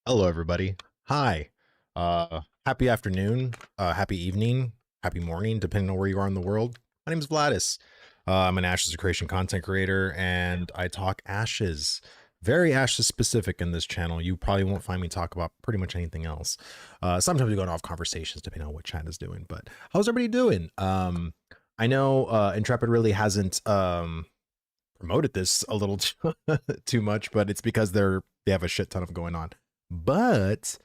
Hello, everybody. Hi. Happy afternoon, happy evening, happy morning, depending on where you are in the world. My name is Vladis. I'm an Ashes of Creation content creator, and I talk Ashes. Very Ashes specific in this channel. You probably won't find me talk about pretty much anything else. Sometimes we go off conversations depending on what chat is doing. But how's everybody doing? I know Intrepid really hasn't promoted this a little too much, but it's because they have a shit ton of going on. But,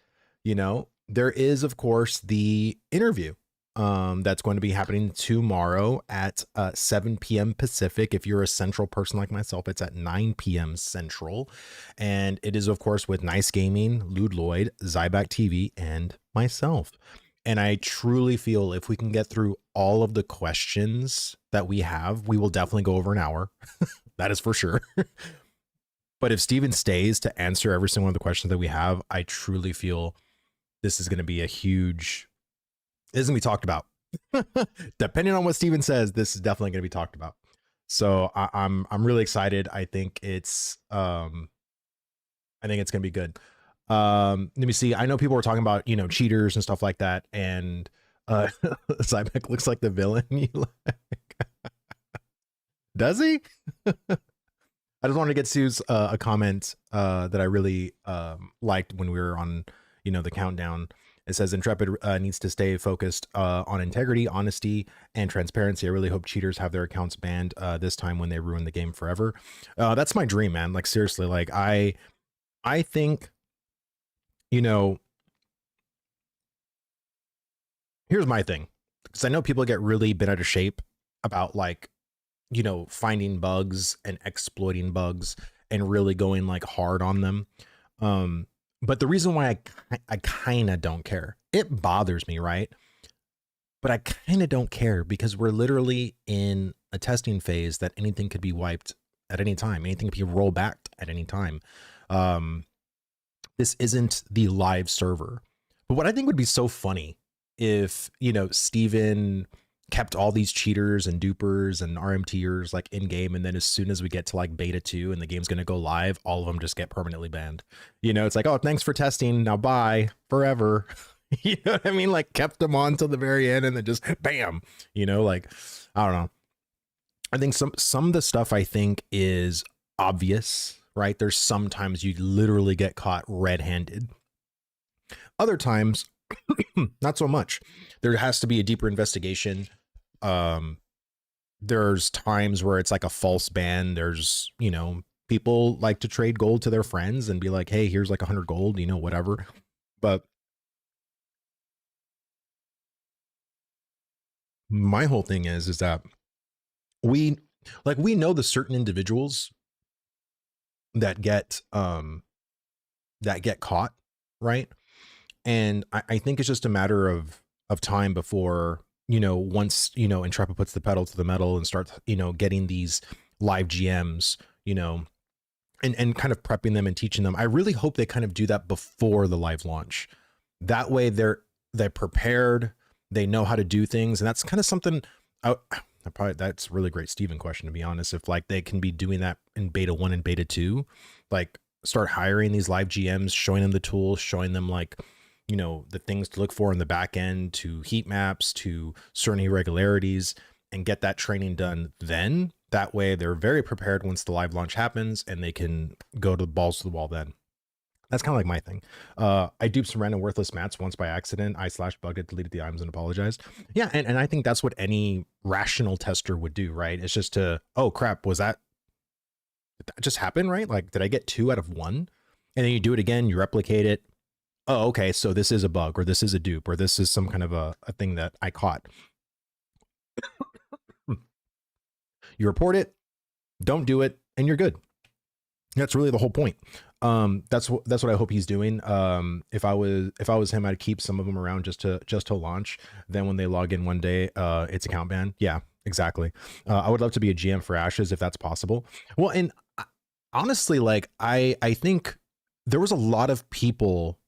there is, of course, the interview that's going to be happening tomorrow at 7 p.m. Pacific. If you're a Central person like myself, it's at 9 p.m. Central. And it is, of course, with Nice Gaming, Lude Lloyd, Zyback TV, and myself. And I truly feel if we can get through all of the questions that we have, we will definitely go over an hour. That is for sure. But if Steven stays to answer every single one of the questions that we have, I truly feel this is going to be this is going to be talked about. Depending on what Steven says, this is definitely going to be talked about. So I'm really excited. I think it's going to be good. Let me see. I know people were talking about, cheaters and stuff like that. And Zybeck looks like the villain you like. Does he? I just wanted to get Sue's a comment that I really liked when we were on, the countdown. It says Intrepid needs to stay focused on integrity, honesty, and transparency. I really hope cheaters have their accounts banned this time when they ruin the game forever. That's my dream, man. Like, seriously, like I think, here's my thing. Because I know people get really bent out of shape about like, finding bugs and exploiting bugs and really going like hard on them. But the reason why I kind of don't care, it bothers me, right? But I kind of don't care because we're literally in a testing phase that anything could be wiped at any time. Anything could be rolled back at any time. This isn't the live server. But what I think would be so funny if, Steven kept all these cheaters and dupers and RMTers like in game, and then as soon as we get to like beta 2 and the game's going to go live, all of them just get permanently banned. It's like, oh, thanks for testing, now bye forever. You know what I mean? Like kept them on till the very end and then just bam. Like I don't know. I think some of the stuff I think is obvious, right? There's sometimes you literally get caught red-handed. Other times not so much. There has to be a deeper investigation. There's times where it's like a false ban. There's, people like to trade gold to their friends and be like, hey, here's like 100 gold, whatever. But my whole thing is that we know the certain individuals that get caught, right? And I think it's just a matter of time before, once, Intrepid puts the pedal to the metal and starts, getting these live GMs, and kind of prepping them and teaching them. I really hope they kind of do that before the live launch. That way they're prepared, they know how to do things. And that's kind of something that's a really great Steven question, to be honest. If like they can be doing that in beta 1 and beta 2, like start hiring these live GMs, showing them the tools, showing them like, the things to look for in the back end, to heat maps, to certain irregularities, and get that training done then. That way they're very prepared once the live launch happens and they can go to the balls to the wall then. That's kind of like my thing. I duped some random worthless mats once by accident. I /bugged it, deleted the items, and apologized. Yeah, and I think that's what any rational tester would do, right? It's just to, oh crap, did that just happen, right? Like, did I get 2 out of 1? And then you do it again, you replicate it. Oh, okay, so this is a bug, or this is a dupe, or this is some kind of a thing that I caught. You report it, don't do it, and you're good. That's really the whole point. That's what I hope he's doing. If I was him, I'd keep some of them around just to launch. Then when they log in one day, it's account ban. Yeah, exactly. I would love to be a GM for Ashes if that's possible. Well, and honestly, like I think there was a lot of people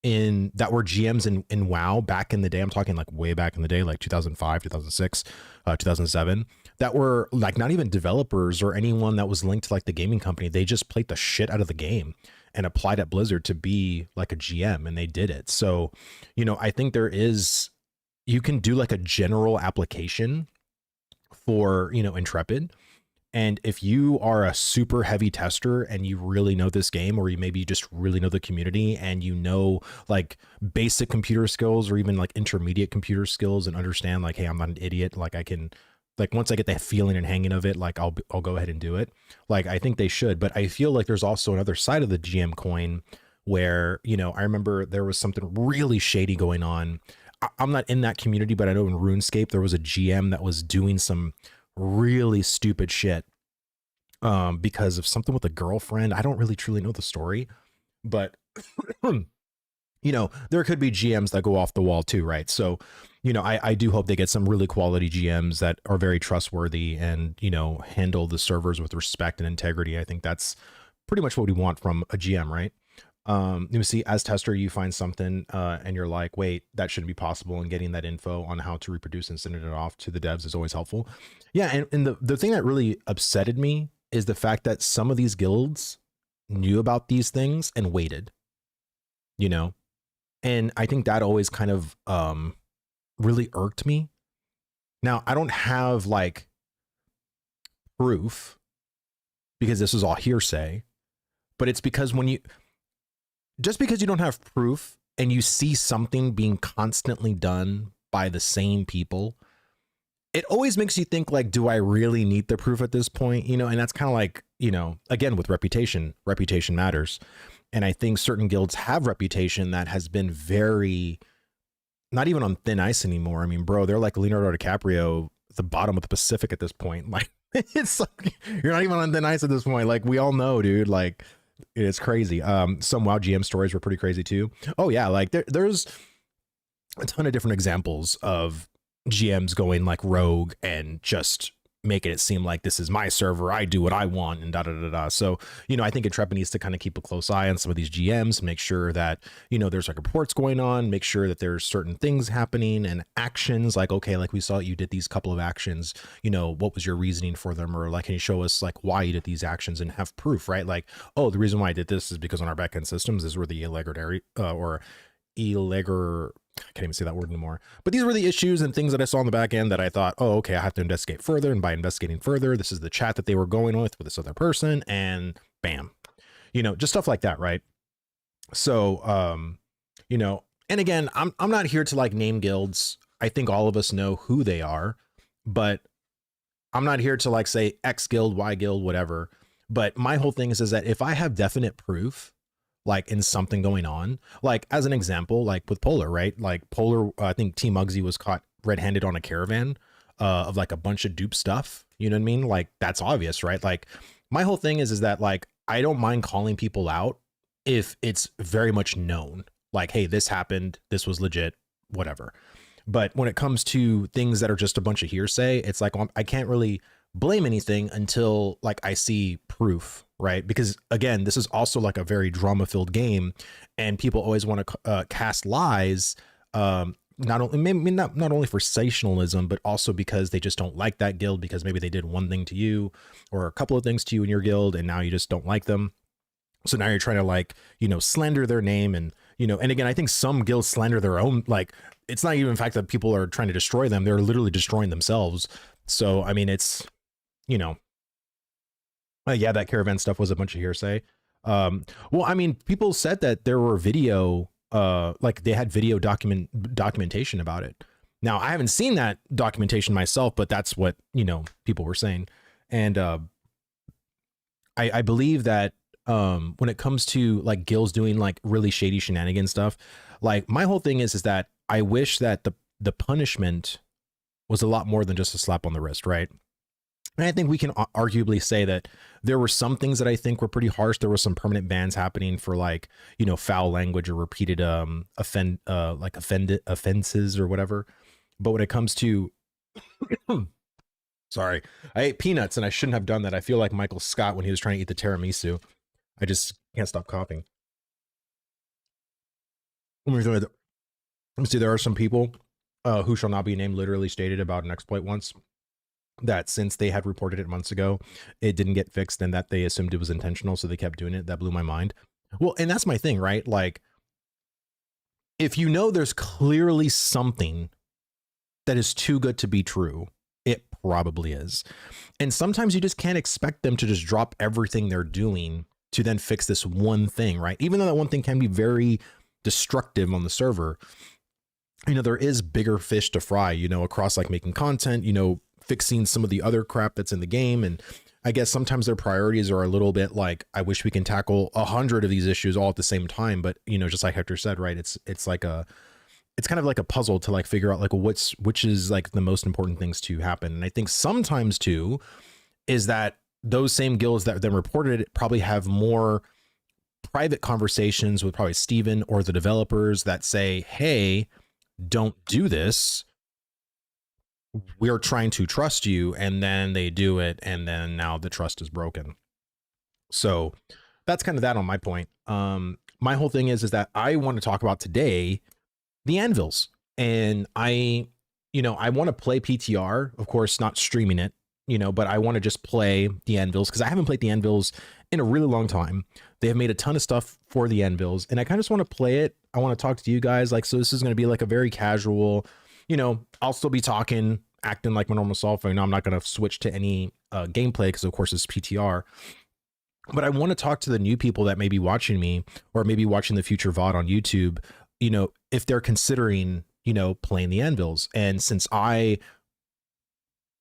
that were GMs in WoW back in the day. I'm talking like way back in the day, like 2005, 2006, 2007, that were like not even developers or anyone that was linked to like the gaming company. They just played the shit out of the game. and applied at Blizzard to be like a GM, and they did it. So, I think you can do like a general application for, Intrepid. And if you are a super heavy tester and you really know this game, or you maybe just really know the community and like basic computer skills or even like intermediate computer skills, and understand like, hey, I'm not an idiot. Like I can, like once I get that feeling and hanging of it, like I'll go ahead and do it. Like I think they should. But I feel like there's also another side of the GM coin where, I remember there was something really shady going on. I'm not in that community, but I know in RuneScape there was a GM that was doing some really stupid shit because of something with a girlfriend. I don't really truly know the story, but there could be GMs that go off the wall too, right? So, I do hope they get some really quality GMs that are very trustworthy and, handle the servers with respect and integrity. I think that's pretty much what we want from a GM, right? You see, as tester, you find something and you're like, wait, that shouldn't be possible. And getting that info on how to reproduce and sending it off to the devs is always helpful. Yeah. And the thing that really upsetted me is the fact that some of these guilds knew about these things and waited, and I think that always kind of really irked me. Now, I don't have like proof because this is all hearsay, but it's because just because you don't have proof and you see something being constantly done by the same people, it always makes you think like, do I really need the proof at this point? And that's kind of like, again, with reputation matters. And I think certain guilds have reputation that has been very, not even on thin ice anymore. I mean, bro, they're like Leonardo DiCaprio at the bottom of the Pacific at this point. Like, it's like, you're not even on thin ice at this point. Like, we all know, dude, like, it's crazy. Some WoW GM stories were pretty crazy too. Oh yeah, like there's a ton of different examples of GMs going like rogue and just making it seem like this is my server, I do what I want, and da da da da. So, I think Intrepid needs to kind of keep a close eye on some of these GMs, make sure that, there's like reports going on, make sure that there's certain things happening and actions like, okay, like we saw you did these couple of actions, what was your reasoning for them? Or like, can you show us like why you did these actions and have proof, right? Like, oh, the reason why I did this is because on our backend systems, this were the I can't even say that word anymore. But these were the issues and things that I saw on the back end that I thought, oh, okay, I have to investigate further. And by investigating further, this is the chat that they were going with this other person, and bam, just stuff like that, right? So, and again, I'm not here to like name guilds. I think all of us know who they are, but I'm not here to like say X guild, Y guild, whatever. But my whole thing is that if I have definite proof, like in something going on, like as an example, like with Polar, right? Like Polar, I think Team Muggsy was caught red-handed on a caravan of like a bunch of dupe stuff. You know what I mean? Like that's obvious, right? Like my whole thing is that like, I don't mind calling people out if it's very much known, like, hey, this happened, this was legit, whatever. But when it comes to things that are just a bunch of hearsay, it's like, I can't really blame anything until like I see proof, right? Because again, this is also like a very drama-filled game, and people always want to cast lies, not only maybe not only for sensationalism, but also because they just don't like that guild, because maybe they did one thing to you or a couple of things to you in your guild, and now you just don't like them. So now you're trying to like, slander their name, and, and again, I think some guilds slander their own, like, it's not even the fact that people are trying to destroy them. They're literally destroying themselves. So, I mean, it's, yeah, that caravan stuff was a bunch of hearsay. Well, I mean, people said that there were video, like they had video documentation about it. Now, I haven't seen that documentation myself, but that's what, people were saying. And I believe that when it comes to like guilds doing like really shady shenanigan stuff, like my whole thing is that I wish that the punishment was a lot more than just a slap on the wrist, right? And I think we can arguably say that there were some things that I think were pretty harsh. There were some permanent bans happening for like, foul language or repeated offenses or whatever. But when it comes to, sorry, I ate peanuts and I shouldn't have done that. I feel like Michael Scott when he was trying to eat the tiramisu. I just can't stop coughing. Let me see. There are some people who shall not be named literally stated about an exploit once, that since they had reported it months ago, it didn't get fixed, and that they assumed it was intentional, so they kept doing it. That blew my mind. Well, and that's my thing, right? Like, if you know there's clearly something that is too good to be true, it probably is. And sometimes you just can't expect them to just drop everything they're doing to then fix this one thing, right? Even though that one thing can be very destructive on the server, you know, there is bigger fish to fry, you know, across like making content, you know, fixing some of the other crap that's in the game. And I guess sometimes their priorities are a little bit like, I wish we can tackle 100 of these issues all at the same time. But, you know, just like Hector said, right, it's like it's kind of like a puzzle to like figure out like which is like the most important things to happen. And I think sometimes too is that those same guilds that then reported it probably have more private conversations with probably Steven or the developers that say, hey, don't do this. We're trying to trust you. And then they do it. And then now the trust is broken. So that's kind of that on my point. My whole thing is that I want to talk about today the Anvils. And I want to play PTR, of course, not streaming it, you know, but I want to just play the Anvils because I haven't played the Anvils in a really long time. They have made a ton of stuff for the Anvils, and I kind of just want to play it. I want to talk to you guys. Like, so this is going to be like a very casual, you know, I'll still be talking, acting like my normal self. I know I'm not going to switch to any gameplay because, of course, it's PTR. But I want to talk to the new people that may be watching me or maybe watching the future VOD on YouTube, you know, if they're considering, you know, playing the Anvils. And since I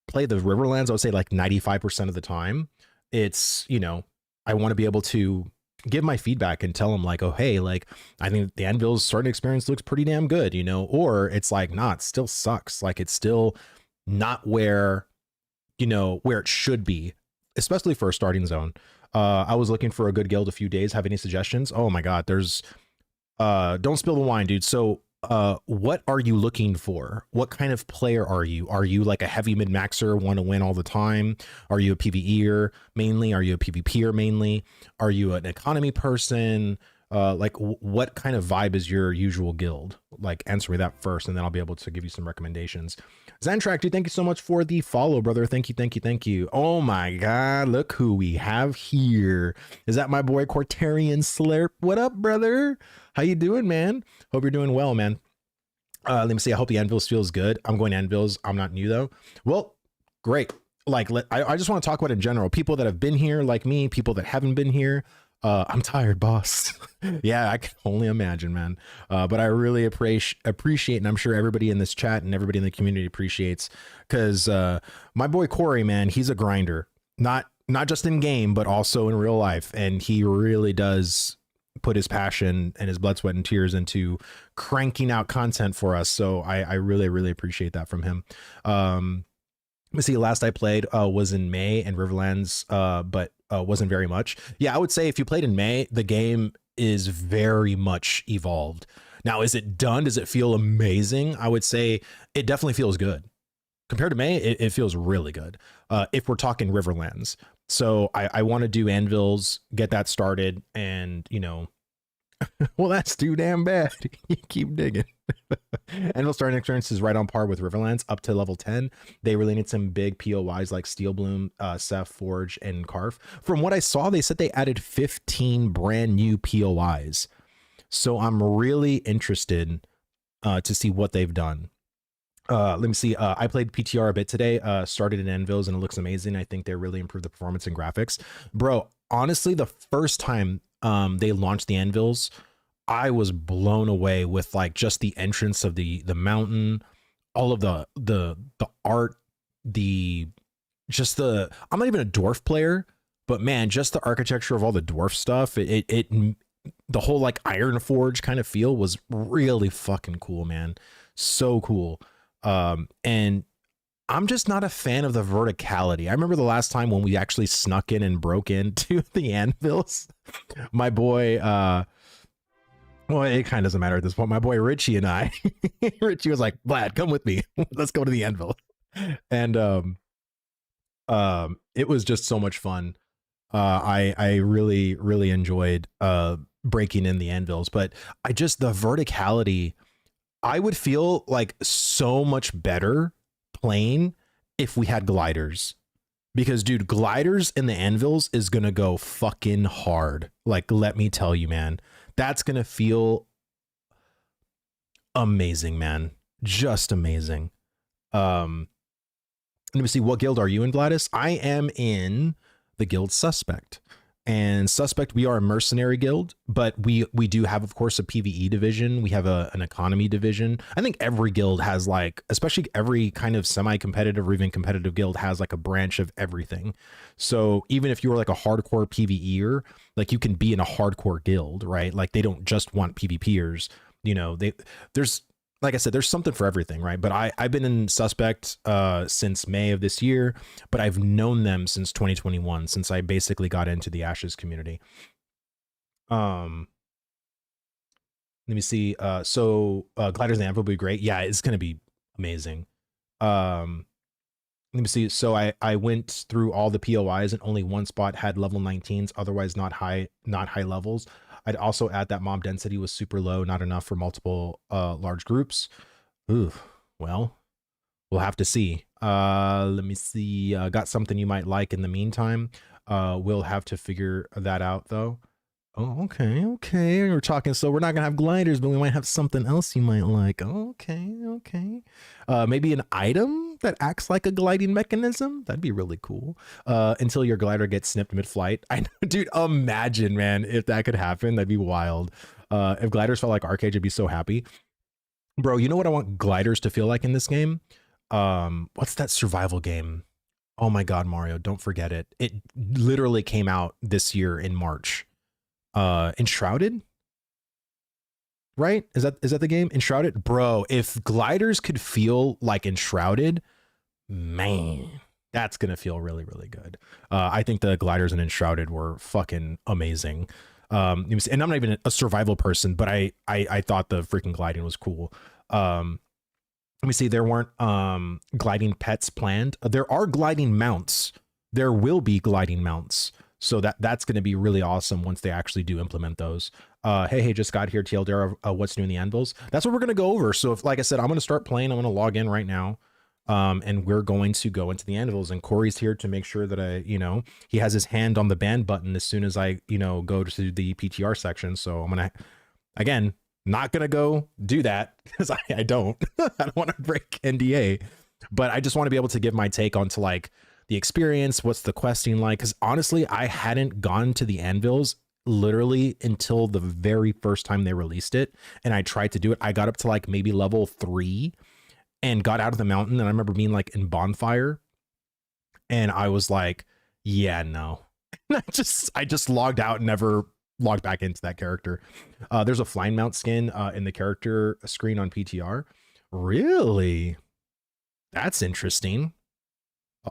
play the Riverlands, I would say like 95% of the time, it's, you know, I want to be able to give my feedback and tell them like, oh, hey, like, I think the Anvil's starting experience looks pretty damn good, you know, or it's like, nah, it still sucks. Like, it's still not where, you know, where it should be, especially for a starting zone. I was looking for a good guild a few days. Have any suggestions? Oh my God, there's, don't spill the wine, dude. So, what are you looking for? What kind of player are you? Are you like a heavy mid-maxer, want to win all the time? Are you a PvEer mainly? Are you a PvPer mainly? Are you an economy person? Like what kind of vibe is your usual guild? Like, answer me that first, and then I'll be able to give you some recommendations. Zantrak, dude, thank you so much for the follow, brother. Thank you, thank you, thank you. Oh my God, look who we have here. Is that my boy Quartarian Slurp? What up, brother? How you doing, man? Hope you're doing well, man. Let me see. I hope the Anvils feels good. I'm going Anvils. I'm not new though. Well, great. Like, I just want to talk about in general, people that have been here like me, people that haven't been here. I'm tired, boss. Yeah, I can only imagine, man. But I really appreciate, and I'm sure everybody in this chat and everybody in the community appreciates, because my boy Corey, man, he's a grinder. Not just in game, but also in real life, and he really does put his passion and his blood, sweat, and tears into cranking out content for us. So I really, really appreciate that from him. Let's see, last I played was in May and Riverlands, but wasn't very much. Yeah, I would say if you played in May, the game is very much evolved. Now, is it done? Does it feel amazing? I would say it definitely feels good. Compared to May, it feels really good. If we're talking Riverlands. So I want to do Anvils, get that started, and, you know, well, that's too damn bad. You keep digging. Anvil starting experience is right on par with Riverlands up to level 10. They really need some big POIs like Steelbloom, Ceph, Forge, and Karf. From what I saw, they said they added 15 brand new POIs. So I'm really interested to see what they've done. Let me see. I played PTR a bit today, started in Anvils, and it looks amazing. I think they really improved the performance and graphics. Bro, honestly, the first time they launched the Anvils, I was blown away with like just the entrance of the mountain, all of the art, I'm not even a dwarf player, but man, just the architecture of all the dwarf stuff, the whole like Iron Forge kind of feel was really fucking cool, man. So cool. And I'm just not a fan of the verticality. I remember the last time when we actually snuck in and broke into the Anvils, my boy, well, it kind of doesn't matter at this point. My boy Richie and I, Richie was like, Vlad, come with me. Let's go to the Anvil. And it was just so much fun. I really, really enjoyed breaking in the Anvils, but the verticality, I would feel like so much better playing if we had gliders. Because dude, gliders in the Anvils is gonna go fucking hard. Like, let me tell you, man, that's gonna feel amazing, man. Just amazing. Let me see, what guild are you in, Gladys? I am in the guild Suspect. And Suspect, we are a mercenary guild, but we do have, of course, a PvE division. We have an economy division. I think every guild has, like, especially every kind of semi-competitive or even competitive guild has like a branch of everything. So even if you were like a hardcore PvEer, like you can be in a hardcore guild, right? Like they don't just want PvPers. You know, there's, like I said, there's something for everything, right? But I've been in Suspect since May of this year, but I've known them since 2021, since I basically got into the Ashes community. Let me see. So Gliders and Anvil will be great. Yeah, it's gonna be amazing. Let me see. So I went through all the POIs and only one spot had level 19s, otherwise not high levels. I'd also add that mob density was super low, not enough for multiple large groups. Ooh, well, we'll have to see. Let me see. Got something you might like in the meantime. We'll have to figure that out though. Oh, okay. We're talking, so we're not gonna have gliders, but we might have something else you might like. Okay. Maybe an item that acts like a gliding mechanism. That'd be really cool. Until your glider gets snipped mid-flight. I know, dude. Imagine, man, if that could happen. That'd be wild. If gliders felt like arcade, I'd be so happy, bro. You know what I want gliders to feel like in this game? What's that survival game? Oh my God, Mario! Don't forget it. It literally came out this year in March. Enshrouded, right? Is that the game? Enshrouded, bro. If gliders could feel like Enshrouded, man, that's gonna feel really good. I think the gliders in Enshrouded were fucking amazing. And I'm not even a survival person, but I thought the freaking gliding was cool. Let me see. There weren't gliding pets planned. There are gliding mounts. There will be gliding mounts. So that's going to be really awesome once they actually do implement those. Hey, just got here, TLDR, what's new in the Anvils? That's what we're going to go over. So if, like I said, I'm going to start playing. I'm going to log in right now. And we're going to go into the Anvils, and Corey's here to make sure that he has his hand on the ban button as soon as I, go to the PTR section. So I'm going to, again, not going to go do that because I don't want to break NDA, but I just want to be able to give my take onto like the experience, what's the questing like? Because honestly, I hadn't gone to the Anvils literally until the very first time they released it, and I tried to do it. I got up to like maybe level 3 and got out of the mountain, and I remember being like in bonfire, and I was like, yeah, no. I just logged out and never logged back into that character. There's a flying mount skin in the character screen on PTR. Really? That's interesting.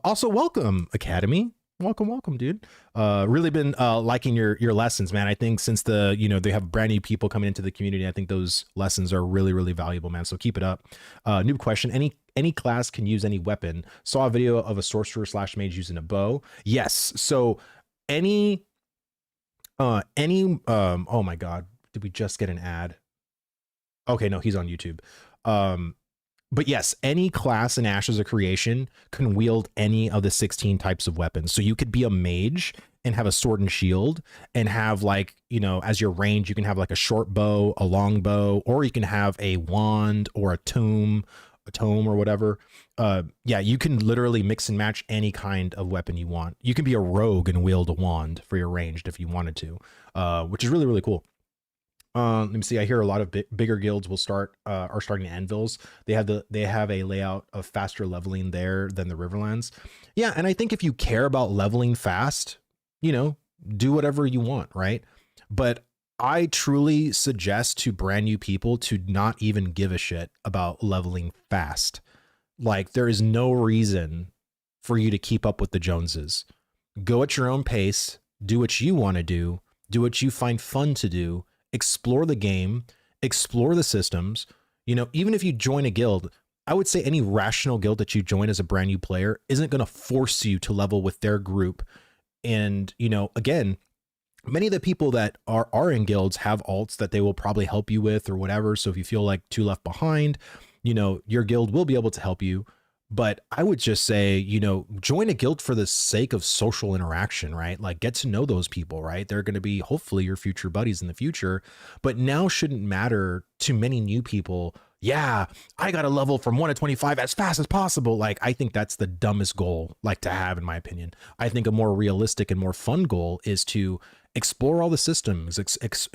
Also, welcome, Academy. Welcome, dude. Really been liking your lessons, man. I think since they have brand new people coming into the community, I think those lessons are really valuable, man. So keep it up. New question: any class can use any weapon. Saw a video of a sorcerer / mage using a bow. Yes. So any oh my God, did we just get an ad? Okay, no, he's on YouTube. But yes, any class in Ashes of Creation can wield any of the 16 types of weapons. So you could be a mage and have a sword and shield and have like, as your range, you can have like a short bow, a long bow, or you can have a wand or a tome or whatever. Yeah, you can literally mix and match any kind of weapon you want. You can be a rogue and wield a wand for your ranged if you wanted to, which is really cool. Let me see. I hear a lot of bigger guilds are starting Anvils. They have a layout of faster leveling there than the Riverlands. Yeah, and I think if you care about leveling fast, do whatever you want, right? But I truly suggest to brand new people to not even give a shit about leveling fast. Like, there is no reason for you to keep up with the Joneses. Go at your own pace, do what you want to do what you find fun to do, explore the game, explore the systems. Even if you join a guild, I would say any rational guild that you join as a brand new player isn't going to force you to level with their group. And, again, many of the people that are in guilds have alts that they will probably help you with or whatever. So if you feel like too left behind, your guild will be able to help you. But I would just say, join a guild for the sake of social interaction, right? Like get to know those people, right? They're going to be hopefully your future buddies in the future, but now shouldn't matter to many new people. Yeah, I got to level from 1 to 25 as fast as possible. Like, I think that's the dumbest goal, like, to have, in my opinion. I think a more realistic and more fun goal is to explore all the systems,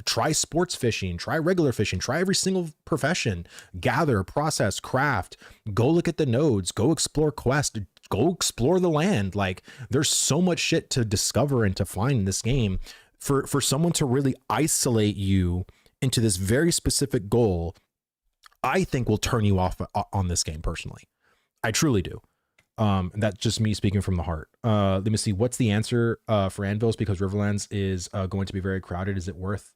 try sports fishing, try regular fishing, try every single profession, gather, process, craft, go look at the nodes, go explore quest, go explore the land. Like, there's so much shit to discover and to find in this game. For someone to really isolate you into this very specific goal, I think will turn you off on this game personally. I truly do. That's just me speaking from the heart. Let me see. What's the answer for Anvils? Because Riverlands is going to be very crowded. Is it worth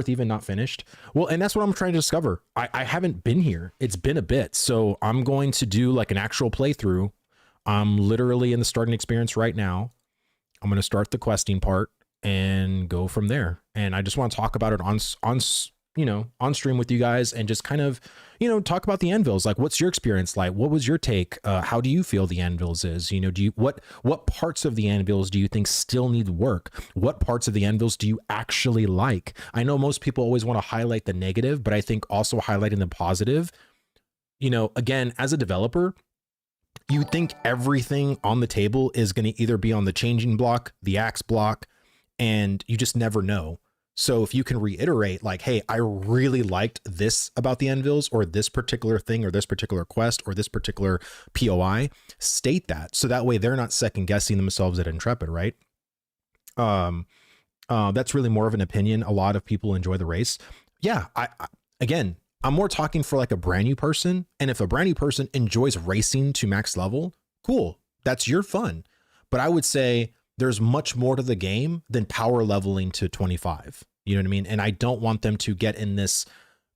even not finished? Well, and that's what I'm trying to discover. I haven't been here. It's been a bit. So I'm going to do like an actual playthrough. I'm literally in the starting experience right now. I'm going to start the questing part and go from there. And I just want to talk about it on stream with you guys and just kind of, talk about the Anvils. Like, what's your experience like? What was your take? How do you feel the Anvils is? What parts of the Anvils do you think still need work? What parts of the Anvils do you actually like? I know most people always want to highlight the negative, but I think also highlighting the positive, again, as a developer, you think everything on the table is going to either be on the changing block, the axe block, and you just never know. So if you can reiterate like, hey, I really liked this about the Anvils, or this particular thing, or this particular quest, or this particular POI, state that. So that way they're not second guessing themselves at Intrepid, right? That's really more of an opinion. A lot of people enjoy the race. Yeah, again, I'm more talking for like a brand new person. And if a brand new person enjoys racing to max level, cool, that's your fun. But I would say there's much more to the game than power leveling to 25. You know what I mean? And I don't want them to get in this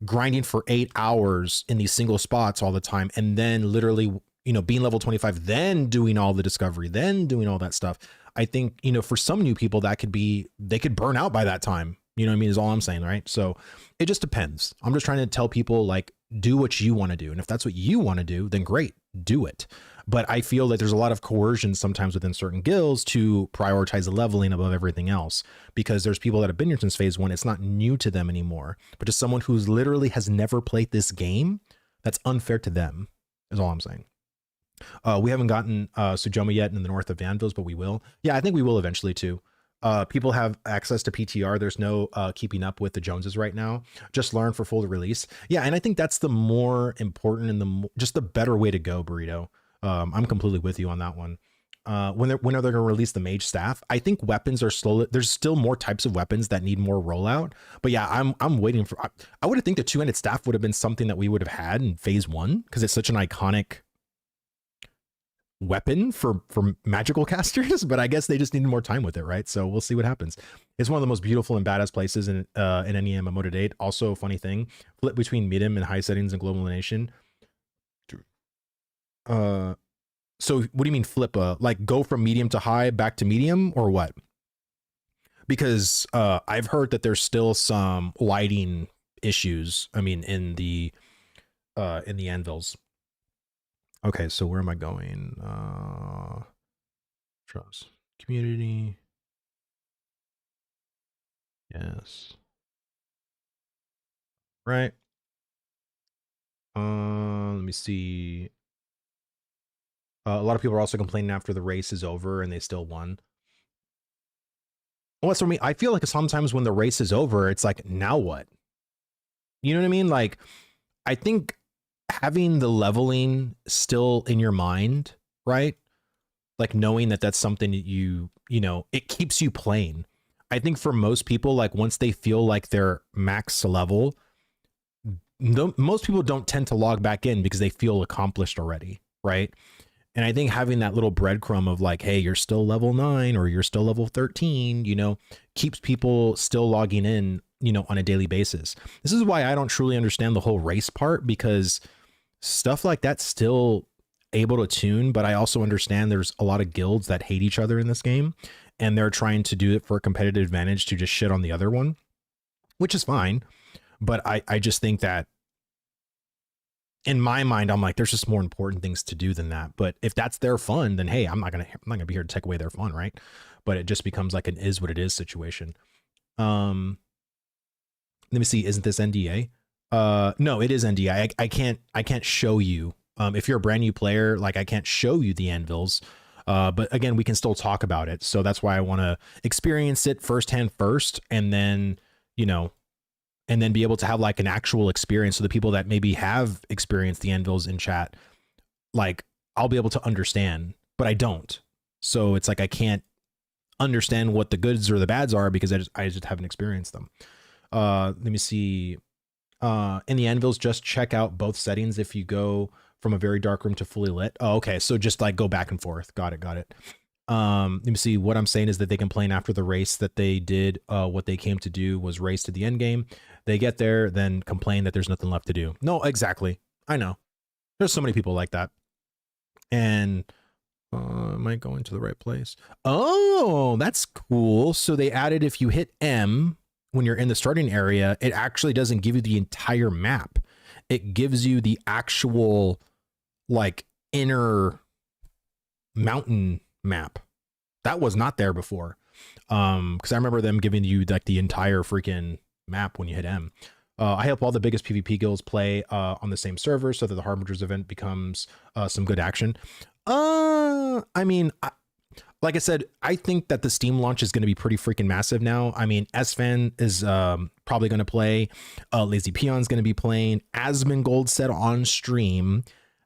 grinding for 8 hours in these single spots all the time. And then literally, being level 25, then doing all the discovery, then doing all that stuff. I think, for some new people they could burn out by that time. You know what I mean? Is all I'm saying, right? So it just depends. I'm just trying to tell people, like, do what you want to do. And if that's what you want to do, then great, do it. But I feel that there's a lot of coercion sometimes within certain guilds to prioritize the leveling above everything else, because there's people that have been here since phase 1. It's not new to them anymore, but to someone who's literally has never played this game, that's unfair to them, is all I'm saying. We haven't gotten Sujoma yet in the north of Anvils, but we will. Yeah, I think we will eventually too. People have access to PTR. There's no keeping up with the Joneses right now. Just learn for full release. Yeah, and I think that's the more important and just the better way to go, Burrito. I'm completely with you on that one. When are they going to release the mage staff? I think weapons are slowly. There's still more types of weapons that need more rollout. But yeah, I'm waiting for. I would have think the two-handed staff would have been something that we would have had in phase 1 because it's such an iconic weapon for magical casters. But I guess they just needed more time with it, right? So we'll see what happens. It's one of the most beautiful and badass places in any MMO to date. Also, a funny thing: flip between medium and high settings and global elimination. So what do you mean flip? Like go from medium to high back to medium, or what? Because I've heard that there's still some lighting issues. I mean, in the Anvils. Okay, so where am I going? Trust community. Yes. Right. Let me see. A lot of people are also complaining after the race is over and they still won. Well, that's for me. I feel like sometimes when the race is over, it's like, now what? You know what I mean? Like, I think having the leveling still in your mind, right? Like knowing that that's something that it keeps you playing. I think for most people, like once they feel like they're max level, most people don't tend to log back in because they feel accomplished already, right? And I think having that little breadcrumb of like, hey, you're still level 9 or you're still level 13, keeps people still logging in, on a daily basis. This is why I don't truly understand the whole race part, because stuff like that's still able to tune. But I also understand there's a lot of guilds that hate each other in this game, and they're trying to do it for a competitive advantage to just shit on the other one, which is fine. But I just think that in my mind, I'm like, there's just more important things to do than that. But if that's their fun, then hey, I'm not gonna be here to take away their fun, right? But it just becomes like an is what it is situation. Let me see, isn't this NDA? No, it is NDA. I can't show you. If you're a brand new player, like I can't show you the Anvils. But again, we can still talk about it. So that's why I want to experience it firsthand first, and then, you know, and then be able to have like an actual experience. So the people that maybe have experienced the Anvils in chat, like I'll be able to understand, but I don't. So it's like I can't understand what the goods or the bads are because I just haven't experienced them. Let me see. In the Anvils, just check out both settings if you go from a very dark room to fully lit. Oh, okay. So just like go back and forth. Got it. Let me see. What I'm saying is that they complain after the race that they did. What they came to do was race to the end game. They get there, then complain that there's nothing left to do. No, exactly. I know. There's so many people like that. And am I going to the right place? Oh, that's cool. So they added if you hit M when you're in the starting area, it actually doesn't give you the entire map. It gives you the actual like inner mountain map. That was not there before. Because I remember them giving you like the entire freaking map when you hit M. I hope all the biggest PvP guilds play on the same server so that the Harbingers event becomes some good action. I mean, like I said, I think that the Steam launch is going to be pretty freaking massive now. I mean, S-Fan is probably going to play. Lazy Peon's going to be playing. Asmongold said on stream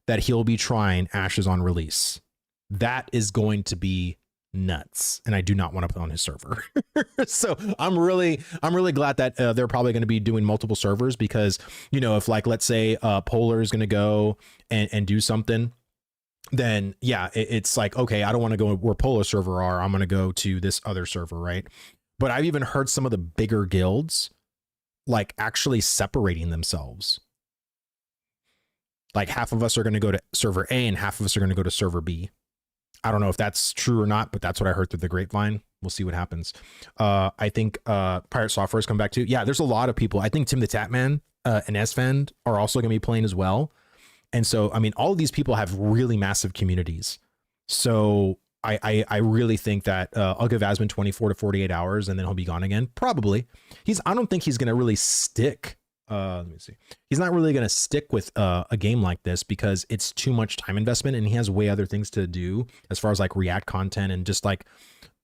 that he'll be trying Ashes on release. That is going to be nuts, and I do not want to play on his server. So I'm really glad that they're probably going to be doing multiple servers because, you know, if like let's say Polar is going to go and do something, then yeah, it's like, okay, I don't want to go where Polar server are. I'm going to go to this other server, right? But I've even heard some of the bigger guilds like actually separating themselves. Like half of us are going to go to server A and half of us are going to go to server B. I don't know if that's true or not, but that's what I heard through the grapevine. We'll see what happens. I think Pirate Software has come back too. Yeah, there's a lot of people. I think Tim the Tatman and S-Fan are also going to be playing as well. And so, I mean, all of these people have really massive communities. So I really think that I'll give Asmon 24 to 48 hours and then he'll be gone again. Probably. I don't think he's going to really stick. Let me see. He's not really going to stick with a game like this because it's too much time investment and he has way other things to do as far as like React content and just like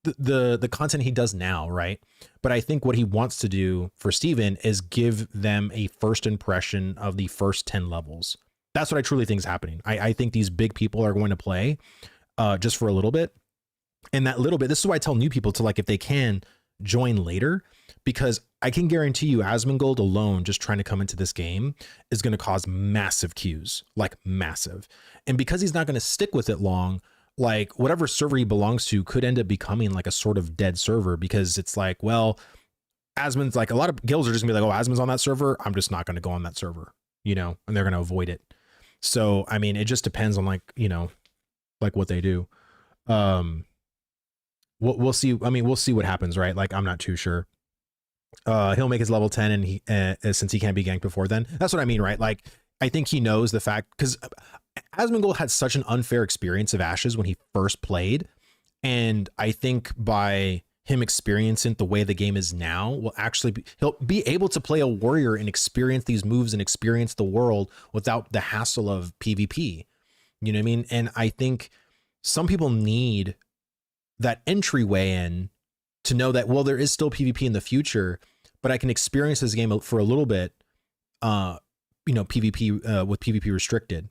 the content he does now, right? But I think what he wants to do for Steven is give them a first impression of the first 10 levels. That's what I truly think is happening. I think these big people are going to play just for a little bit. And that little bit, this is why I tell new people to, like, if they can, join later, because I can guarantee you Asmongold alone just trying to come into this game is going to cause massive queues, like massive. And because he's not going to stick with it long, like whatever server he belongs to could end up becoming like a sort of dead server because it's like, well, Asmon's like a lot of guilds are just gonna be like, oh, Asmon's on that server. I'm just not going to go on that server, you know, and they're going to avoid it. So, I mean, it just depends on like, you know, like what they do. We'll see. I mean, we'll see what happens, right? Like, I'm not too sure. He'll make his level 10 and he, since he can't be ganked before then, that's what I mean, right? Like, I think he knows the fact because Asmongold had such an unfair experience of Ashes when he first played. And I think by him experiencing the way the game is now will actually he'll be able to play a warrior and experience these moves and experience the world without the hassle of PvP. You know what I mean? And I think some people need that entryway in to know that, well, there is still PvP in the future, but I can experience this game for a little bit, you know, PvP with PvP restricted.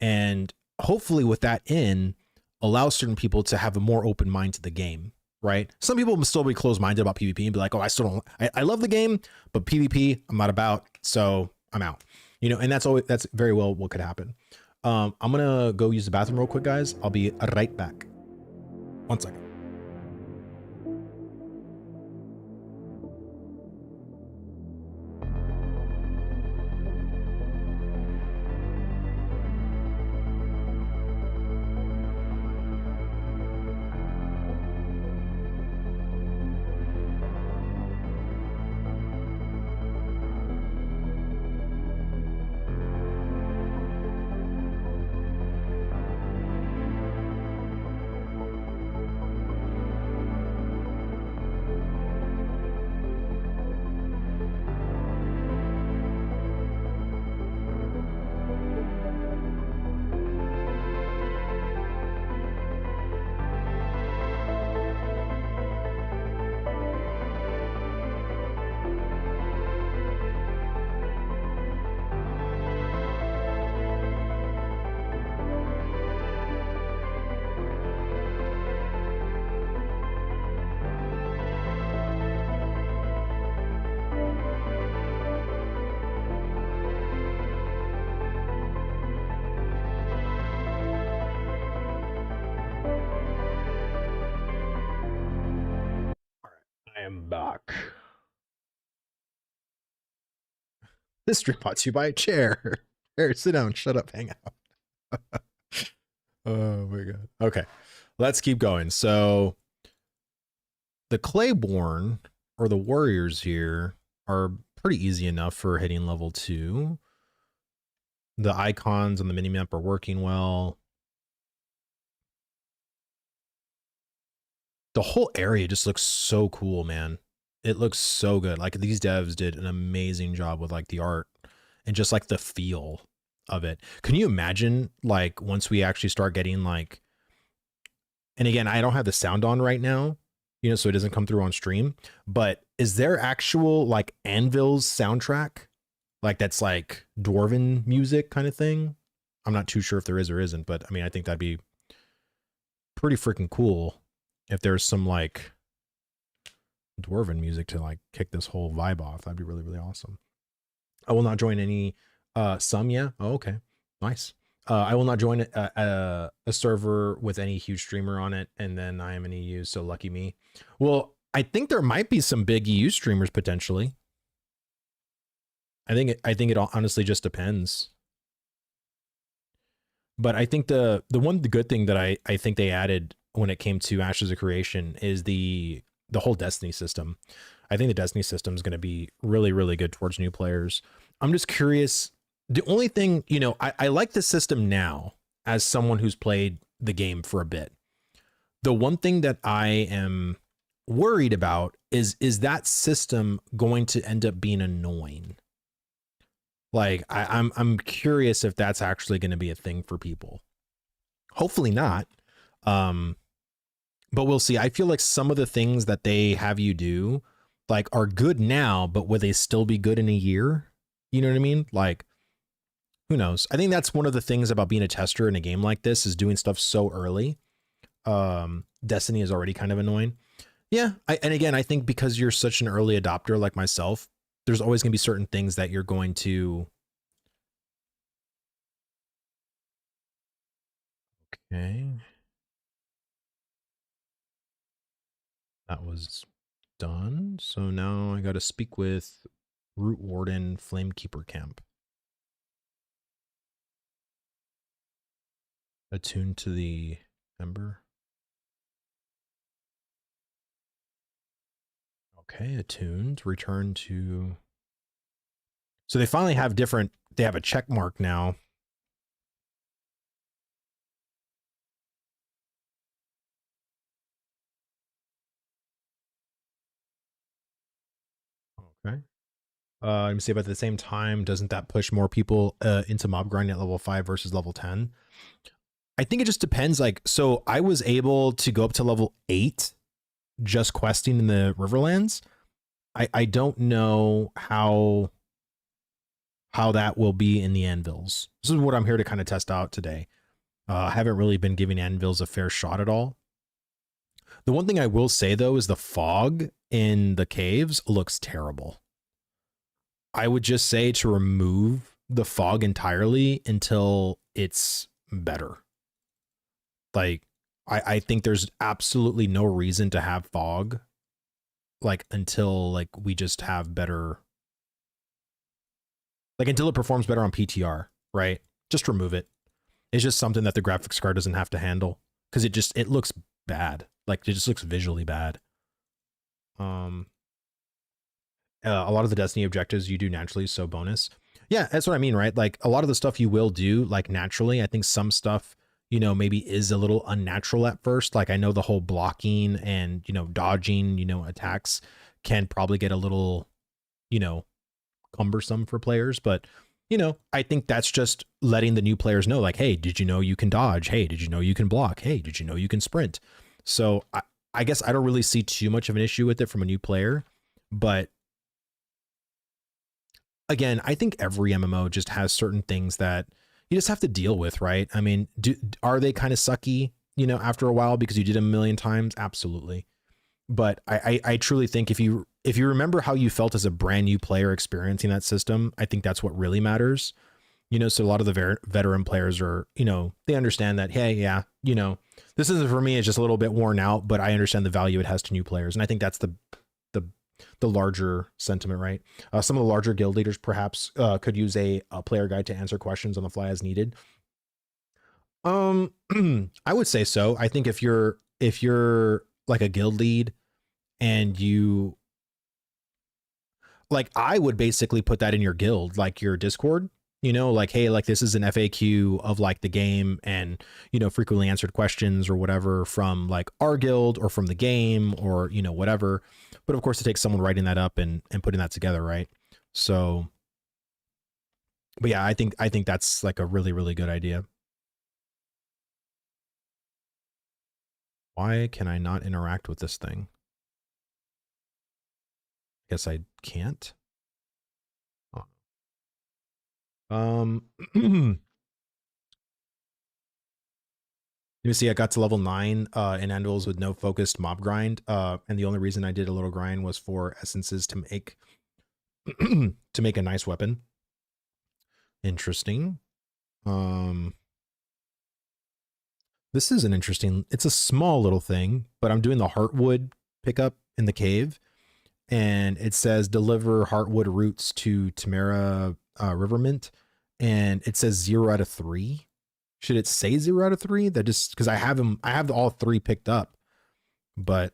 And hopefully with that in, allow certain people to have a more open mind to the game. Right. Some people will still be closed-minded about PvP and be like, oh, I still don't, I love the game, but PvP I'm not about, so I'm out, you know, and that's very well what could happen. I'm going to go use the bathroom real quick, guys. I'll be right back. 1 second. am back. This stream brought to you by a chair. Here, sit down, shut up, hang out. Oh my god. Okay, let's keep going. So the Claiborne or the warriors here are pretty easy enough for hitting level 2. The icons on the minimap are working well. The whole area just looks so cool, man. It looks so good. Like these devs did an amazing job with like the art and just like the feel of it. Can you imagine like once we actually start getting like, and again, I don't have the sound on right now, you know, so it doesn't come through on stream, but is there actual like Anvils soundtrack? Like that's like dwarven music kind of thing? I'm not too sure if there is or isn't, but I mean, I think that'd be pretty freaking cool if there's some like dwarven music to like kick this whole vibe off. That'd be really, really awesome. I will not join any, some, yeah. Oh, okay. Nice. I will not join a server with any huge streamer on it, and then I am an EU, so lucky me. Well, I think there might be some big EU streamers potentially. I think it honestly just depends. But I think the good thing that I think they added when it came to Ashes of Creation is the whole Destiny system. I think the Destiny system is going to be really, really good towards new players. I'm just curious. The only thing, you know, I like the system now as someone who's played the game for a bit. The one thing that I am worried about is that system going to end up being annoying? Like I'm curious if that's actually going to be a thing for people. Hopefully not. But we'll see. I feel like some of the things that they have you do like are good now, but will they still be good in a year? You know what I mean? Like, who knows? I think that's one of the things about being a tester in a game like this is doing stuff so early. Destiny is already kind of annoying. Yeah. And again, I think because you're such an early adopter like myself, there's always going to be certain things that you're going to. Okay. That was done. So now I got to speak with Root Warden Flamekeeper Camp. Attuned to the Ember. Okay, attuned. Return to. So they finally have different. They have a check mark now. Okay. Let me see. But at the same time, doesn't that push more people into mob grind at level 5 versus level 10? I think it just depends. Like, so I was able to go up to level 8 just questing in the Riverlands. I don't know how that will be in the Anvils. This is what I'm here to kind of test out today. I haven't really been giving Anvils a fair shot at all. The one thing I will say though is the fog in the caves looks terrible. I would just say to remove the fog entirely until it's better. Like, I think there's absolutely no reason to have fog, like, until, like, we just have better, like, until it performs better on PTR, right? Just remove it. It's just something that the graphics card doesn't have to handle, because it looks bad. Like, it just looks visually bad. A lot of the Destiny objectives you do naturally, so bonus. Yeah, that's what I mean, right? Like, a lot of the stuff you will do, like, naturally. I think some stuff, you know, maybe is a little unnatural at first. Like, I know the whole blocking and, you know, dodging, you know, attacks can probably get a little, you know, cumbersome for players. But, you know, I think that's just letting the new players know, like, hey, did you know you can dodge? Hey, did you know you can block? Hey, did you know you can sprint? So I guess I don't really see too much of an issue with it from a new player. But again, I think every MMO just has certain things that you just have to deal with, right? I mean, are they kind of sucky, you know, after a while because you did them a million times? Absolutely. But I truly think if you remember how you felt as a brand new player experiencing that system, I think that's what really matters. You know, so a lot of the veteran players are, you know, they understand that, hey, yeah, you know, this isn't for me, it's just a little bit worn out, but I understand the value it has to new players. And I think that's the the larger sentiment, right? Some of the larger guild leaders perhaps could use a player guide to answer questions on the fly as needed. I would say so. I think if you're like a guild lead and you like, I would basically put that in your guild, like your Discord, like, hey, like this is an FAQ of like the game and, frequently answered questions or whatever from like our guild or from the game or, whatever. But of course, it takes someone writing that up and putting that together, right? So, but yeah, I think that's like a really, really good idea. Why can I not interact with this thing? Guess I can't. Let me see. I got to level 9 in Anvils with no focused mob grind. And the only reason I did a little grind was for essences to make to make a nice weapon. Interesting. This is an interesting. It's a small little thing, but I'm doing the heartwood pickup in the cave, and it says deliver heartwood roots to Tamara Rivermint, and it says 0 out of 3. Should it say 0 out of 3? That just because I have all 3 picked up, but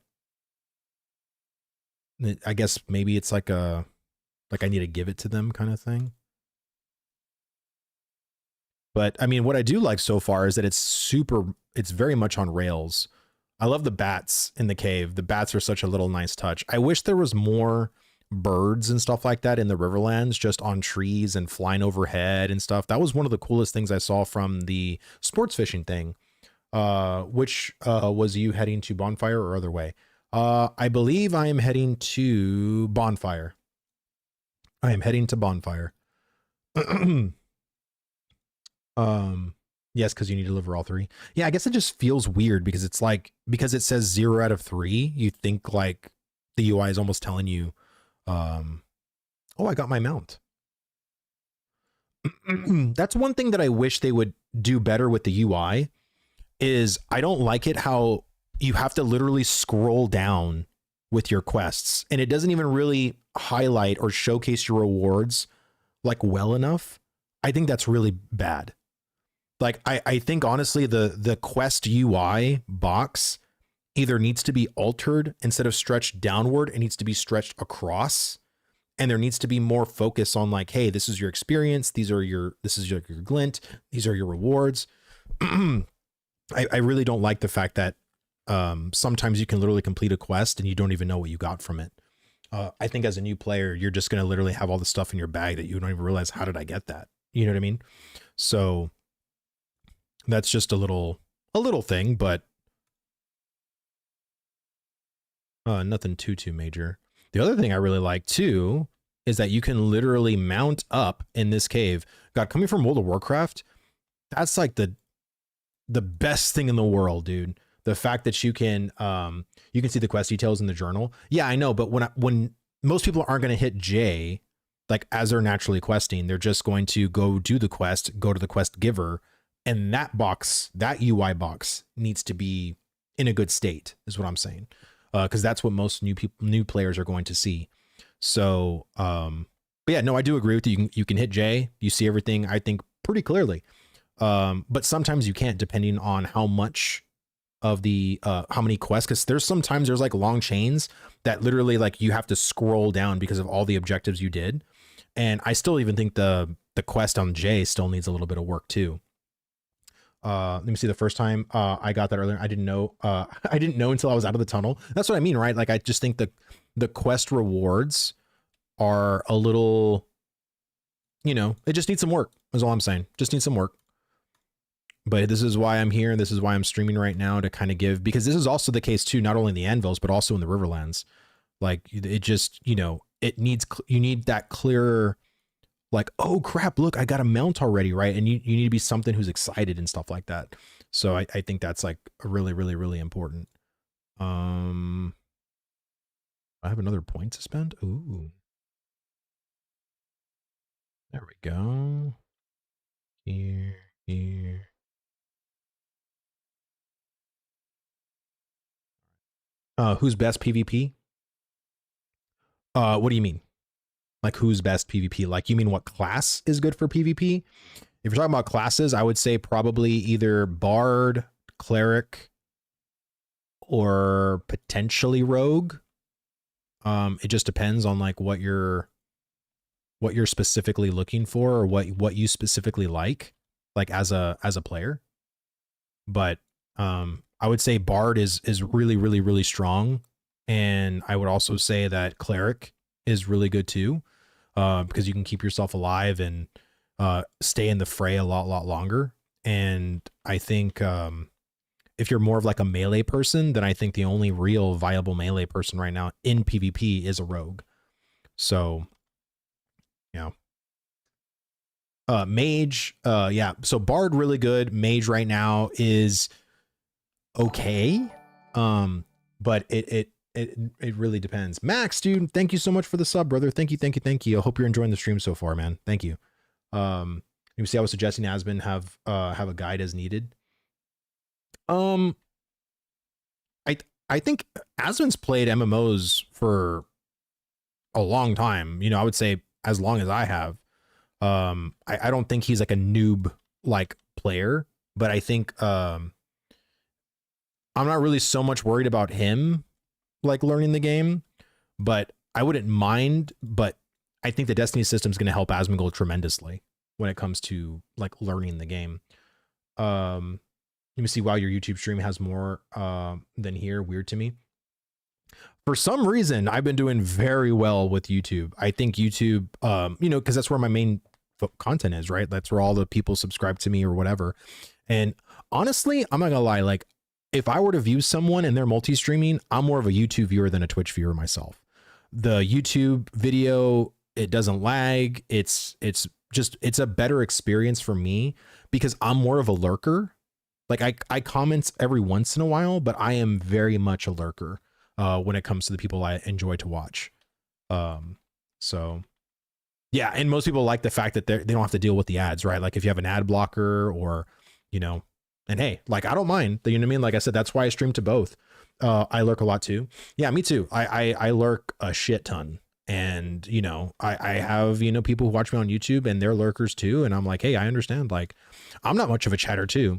I guess maybe it's like I need to give it to them kind of thing. But I mean, what I do like so far is that it's very much on rails. I love the bats in the cave. The bats are such a little nice touch. I wish there was more birds and stuff like that in the Riverlands, just on trees and flying overhead and stuff. That was one of the coolest things I saw from the sports fishing thing. Which was you heading to Bonfire or other way? I believe I am heading to Bonfire. I am heading to Bonfire. Yes, because you need to deliver all 3. Yeah, I guess it just feels weird because it's like, because it says 0 out of 3, you think like the UI is almost telling you, oh, I got my mount. That's one thing that I wish they would do better with the UI is I don't like it how you have to literally scroll down with your quests and it doesn't even really highlight or showcase your rewards like well enough. I think that's really bad. Like I think honestly the quest UI box either needs to be altered. Instead of stretched downward, it needs to be stretched across, and there needs to be more focus on like, hey, this is your experience, this is your glint, these are your rewards. I really don't like the fact that sometimes you can literally complete a quest and you don't even know what you got from it. I think as a new player, you're just going to literally have all the stuff in your bag that you don't even realize, how did I get that? You know what I mean? So that's just a little thing, but nothing too major. The other thing I really like too is that you can literally mount up in this cave. God, coming from World of Warcraft, that's like the best thing in the world, dude. The fact that you can see the quest details in the journal. Yeah, I know, but when most people aren't going to hit J, like as they're naturally questing, they're just going to go do the quest, go to the quest giver, and that UI box needs to be in a good state, is what I'm saying, because that's what most new players are going to see. So, but yeah, no, I do agree with you. You can hit J, you see everything, I think, pretty clearly. But sometimes you can't, depending on how much of the how many quests, because there's like long chains that literally like you have to scroll down because of all the objectives you did. And I still even think the quest on J still needs a little bit of work too. Let me see. The first time I got that earlier, I didn't know. I didn't know until I was out of the tunnel. That's what I mean, right? Like I just think the quest rewards are a little, it just needs some work. Is all I'm saying. Just needs some work. But this is why I'm here. This is why I'm streaming right now, to kind of give, because this is also the case too, not only in the Anvils, but also in the Riverlands. Like it just, it needs, you need that clearer, like, oh crap, look, I got a mount already, right? And you need to be something who's excited and stuff like that. So I think that's like really, really, really important. I have another point to spend. Ooh. There we go. Here. Who's best PvP? What do you mean? Like who's best PvP? Like you mean what class is good for PvP? If you're talking about classes, I would say probably either Bard, Cleric, or potentially Rogue. It just depends on like what you're specifically looking for, or what you specifically like as a player. But I would say Bard is really really really strong, and I would also say that Cleric is really good too, because you can keep yourself alive and stay in the fray a lot longer. And I think if you're more of like a melee person, then I think the only real viable melee person right now in PvP is a rogue. So, yeah. Mage, yeah. So Bard really good. Mage right now is okay. But it really depends. Max, dude, thank you so much for the sub, brother. Thank you. I hope you're enjoying the stream so far, man. Thank you. You see, I was suggesting Asmon have a guide as needed. I think Asmon's played MMOs for a long time. You know, I would say as long as I have. I don't think he's like a noob like player, but I think I'm not really so much worried about him like learning the game, but I wouldn't mind. But I think the Destiny system is going to help Asmongold tremendously when it comes to like learning the game. Let me see. Wow, your YouTube stream has more than here. Weird to me. For some reason, I've been doing very well with YouTube. I think YouTube, you know, because that's where my main content is, right? That's where all the people subscribe to me or whatever. And honestly, I'm not gonna lie, like if I were to view someone and they're multi-streaming, I'm more of a YouTube viewer than a Twitch viewer myself. The YouTube video, it doesn't lag. It's a better experience for me because I'm more of a lurker. Like I comment every once in a while, but I am very much a lurker when it comes to the people I enjoy to watch. So yeah, and most people like the fact that they don't have to deal with the ads, right? Like if you have an ad blocker or, you know, and hey, like I don't mind, you know what I mean? Like I said, that's why I stream to both. I lurk a lot too. Yeah, me too. I lurk a shit ton. And, you know, I have, you know, people who watch me on YouTube and they're lurkers too. And I'm like, hey, I understand. Like, I'm not much of a chatter too.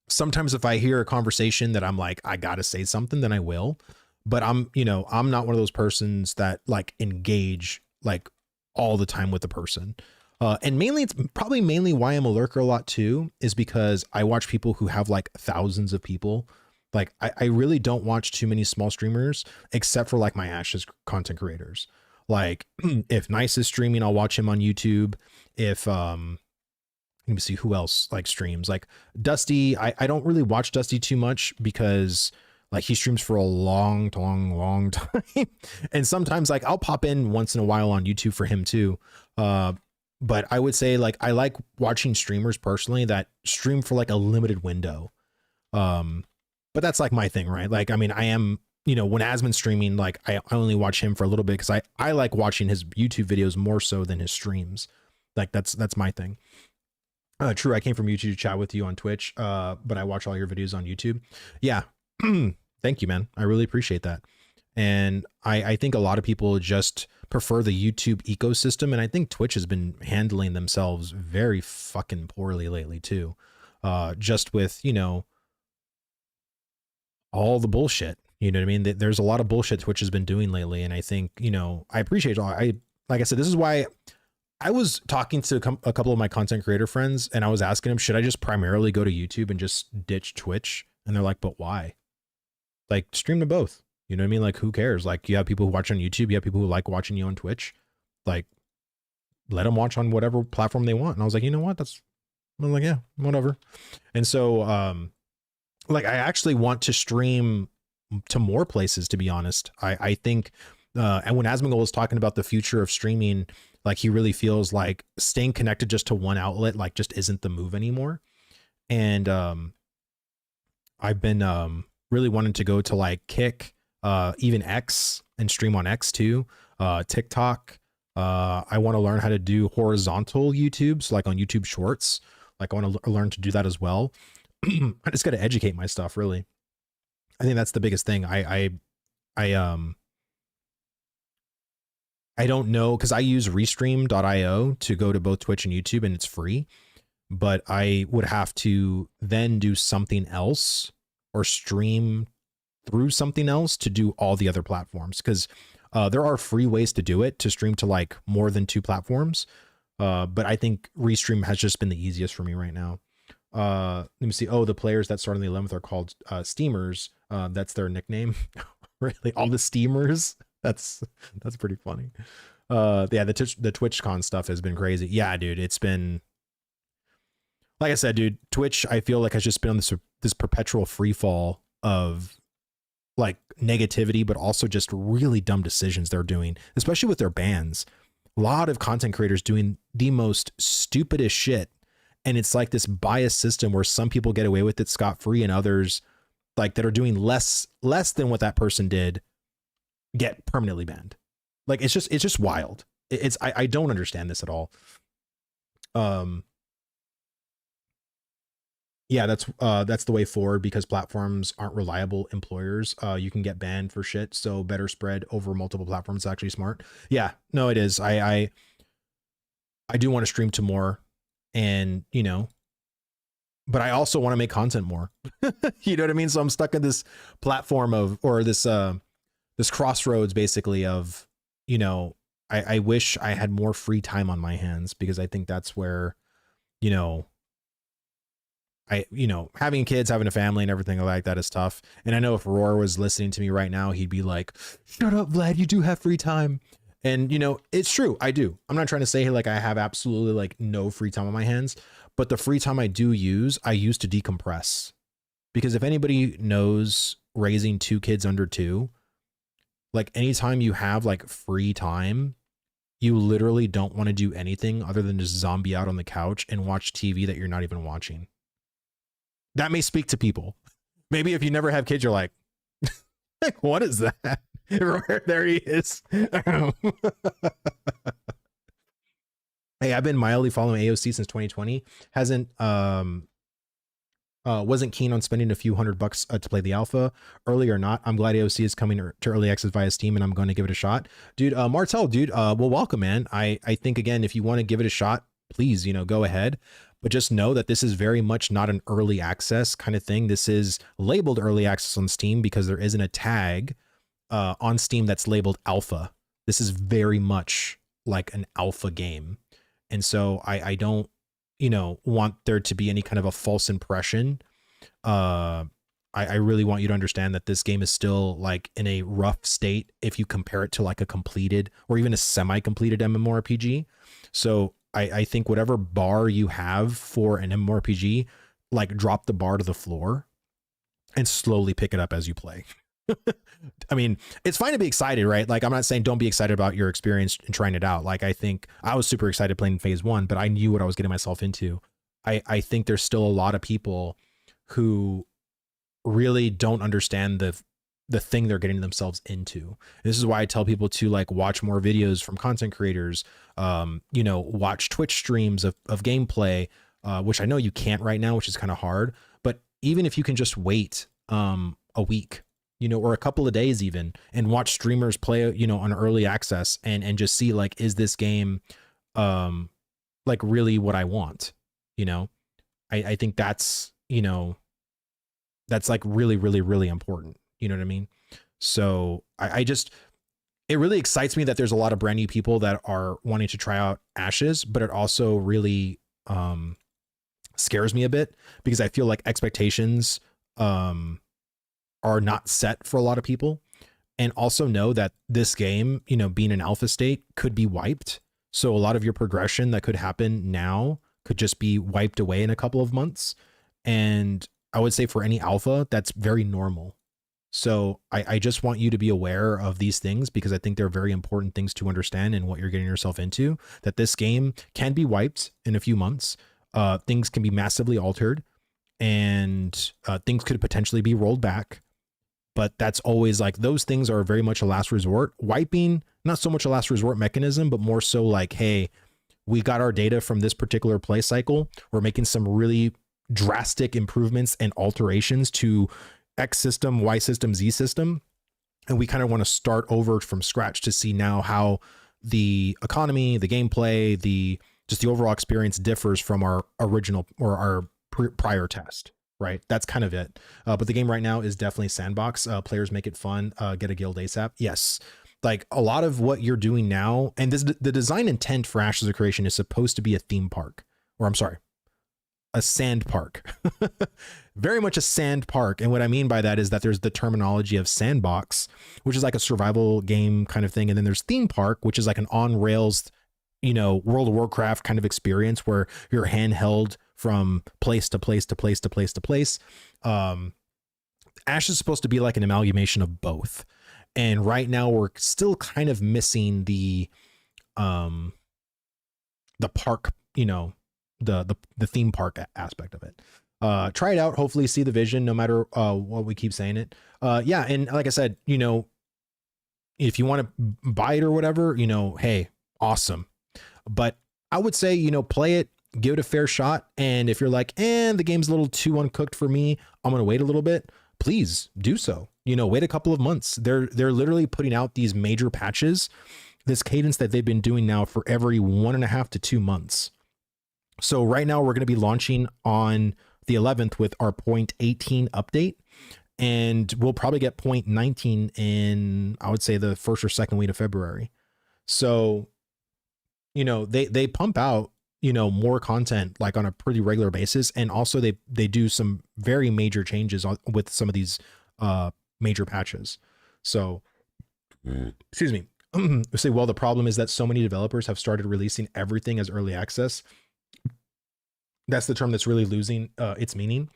Sometimes if I hear a conversation that I'm like, I got to say something, then I will. But I'm, you know, I'm not one of those persons that like engage like all the time with the person. And mainly, it's probably mainly why I'm a lurker a lot too, is because I watch people who have like thousands of people. Like I really don't watch too many small streamers, except for like my Ashes content creators. Like if Nice is streaming, I'll watch him on YouTube. If let me see who else like streams. Like Dusty, I don't really watch Dusty too much because like he streams for a long time. And sometimes like I'll pop in once in a while on YouTube for him too. But I would say like I like watching streamers personally that stream for like a limited window. But that's like my thing, right? Like, I mean, I am, you know, when Asmon's streaming, like I only watch him for a little bit because I like watching his YouTube videos more so than his streams. Like that's my thing. True, I came from YouTube to chat with you on Twitch, but I watch all your videos on YouTube. Yeah, thank you, man. I really appreciate that. And I think a lot of people just prefer the YouTube ecosystem, and I think Twitch has been handling themselves very fucking poorly lately too. Just with, you know, all the bullshit. You know what I mean? There's a lot of bullshit Twitch has been doing lately, and I think, you know, I appreciate all. Like I said, this is why I was talking to a couple of my content creator friends, and I was asking them, should I just primarily go to YouTube and just ditch Twitch? And they're like, but why? Like, stream to both. You know what I mean? Like, who cares? Like, you have people who watch on YouTube, you have people who like watching you on Twitch. Like, let them watch on whatever platform they want. And I was like, you know what? I'm like, yeah, whatever. And so, like, I actually want to stream to more places, to be honest. I think, and when Asmongold was talking about the future of streaming, like he really feels like staying connected just to one outlet, like just isn't the move anymore. And I've been really wanting to go to like Kick, even X, and stream on X too, TikTok. I want to learn how to do horizontal YouTube, so like on YouTube Shorts. Like I want to learn to do that as well. I just got to educate my stuff, really. I think that's the biggest thing. I don't know, because I use restream.io to go to both Twitch and YouTube, and it's free. But I would have to then do something else or stream through something else to do all the other platforms, because there are free ways to do it, to stream to like more than 2 platforms. But I think Restream has just been the easiest for me right now. Let me see. Oh, the players that start on the 11th are called Steamers. That's their nickname. Really, all the Steamers. That's pretty funny. Yeah, the TwitchCon stuff has been crazy. Yeah, dude, it's been, like I said, dude, Twitch, I feel like has just been on this perpetual free fall of like negativity, but also just really dumb decisions they're doing, especially with their bans. A lot of content creators doing the most stupidest shit. And it's like this biased system where some people get away with it scot-free, and others like that are doing less than what that person did get permanently banned. Like it's just wild. I don't understand this at all. Yeah, that's the way forward, because platforms aren't reliable employers. You can get banned for shit, so better spread over multiple platforms is actually smart. Yeah, no, it is. I do want to stream to more, and you know, but I also want to make content more. You know what I mean? So I'm stuck in this platform of, or this crossroads basically of, you know, I wish I had more free time on my hands, because I think that's where, you know, having kids, having a family and everything like that is tough. And I know if Roar was listening to me right now, he'd be like, shut up, Vlad, you do have free time. And, you know, it's true. I do. I'm not trying to say like I have absolutely like no free time on my hands, but the free time I do use, I use to decompress. Because if anybody knows raising 2 kids under 2, like anytime you have like free time, you literally don't want to do anything other than just zombie out on the couch and watch TV that you're not even watching. That may speak to people. Maybe if you never have kids, you're like, what is that? There he is. Hey, I've been mildly following AOC since 2020. Wasn't keen on spending a few $100 to play the alpha early or not. I'm glad AOC is coming to early access via Steam, and I'm going to give it a shot. Dude, Martel, dude, well, welcome, man. I think, again, if you want to give it a shot, please, you know, go ahead. But just know that this is very much not an early access kind of thing. This is labeled early access on Steam because there isn't a tag on Steam that's labeled alpha. This is very much like an alpha game. And so I don't, you know, want there to be any kind of a false impression. I really want you to understand that this game is still like in a rough state if you compare it to like a completed or even a semi-completed MMORPG. So I think whatever bar you have for an MMORPG, like drop the bar to the floor and slowly pick it up as you play. I mean, it's fine to be excited, right? Like, I'm not saying don't be excited about your experience and trying it out. Like, I think I was super excited playing phase 1, but I knew what I was getting myself into. I think there's still a lot of people who really don't understand the thing they're getting themselves into. This is why I tell people to like watch more videos from content creators, you know, watch Twitch streams of gameplay, which I know you can't right now, which is kind of hard, but even if you can just wait a week, you know, or a couple of days even, and watch streamers play, you know, on early access and just see like, is this game like really what I want? You know, I think that's, you know, that's like really, really, really important. You know what I mean? So I just, it really excites me that there's a lot of brand new people that are wanting to try out Ashes, but it also really scares me a bit because I feel like expectations are not set for a lot of people, and also know that this game, you know, being an alpha state could be wiped. So a lot of your progression that could happen now could just be wiped away in a couple of months. And I would say for any alpha, that's very normal. So I just want you to be aware of these things because I think they're very important things to understand in what you're getting yourself into, that this game can be wiped in a few months. Things can be massively altered, and things could potentially be rolled back. But that's always like, those things are very much a last resort. Wiping, not so much a last resort mechanism, but more so like, hey, we got our data from this particular play cycle. We're making some really drastic improvements and alterations to X system, Y system, Z system. And we kind of want to start over from scratch to see now how the economy, the gameplay, just the overall experience differs from our original or our prior test, right? That's kind of it. But the game right now is definitely sandbox. Players make it fun. Get a guild ASAP. Yes. Like a lot of what you're doing now, and the design intent for Ashes of Creation is supposed to be a theme park, or I'm sorry, a sand park. Very much a sand park. And what I mean by that is that there's the terminology of sandbox, which is like a survival game kind of thing. And then there's theme park, which is like an on rails, World of Warcraft kind of experience where you're handheld from place to place to place to place to place. Ash is supposed to be like an amalgamation of both. And right now we're still kind of missing the park, the theme park aspect of it. Try it out. Hopefully see the vision, no matter what we keep saying it. Yeah. And like I said, if you want to buy it or whatever, hey, awesome. But I would say, play it, give it a fair shot. And if you're like, the game's a little too uncooked for me, I'm going to wait a little bit. Please do so. Wait a couple of months. They're literally putting out these major patches, this cadence that they've been doing now for every 1.5 to 2 months. So right now we're going to be launching on the 11th with our 0.18 update, and we'll probably get 0.19 in, I would say, the first or second week of February. So, they pump out, more content like on a pretty regular basis. And also they do some very major changes with some of these major patches. So, excuse me. Say, well, the problem is that so many developers have started releasing everything as early access. That's the term that's really losing its meaning.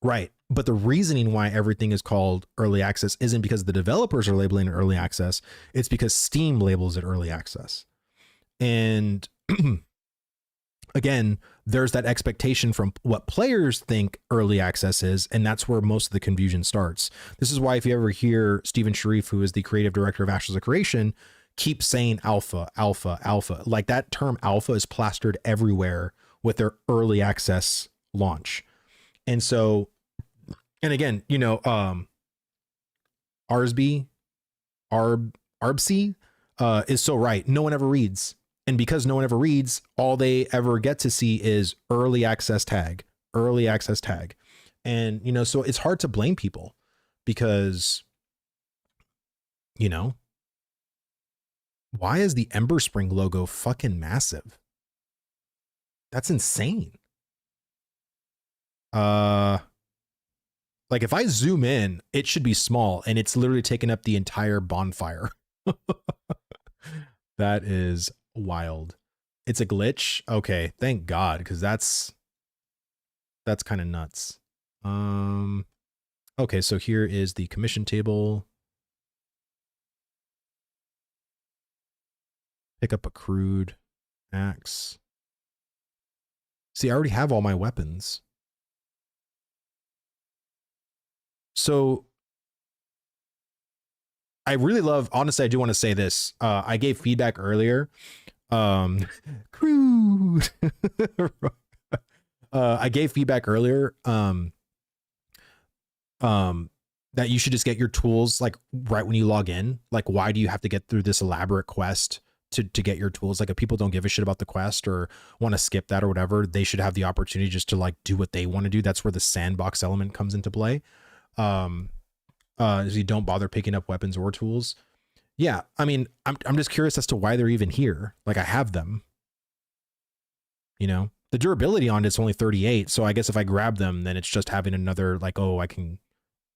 Right. But the reasoning why everything is called early access isn't because the developers are labeling it early access. It's because Steam labels it early access. And again, there's that expectation from what players think early access is, and that's where most of the confusion starts. This is why if you ever hear Stephen Sharif, who is the creative director of Ashes of Creation, keep saying alpha, alpha, alpha, like that term alpha is plastered everywhere with their early access launch. And so, and again, Arbsy is so right. No one ever reads. And because no one ever reads, all they ever get to see is early access tag. And, so it's hard to blame people because, why is the Ember Spring logo fucking massive? That's insane. Like if I zoom in, it should be small, and it's literally taken up the entire bonfire. That is wild. It's a glitch. Okay, thank God, because that's kind of nuts. Okay, so here is the commission table. Pick up a crude axe. See, I already have all my weapons. So I really love, honestly, I do want to say this. I gave feedback earlier. Crude. I gave feedback earlier. That you should just get your tools like right when you log in. Like, why do you have to get through this elaborate quest to get your tools? Like, if people don't give a shit about the quest or want to skip that or whatever, they should have the opportunity just to like do what they want to do. That's where the sandbox element comes into play. You don't bother picking up weapons or tools. Yeah, I mean, I'm just curious as to why they're even here. Like, I have them. The durability on it's only 38, so I guess if I grab them, then it's just having another like, oh, I can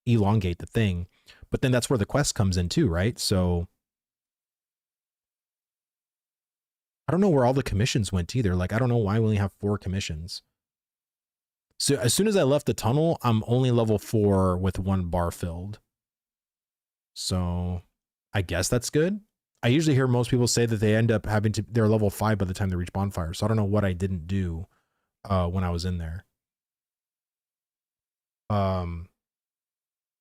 elongate the thing. But then that's where the quest comes in too, right? So I don't know where all the commissions went either. Like, I don't know why we only have 4 commissions. So as soon as I left the tunnel, I'm only level 4 with 1 bar filled. So I guess that's good. I usually hear most people say that they end up they're level 5 by the time they reach bonfire. So I don't know what I didn't do when I was in there. I'm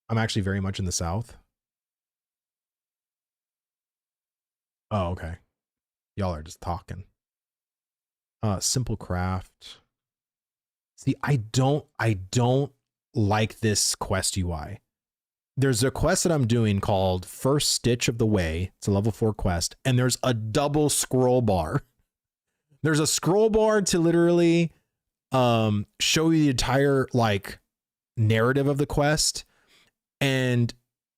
actually very much in the south. Oh, okay. Y'all are just talking. Simple craft. See, I don't like this quest UI. there's a quest that I'm doing called First Stitch of the Way. It's a level 4 quest, and there's a double scroll bar. There's a scroll bar to literally show you the entire like narrative of the quest, and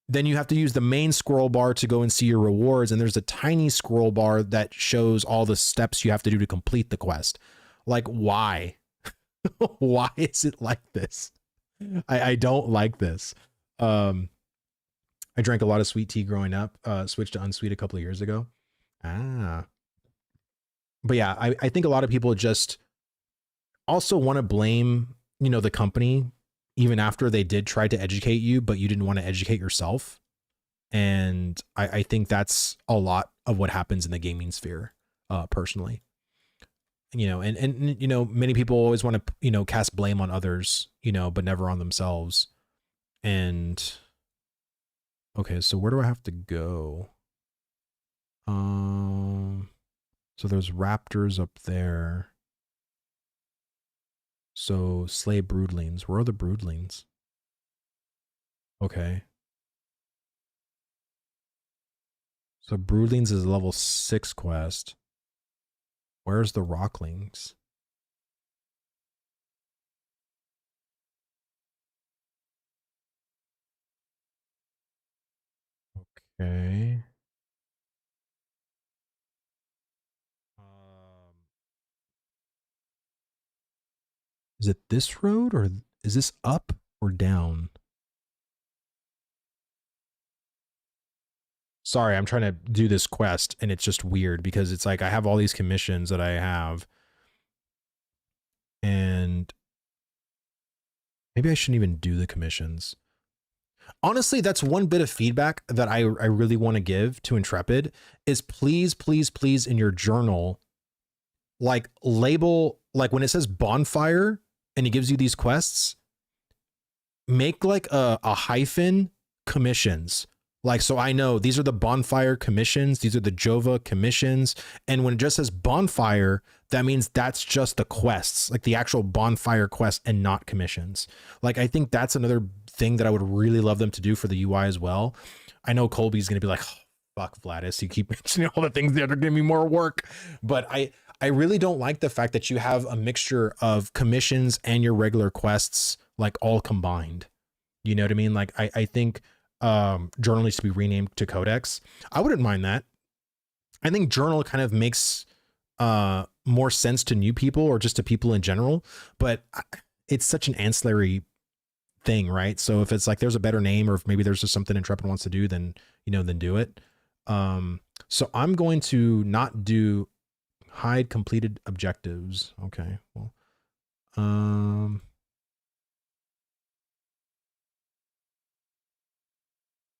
then you have to use the main scroll bar to go and see your rewards, and there's a tiny scroll bar that shows all the steps you have to do to complete the quest. Like, why? Why is it like this? I don't like this. I drank a lot of sweet tea growing up, switched to unsweet a couple of years ago. But yeah, I think a lot of people just also want to blame, you know, the company even after they did try to educate you, but you didn't want to educate yourself. And I think that's a lot of what happens in the gaming sphere, personally. You know, and you know, many people always want to, you know, cast blame on others, you know, but never on themselves. And okay, so where do I have to go? So there's raptors up there. So slay broodlings. Where are the broodlings? Okay. So broodlings is a level 6 quest. Where's the rocklings? Okay. Is it this road, or is this up or down? Sorry, I'm trying to do this quest and it's just weird because it's like I have all these commissions that I have, and maybe I shouldn't even do the commissions. Honestly, that's one bit of feedback that I really want to give to Intrepid is please, please, please in your journal, like label, like when it says bonfire and it gives you these quests, make like a hyphen commissions. Like, so I know these are the bonfire commissions. These are the Jova commissions. And when it just says bonfire, that means that's just the quests, like the actual bonfire quest and not commissions. Like, I think that's another thing that I would really love them to do for the UI as well. I know Colby's going to be like, oh, fuck Vladis, you keep mentioning all the things that are giving me more work. But I really don't like the fact that you have a mixture of commissions and your regular quests, like all combined. You know what I mean? Like, I think journal needs to be renamed to Codex. I wouldn't mind that. I think journal kind of makes more sense to new people or just to people in general, but it's such an ancillary thing, right? So if it's like there's a better name, or if maybe there's just something Intrepid wants to do, then, you know, then do it. So I'm going to not do hide completed objectives. Okay, well,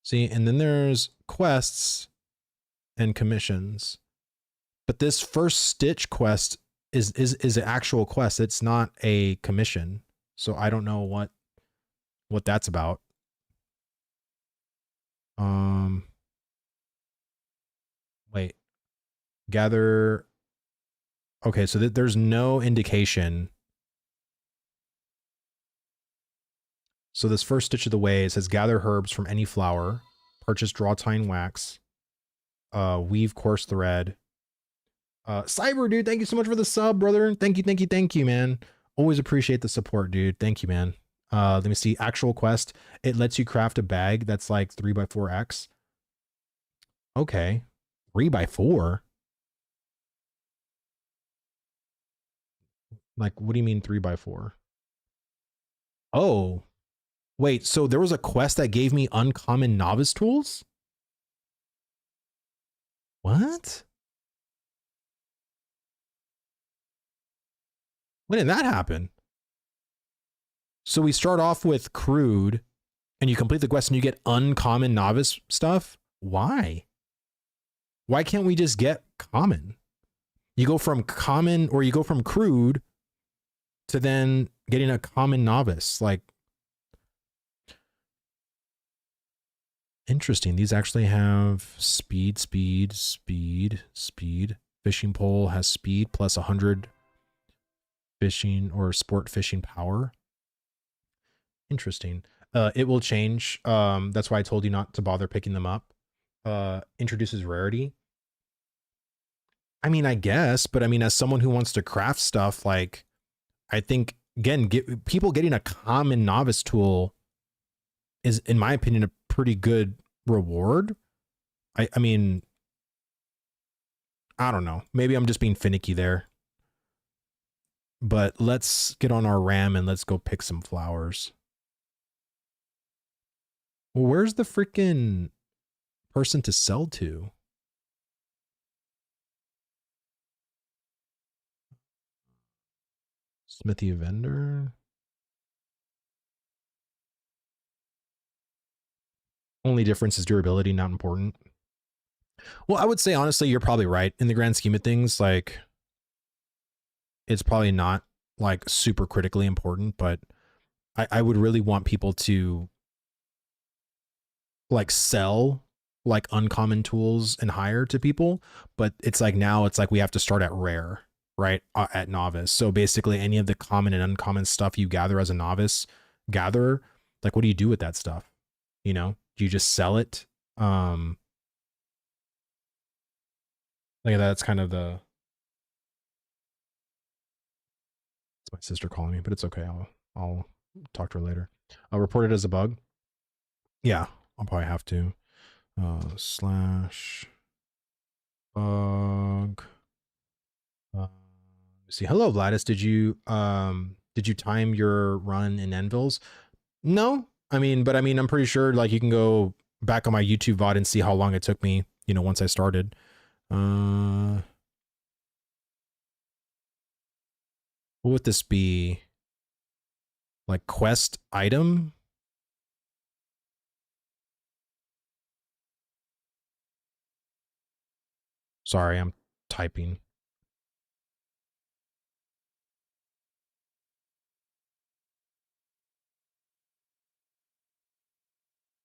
see, and then there's quests and commissions. But this first stitch quest is an actual quest. It's not a commission. So I don't know what that's about. Wait. Gather. Okay, so there's no indication. So this first stitch of the way, it says gather herbs from any flower, purchase drawtine wax, weave coarse thread. Cyber, dude, thank you so much for the sub, brother. Thank you, man. Always appreciate the support, dude. Thank you, man. Let me see. Actual quest. It lets you craft a bag that's like 3x4x. Okay. 3x4? Like, what do you mean 3x4? Oh, wait. So there was a quest that gave me uncommon novice tools? What? When did that happen? So we start off with crude and you complete the quest and you get uncommon novice stuff. Why? Why can't we just get common? You go from common, or you go from crude to then getting a common novice. Like, interesting. These actually have speed. Fishing pole has speed plus 100 fishing or sport fishing power. Interesting. It will change. That's why I told you not to bother picking them up. Introduces rarity. I mean, I guess, but I mean, as someone who wants to craft stuff, like, I think, again, people getting a common novice tool is, in my opinion, a pretty good reward. I mean, I don't know. Maybe I'm just being finicky there. But let's get on our RAM and let's go pick some flowers. Well, where's the freaking person to sell to? Smithy vendor. Only difference is durability, not important. Well, I would say, honestly, you're probably right. In the grand scheme of things, like, it's probably not, like, super critically important, but I would really want people to, like, sell, like, uncommon tools and higher to people. But it's like, now it's like we have to start at rare, right? At novice. So basically, any of the common and uncommon stuff you gather as a novice gatherer, like, what do you do with that stuff? You know, do you just sell it? Like, that's kind of the, it's my sister calling me, but it's okay. I'll talk to her later. I'll report it as a bug. Yeah, I'll probably have to. Slash bug. See, hello Vladis. Did you time your run in Anvils? No, I mean, but I mean, I'm pretty sure, like, you can go back on my YouTube VOD and see how long it took me, you know, once I started. What would this be? Like, quest item? Sorry, I'm typing.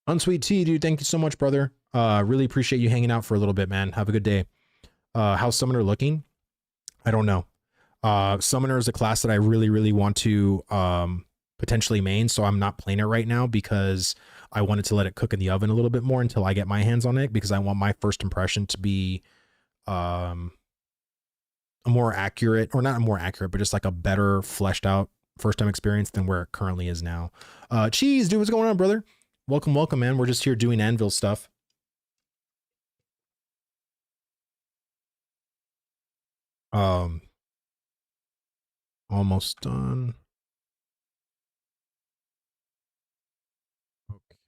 Unsweet tea, dude. Thank you so much, brother. Really appreciate you hanging out for a little bit, man. Have a good day. How's Summoner looking? I don't know. Summoner is a class that I really, really want to potentially main, so I'm not playing it right now because I wanted to let it cook in the oven a little bit more until I get my hands on it, because I want my first impression to be a more accurate, or not a more accurate, but just like a better fleshed out first time experience than where it currently is now. Cheese, dude, what's going on, brother? Welcome, welcome, man. We're just here doing Anvil stuff. Almost done.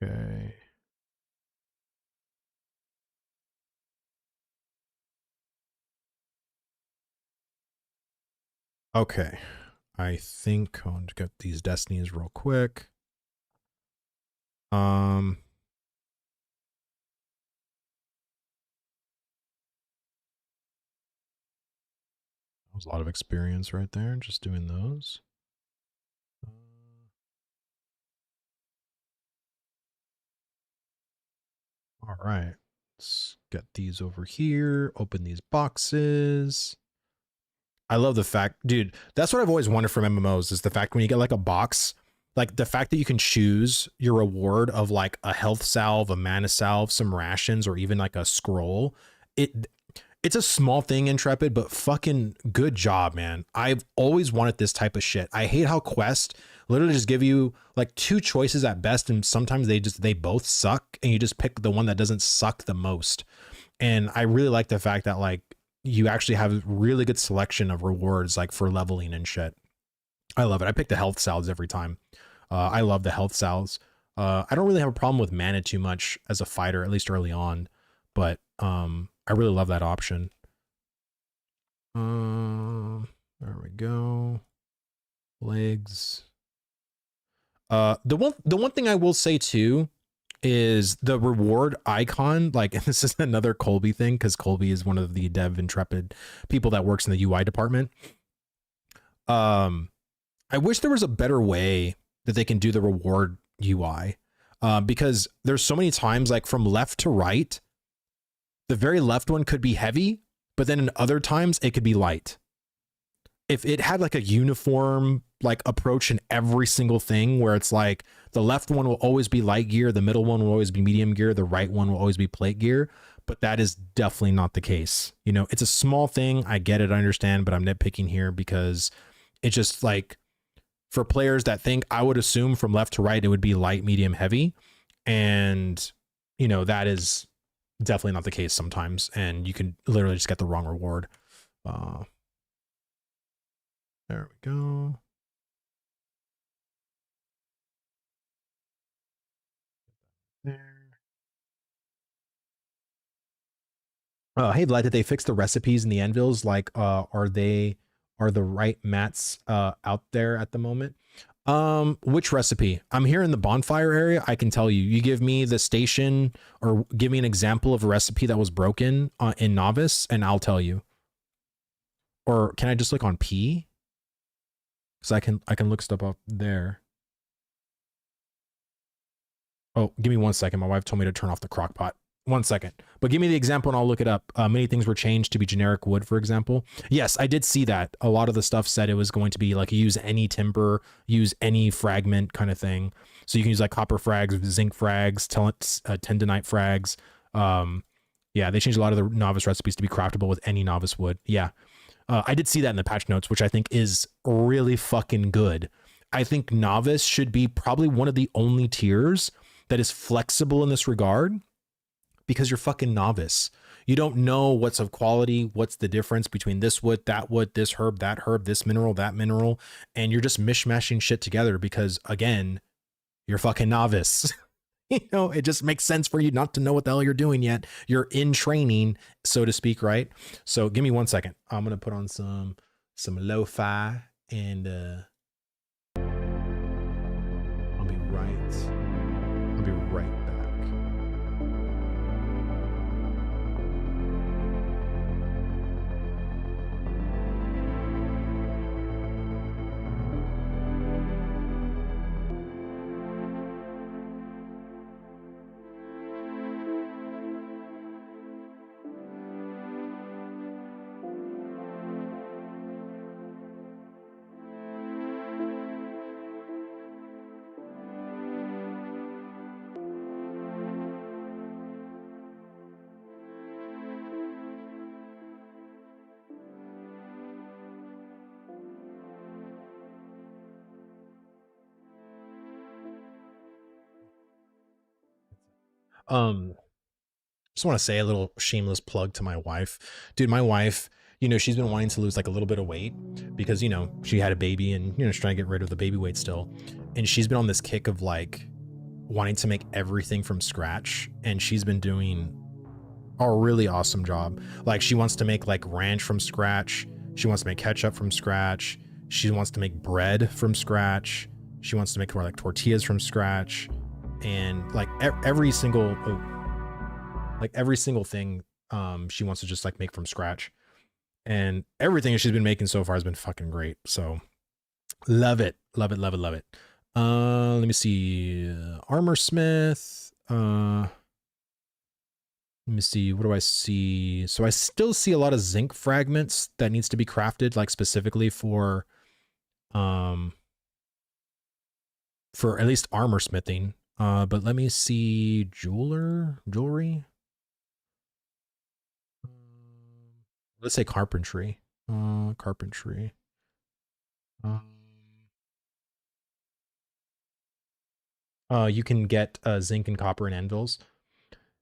Okay. Okay. I think I'll get these destinies real quick. That was a lot of experience right there, just doing those. All right. Let's get these over here. Open these boxes. I love the fact, dude, that's what I've always wanted from MMOs, is the fact when you get like a box, like the fact that you can choose your reward of like a health salve, a mana salve, some rations, or even like a scroll. It's a small thing, Intrepid, but fucking good job, man. I've always wanted this type of shit. I hate how Quest literally just give you like two choices at best, and sometimes they both suck, and you just pick the one that doesn't suck the most. And I really like the fact that like you actually have really good selection of rewards, like for leveling and shit. I love it. I pick the health salves every time. I love the health salves. I don't really have a problem with mana too much as a fighter, at least early on, but I really love that option. There we go. Legs. The one thing I will say too is the reward icon. Like, and this is another Colby thing, because Colby is one of the dev Intrepid people that works in the UI department. I wish there was a better way that they can do the reward UI, because there's so many times, like from left to right, the very left one could be heavy, but then in other times it could be light. If it had like a uniform like approach in every single thing where it's like the left one will always be light gear, the middle one will always be medium gear, the right one will always be plate gear. But that is definitely not the case. You know, it's a small thing. I get it. I understand, but I'm nitpicking here because it's just like for players that think, I would assume from left to right, it would be light, medium, heavy. And, you know, that is definitely not the case sometimes. And you can literally just get the wrong reward. There we go. There. Hey Vlad, did they fix the recipes in the Anvils? Like, are the right mats out there at the moment? Which recipe? I'm here in the bonfire area. I can tell you. You give me the station or give me an example of a recipe that was broken in novice, and I'll tell you. Or can I just look on P? Because I can look stuff up there. Oh, give me 1 second. My wife told me to turn off the crock pot. 1 second. But give me the example and I'll look it up. Many things were changed to be generic wood, for example. Yes, I did see that. A lot of the stuff said it was going to be like use any timber, use any fragment kind of thing. So you can use like copper frags, zinc frags, tendonite frags. Yeah, they changed a lot of the novice recipes to be craftable with any novice wood. Yeah. I did see that in the patch notes, which I think is really fucking good. I think novice should be probably one of the only tiers that is flexible in this regard because you're fucking novice. You don't know what's of quality, what's the difference between this wood, this herb, that herb, this mineral, that mineral, and you're just mishmashing shit together because, again, you're fucking novice. You know, it just makes sense for you not to know what the hell you're doing yet. You're in training, so to speak, right? So give me 1 second. I'm gonna put on some lo-fi and I'll be right back. Just want to say a little shameless plug to my wife. Dude, my wife, you know, she's been wanting to lose like a little bit of weight because, you know, she had a baby and, you know, she's trying to get rid of the baby weight still. And she's been on this kick of like wanting to make everything from scratch. And she's been doing a really awesome job. Like she wants to make like ranch from scratch. She wants to make ketchup from scratch. She wants to make bread from scratch. She wants to make more like tortillas from scratch. And like every single thing she wants to just like make from scratch, and everything that she's been making so far has been fucking great. So love it. Let me see, armor smith. Let me see, what do I see? So I still see a lot of zinc fragments that needs to be crafted, like specifically for at least armor smithing. But let me see, jewelry. Let's say carpentry. Carpentry. You can get zinc and copper in anvils.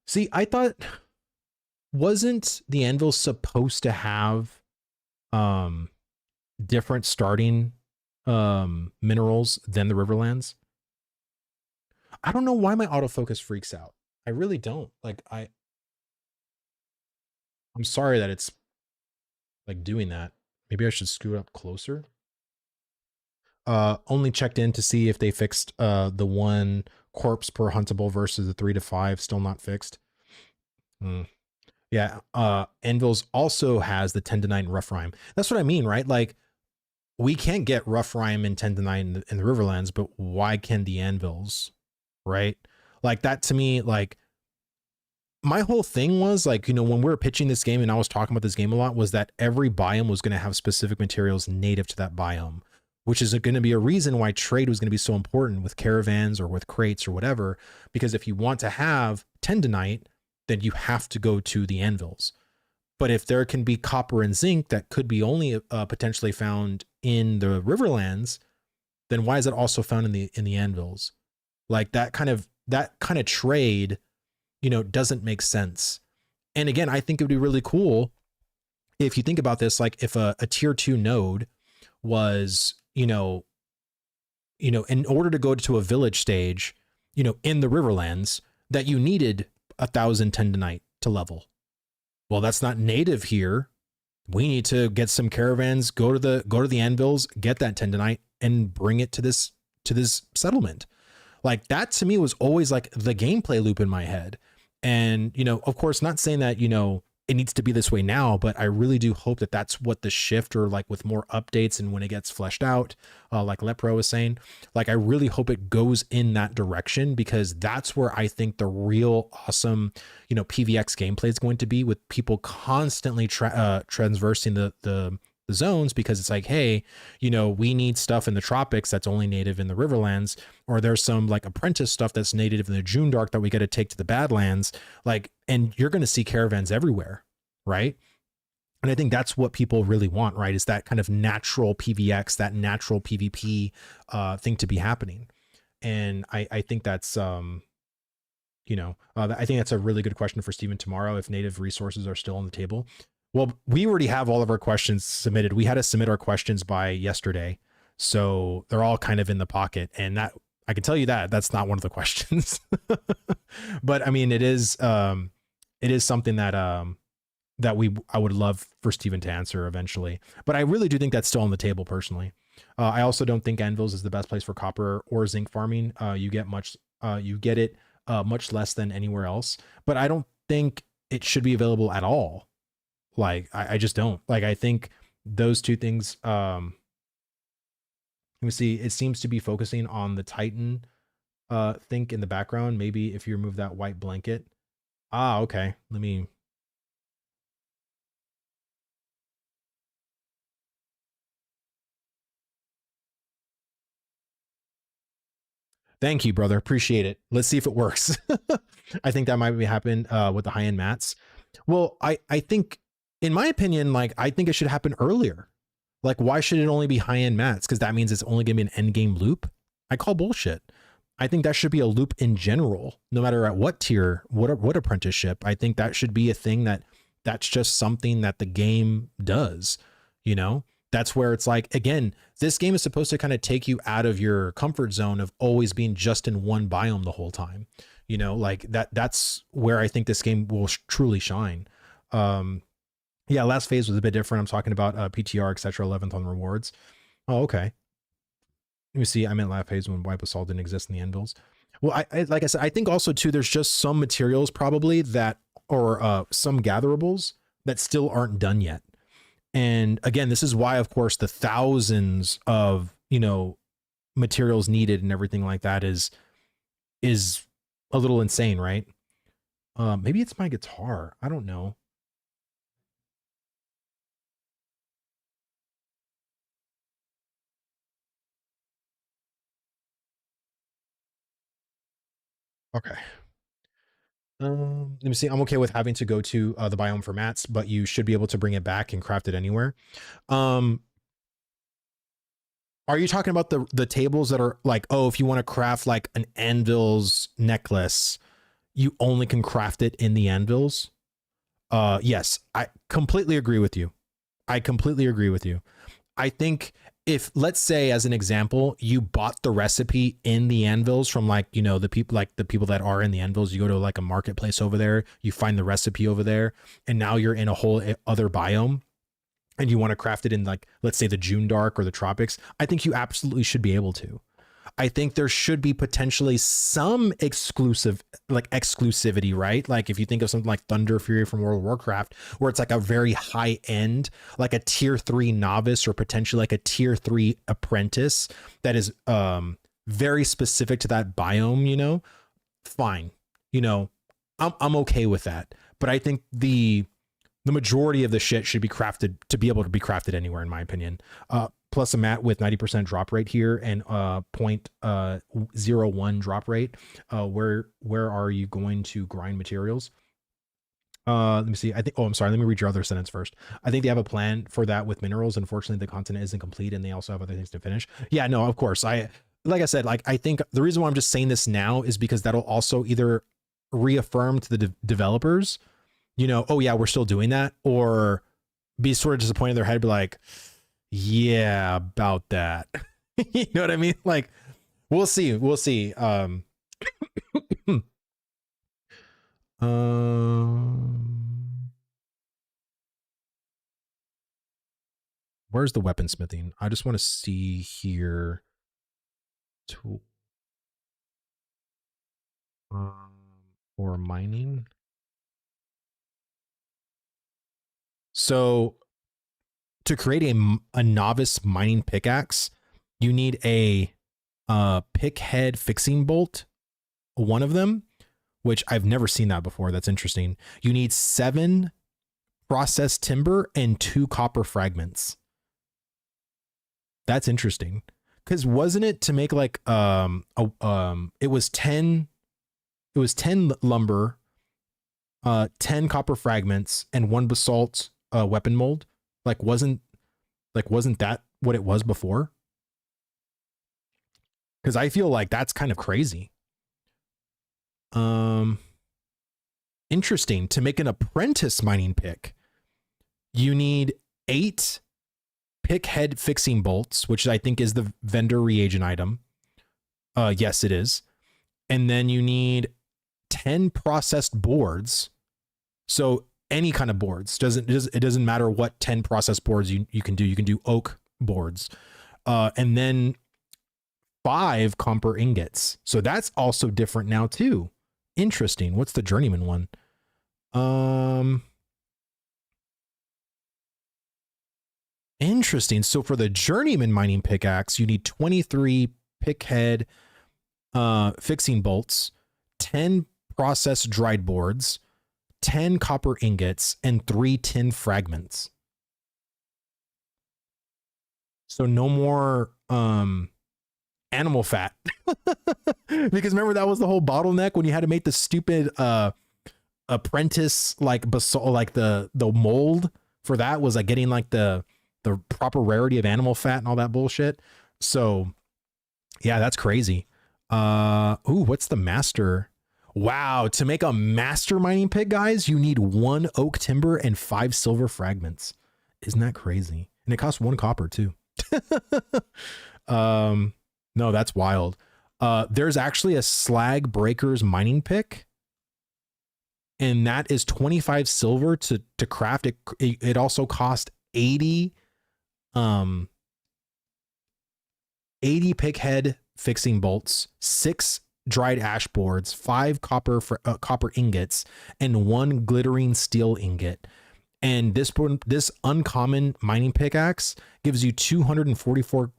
See, I thought, wasn't the anvil supposed to have different starting minerals than the Riverlands? I don't know why my autofocus freaks out. I really don't. Like I'm sorry that it's like doing that. Maybe I should scoot up closer. Only checked in to see if they fixed the 1 corpse per huntable versus the 3 to 5, still not fixed. Yeah, Anvils also has the tendonite and rough rime. That's what I mean, right? Like we can't get rough rime and tendonite in the Riverlands, but why can the Anvils? Right? Like that to me, like my whole thing was like, you know, when we were pitching this game and I was talking about this game a lot, was that every biome was going to have specific materials native to that biome. which is going to be a reason why trade was going to be so important with caravans or with crates or whatever. Because if you want to have tendonite, then you have to go to the anvils. But if there can be copper and zinc that could be only potentially found in the Riverlands, then why is it also found in the anvils? Like that kind of trade, doesn't make sense. And again, I think it would be really cool if you think about this, like if a tier 2 node was, in order to go to a village stage, in the Riverlands, that you needed 1,000 tendonite to level. Well, that's not native here. We need to get some caravans, go to the anvils, get that tendonite, and bring it to this settlement. Like that to me was always like the gameplay loop in my head. And, of course, not saying that, it needs to be this way now, but I really do hope that that's what the shift, or like with more updates and when it gets fleshed out, like Lepro was saying, like, I really hope it goes in that direction, because that's where I think the real awesome, PVX gameplay is going to be, with people constantly transversing the zones, because it's like, hey, we need stuff in the tropics that's only native in the Riverlands, or there's some like apprentice stuff that's native in the June Dark that we got to take to the Badlands, like, and you're going to see caravans everywhere, right? And I think that's what people really want, right? Is that kind of natural PVX, that natural PvP thing to be happening. And I think that's I think that's a really good question for Steven tomorrow, if native resources are still on the table. Well, we already have all of our questions submitted. We had to submit our questions by yesterday, so they're all kind of in the pocket. And that, I can tell you that that's not one of the questions. But I mean, it is something that I would love for Steven to answer eventually. But I really do think that's still on the table personally. I also don't think Anvils is the best place for copper or zinc farming. You get it much less than anywhere else. But I don't think it should be available at all. Like, I just don't. Like, I think those two things, let me see, it seems to be focusing on the Titan think in the background. Maybe if you remove that white blanket. Ah, okay. Let me. Thank you, brother. Appreciate it. Let's see if it works. I think that might be happen with the high-end mats. Well, I think, in my opinion, like, I think it should happen earlier. Like, why should it only be high-end mats? Because that means it's only going to be an end game loop. I call bullshit. I think that should be a loop in general, no matter at what tier, what apprenticeship. I think that should be a thing that's just something that the game does. That's where it's like, again, this game is supposed to kind of take you out of your comfort zone of always being just in one biome the whole time. Like that's where I think this game will truly shine. Yeah, last phase was a bit different. I'm talking about PTR, etc. 11th on rewards. Oh, okay. Let me see. I meant last phase when Wipe Assault didn't exist in the Anvils. Well, I like I said, I think also too, there's just some materials probably that, or some gatherables that still aren't done yet. And again, this is why, of course, the thousands of, materials needed and everything like that is a little insane, right? Maybe it's my guitar. I don't know. Okay. Let me see. I'm okay with having to go to the biome for mats, but you should be able to bring it back and craft it anywhere. Are you talking about the tables that are like, oh, if you want to craft like an Anvil's necklace, you only can craft it in the Anvils? Yes, I completely agree with you. I completely agree with you. I think if, let's say, as an example, you bought the recipe in the Anvils from like, the people that are in the Anvils, you go to like a marketplace over there, you find the recipe over there, and now you're in a whole other biome and you want to craft it in like, let's say the June Dark or the tropics. I think you absolutely should be able to. I think there should be potentially some exclusivity, right? Like if you think of something like Thunder Fury from World of Warcraft, where it's like a very high end, like a tier 3 novice or potentially like a tier 3 apprentice that is very specific to that biome, fine. I'm okay with that. But I think the majority of the shit should be crafted to be able to be crafted anywhere, in my opinion. plus a mat with 90% drop rate here and 0.01 drop rate. Where are you going to grind materials? Let me see. I think, oh, I'm sorry. Let me read your other sentence first. I think they have a plan for that with minerals. Unfortunately, the continent isn't complete and they also have other things to finish. Yeah, no, of course. Like I said, like, I think the reason why I'm just saying this now is because that'll also either reaffirm to the developers, you know, oh yeah, we're still doing that, or be sort of disappointed in their head, be like, yeah, about that. You know what I mean? Like, we'll see. We'll see. Where's the weaponsmithing? I just want to see here. Tool. Or mining. So to create a novice mining pickaxe, you need a pick head fixing bolt, one of them, which I've never seen that before. That's interesting. You need 7 processed timber and 2 copper fragments. That's interesting. Because wasn't it to make like it was 10 lumber, 10 copper fragments, and 1 basalt weapon mold? Like wasn't that what it was before? Because I feel like that's kind of crazy. Interesting. To make an apprentice mining pick, you need 8 pick head fixing bolts, which I think is the vendor reagent item. Yes, it is. And then you need 10 processed boards. So any kind of boards, it doesn't matter what 10 processed boards you can do. You can do oak boards. And then 5 copper ingots. So that's also different now too. Interesting. What's the journeyman one? Interesting. So for the journeyman mining pickaxe, you need 23 pick head fixing bolts, 10 processed dried boards, 10 copper ingots, and 3 tin fragments. So no more animal fat. Because remember, that was the whole bottleneck when you had to make the stupid apprentice like basalt, like the mold for that was like getting like the proper rarity of animal fat and all that bullshit. So yeah, that's crazy. Ooh, what's the master? Wow, to make a master mining pit, guys, you need 1 oak timber and 5 silver fragments. Isn't that crazy? And it costs 1 copper too. No, that's wild. There's actually a slag breakers mining pick, and that is 25 silver to craft it. It also cost 80 pick head fixing bolts, 6 dried ash boards, 5 copper ingots, and 1 glittering steel ingot. And this uncommon mining pickaxe gives you 244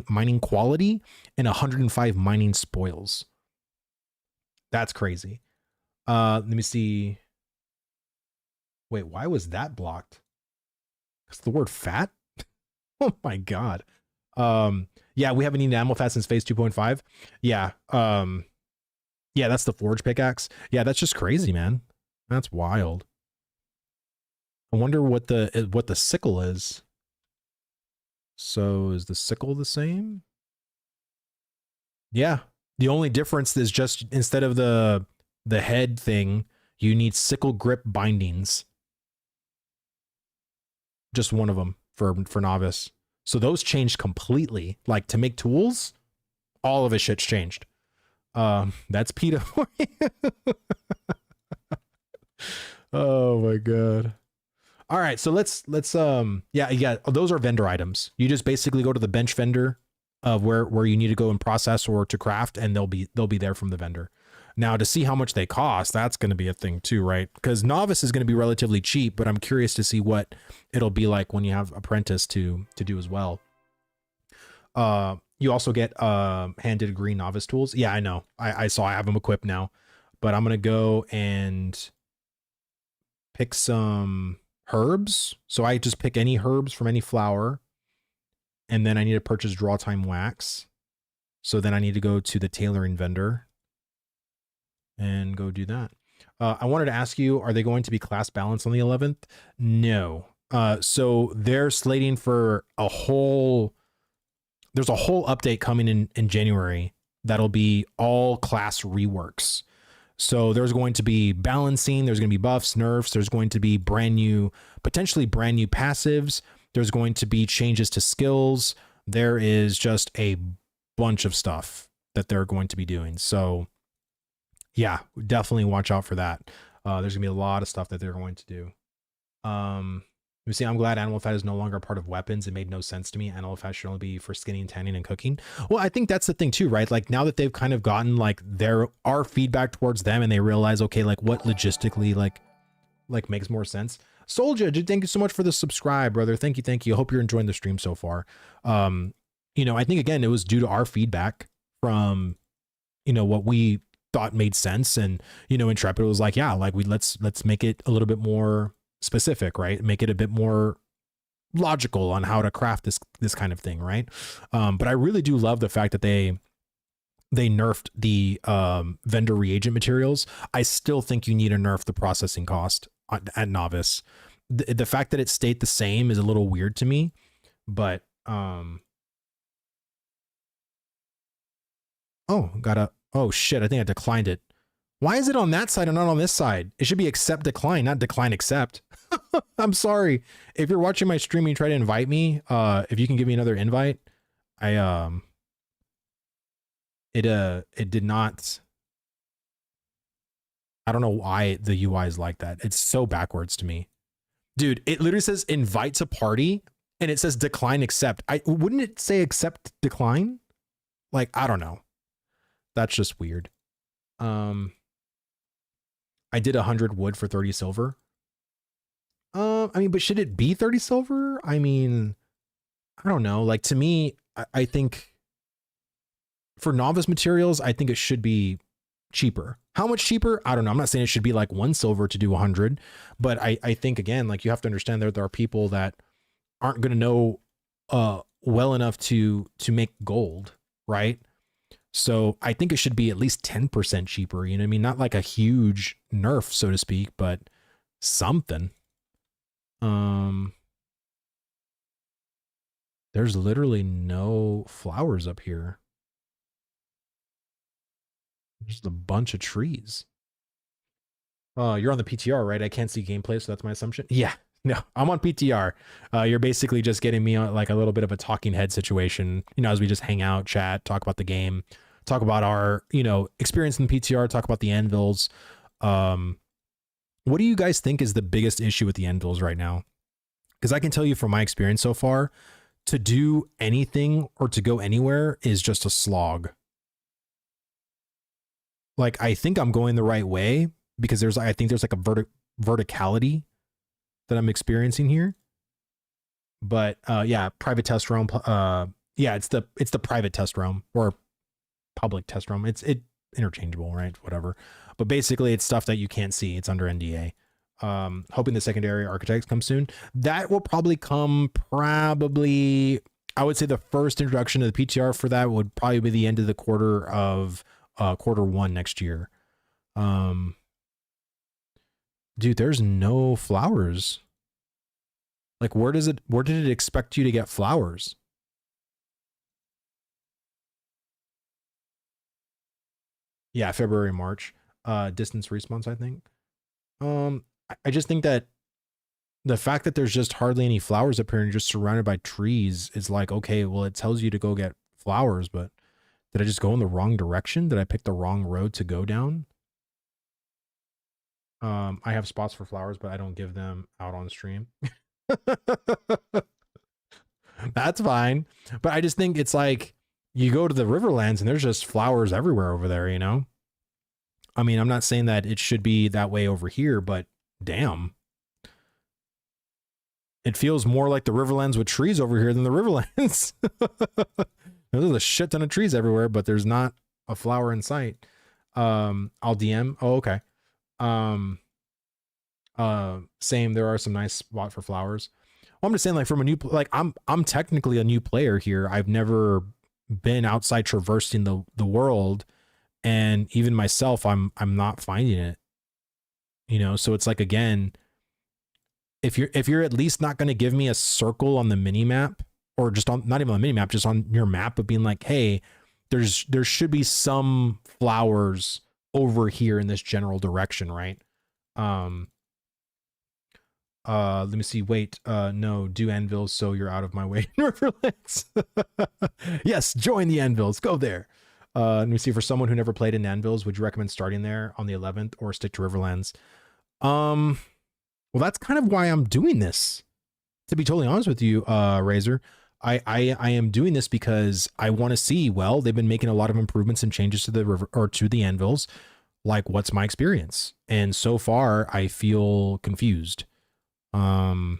mining quality and 105 mining spoils. That's crazy. Let me see. Wait, why was that blocked? It's the word fat. Oh my God. Yeah, we haven't eaten animal fat since phase 2.5. Yeah. Yeah, that's the forge pickaxe. Yeah, that's just crazy, man. That's wild. I wonder what the sickle is. So is the sickle the same? Yeah. The only difference is just instead of the head thing, you need sickle grip bindings. Just one of them for novice. So those changed completely. Like to make tools, all of his shit's changed. That's PETA for you. Oh my God. All right, so let's yeah, those are vendor items. You just basically go to the bench vendor of where you need to go and process or to craft, and they'll be there from the vendor. Now to see how much they cost, that's going to be a thing too, right? Because novice is going to be relatively cheap, but I'm curious to see what it'll be like when you have apprentice to do as well. You also get handed green novice tools. Yeah, I know. I saw I have them equipped now, but I'm gonna go and pick some herbs. So I just pick any herbs from any flower, And then I need to purchase draw time wax. So then I need to go to the tailoring vendor and go do that. I wanted to ask you, are they going to be class balanced on the 11th? No. So they're slating for there's a whole update coming in January that'll be all class reworks. So there's going to be balancing, there's going to be buffs, nerfs, there's going to be potentially brand new passives. There's going to be changes to skills. There is just a bunch of stuff that they're going to be doing. So yeah, definitely watch out for that. There's gonna be a lot of stuff that they're going to do. You see, I'm glad animal fat is no longer a part of weapons. It made no sense to me. Animal fat should only be for skinning, tanning, and cooking. Well, I think that's the thing too, right? Like now that they've kind of gotten like our feedback towards them and they realize, okay, like what logistically like makes more sense. Soldier, thank you so much for the subscribe, brother. Thank you, thank you. I hope you're enjoying the stream so far. You know, I think again, it was due to our feedback from, you know, what we thought made sense. And, you know, Intrepid was like, yeah, like let's make it a little bit more specific, right? Make it a bit more logical on how to craft this kind of thing, right? But I really do love the fact that they nerfed the vendor reagent materials. I still think you need to nerf the processing cost at novice. The fact that it stayed the same is a little weird to me, but oh shit, I think I declined it. Why is it on that side and not on this side? It should be accept decline, not decline accept. I'm sorry. If you're watching my stream and you try to invite me, if you can give me another invite, it did not. I don't know why the UI is like that. It's so backwards to me. Dude, it literally says invite to party and it says decline accept. Wouldn't it say accept decline? Like, I don't know. That's just weird. I did 100 wood for 30 silver. I mean, but should it be 30 silver? I mean, I don't know. Like to me, I think for novice materials, I think it should be cheaper. How much cheaper? I don't know. I'm not saying it should be like 1 silver to do 100, but I think again, like you have to understand there are people that aren't going to know well enough to make gold, right? So I think it should be at least 10% cheaper. You know what I mean? Not like a huge nerf, so to speak, but something. There's literally no flowers up here. Just a bunch of trees. You're on the PTR, right? I can't see gameplay, so that's my assumption. Yeah, no, I'm on PTR. You're basically just getting me on like a little bit of a talking head situation, you know, as we just hang out, chat, talk about the game, talk about our, you know, experience in the PTR, talk about the Anvils. What do you guys think is the biggest issue with the Anvils right now? Because I can tell you from my experience so far, to do anything or to go anywhere is just a slog. Like, I think I'm going the right way because I think there's like a verticality that I'm experiencing here. But yeah, private test room. Yeah, it's the private test room or public test room. It's interchangeable, right? Whatever. But basically it's stuff that you can't see. It's under NDA. Hoping the secondary architects come soon. That will probably come I would say the first introduction to the PTR for that would probably be the end of the quarter of Q1 next year. Dude, there's no flowers. Like where did it expect you to get flowers? Yeah, February, March. Distance response, I think. I just think that the fact that there's just hardly any flowers up here and you're just surrounded by trees is like, okay, well, it tells you to go get flowers, but did I just go in the wrong direction? Did I pick the wrong road to go down? I have spots for flowers, but I don't give them out on stream. That's fine. But I just think it's like you go to the Riverlands and there's just flowers everywhere over there, you know? I mean, I'm not saying that it should be that way over here, but damn. It feels more like the Riverlands with trees over here than the Riverlands. There's a shit ton of trees everywhere, but there's not a flower in sight. I'll DM. Oh, okay. Same. There are some nice spots for flowers. I'm just saying, like, from a new, like, I'm technically a new player here. I've never been outside traversing the world, and even myself, I'm not finding it. You know, so it's like, again, if you're at least not going to give me a circle on the mini map, or just on, not even on the mini map, just on your map, of being like, hey, there should be some flowers over here in this general direction, right? Let me see. Wait, no, do Anvils so you're out of my way. Riverlands. Yes, join the Anvils. Go there. Let me see. For someone who never played in Anvils, would you recommend starting there on the 11th or stick to Riverlands? Well, that's kind of why I'm doing this. To be totally honest with you, Razor, I am doing this because I want to see. Well, they've been making a lot of improvements and changes to the river, or to the Anvils. Like, what's my experience? And so far, I feel confused. And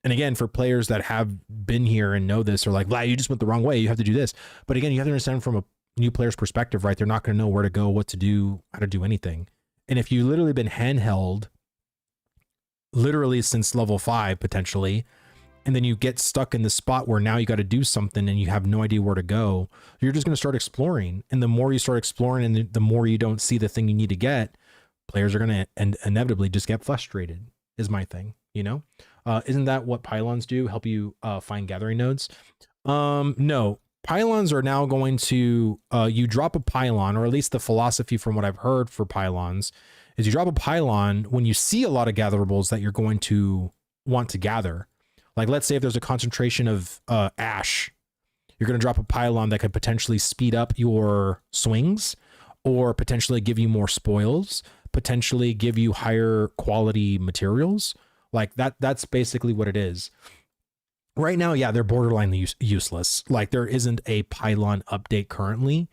again, for players that have been here and know this, are like, "Wow, you just went the wrong way. You have to do this." But again, you have to understand from a new player's perspective, right? They're not going to know where to go, what to do, how to do anything. And if you literally been handheld literally since level 5 potentially, and then you get stuck in the spot where now you got to do something and you have no idea where to go, you're just going to start exploring. And the more you start exploring and the more you don't see the thing you need to get, players are going to inevitably just get frustrated, is my thing, you know? Isn't that what pylons do? Help you find gathering nodes? No, pylons are now going to, you drop a pylon, or at least the philosophy from what I've heard for pylons is you drop a pylon when you see a lot of gatherables that you're going to want to gather. Like, let's say if there's a concentration of ash, you're going to drop a pylon that could potentially speed up your swings, or potentially give you more spoils, potentially give you higher quality materials. Like that's basically what it is. Right now, yeah, they're borderline useless. Like, there isn't a pylon update currently.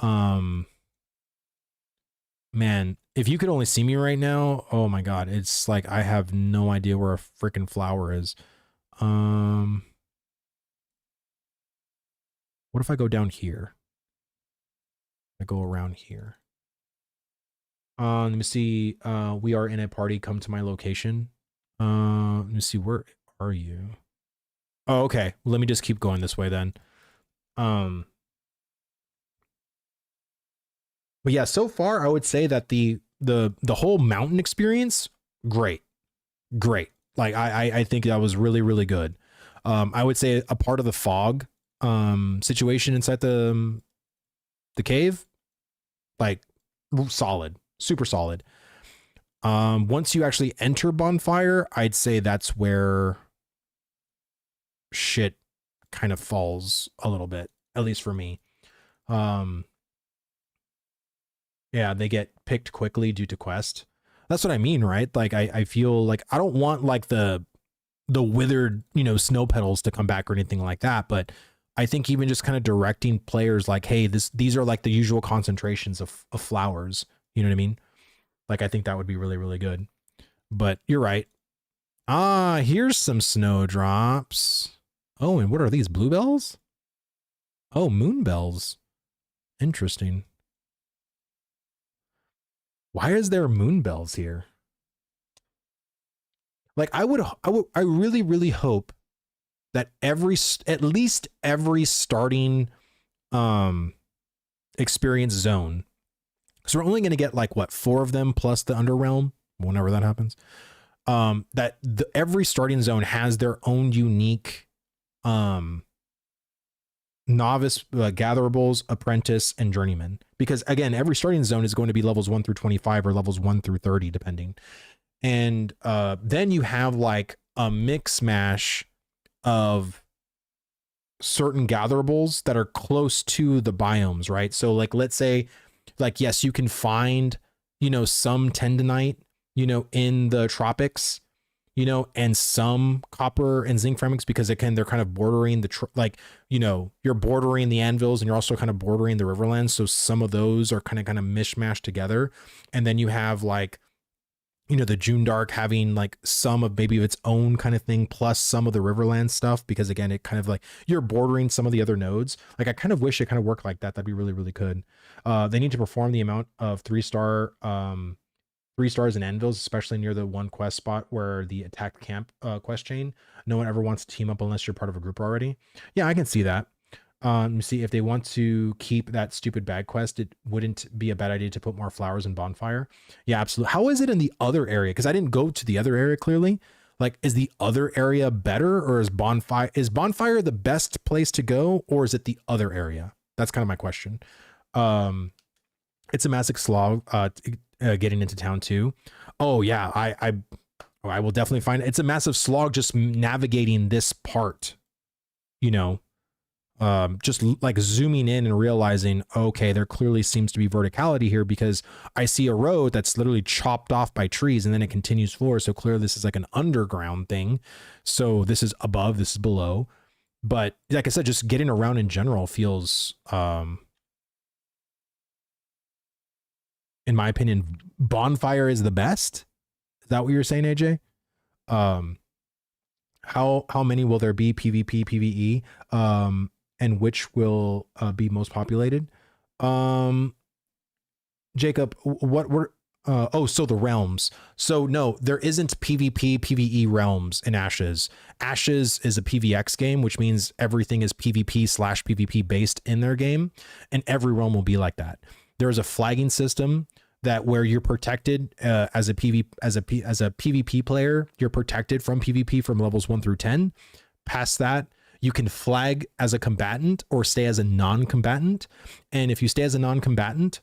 Man, if you could only see me right now, oh my god, it's like I have no idea where a freaking flower is. What if I go down here? I go around here. Let me see. We are in a party. Come to my location. Let me see. Where are you? Oh, okay. Let me just keep going this way then. But yeah, so far I would say that the whole mountain experience, great. Like, I think that was really, really good. I would say a part of the fog situation inside the cave, like, solid, super solid. Once you actually enter Bonfire, I'd say that's where shit kind of falls a little bit, at least for me. Yeah, they get picked quickly due to quest. That's what I mean, right? Like, I feel like I don't want like the withered, you know, snow petals to come back or anything like that, but I think even just kind of directing players like, hey, these are like the usual concentrations of flowers, you know what I mean? Like, I think that would be really, really good. But you're right. Ah, here's some snowdrops. Oh, and what are these, bluebells? Oh, moonbells. Interesting. Why is there moonbells here? Like, I really, really hope that at least every starting experience zone, so we're only going to get like what, 4 of them plus the underrealm whenever that happens, that every starting zone has their own unique novice gatherables, apprentice, and journeyman, because again, every starting zone is going to be levels 1 through 25 or levels 1 through 30 depending. And then you have like a mix mash of certain gatherables that are close to the biomes, right? So like, let's say, like, yes, you can find, you know, some tendonite, you know, in the tropics, you know, and some copper and zinc fragments, because again, they're kind of bordering like, you know, you're bordering the Anvils and you're also kind of bordering the Riverlands. So some of those are kind of mishmashed together. And then you have like, you know, the June Dark having like some of maybe of its own kind of thing, plus some of the Riverland stuff, because again, it kind of like you're bordering some of the other nodes. Like, I kind of wish it kind of worked like that. That'd be really, really good. They need to perform the amount of 3-star 3 stars in Anvils, especially near the one quest spot where the attack camp quest chain. No one ever wants to team up unless you're part of a group already. Yeah, I can see that. See, if they want to keep that stupid bag quest, it wouldn't be a bad idea to put more flowers in bonfire. Yeah, absolutely. How is it in the other area? Because I didn't go to the other area clearly. Like, is the other area better, or is bonfire the best place to go, or is it the other area? That's kind of my question. It's a massive slog getting into town too. Oh yeah, I will definitely find it. It's a massive slog just navigating this part, you know. Just like zooming in and realizing, okay, there clearly seems to be verticality here, because I see a road that's literally chopped off by trees and then it continues forward. So clearly this is like an underground thing. So this is above, this is below. But like I said, just getting around in general feels, in my opinion, bonfire is the best. Is that what you're saying, AJ? How many will there be PvP, PvE? And which will be most populated? Jacob, what were so the realms. So no, there isn't PvP, PvE realms in Ashes. Ashes is a PvX game, which means everything is PvP/PvP based in their game, and every realm will be like that. There's a flagging system that where you're protected as a PvP player, you're protected from PvP from levels 1 through 10. Past that, you can flag as a combatant or stay as a non-combatant. And if you stay as a non-combatant,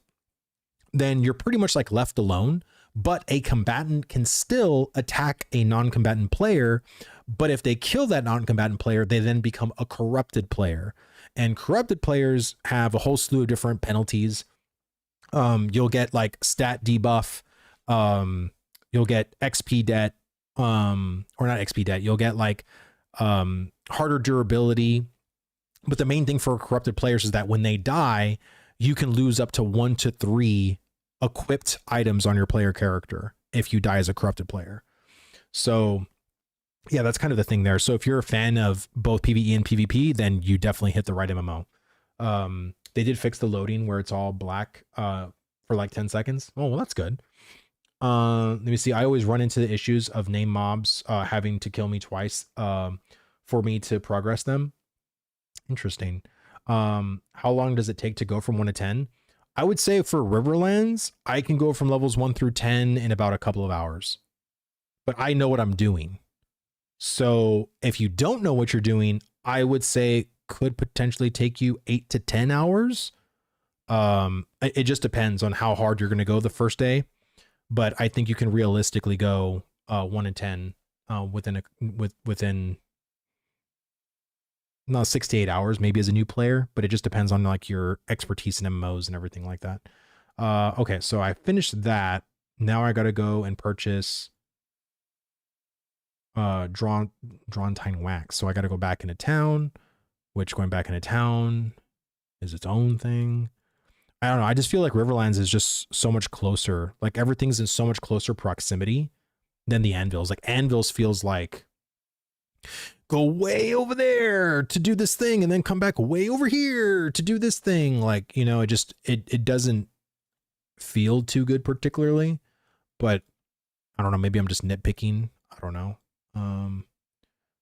then you're pretty much like left alone, but a combatant can still attack a non-combatant player. But if they kill that non-combatant player, they then become a corrupted player. And corrupted players have a whole slew of different penalties. You'll get like stat debuff. You'll get XP debt, or not XP debt. You'll get like harder durability. But the main thing for corrupted players is that when they die, you can lose up to 1 to 3 equipped items on your player character if you die as a corrupted player. So yeah, that's kind of the thing there. So if you're a fan of both PvE and PvP, then you definitely hit the right MMO. They did fix the loading where it's all black for like 10 seconds. Oh, well, that's good. Let me see. I always run into the issues of name mobs having to kill me twice for me to progress them. Interesting. How long does it take to go from 1 to 10? I would say for Riverlands, I can go from levels 1 through 10 in about a couple of hours. But I know what I'm doing. So if you don't know what you're doing, I would say could potentially take you 8 to 10 hours. It just depends on how hard you're going to go the first day. But I think you can realistically go 1 to 10 within not 6 to 8 hours, maybe as a new player, but it just depends on like your expertise in MMOs and everything like that. Okay, so I finished that. Now I got to go and purchase drawn tine wax. So I got to go back into town, which going back into town is its own thing. I don't know. I just feel like Riverlands is just so much closer. Like everything's in so much closer proximity than the Anvils. Like Anvils feels like go way over there to do this thing and then come back way over here to do this thing. Like, you know, it doesn't feel too good particularly, but I don't know. Maybe I'm just nitpicking. I don't know.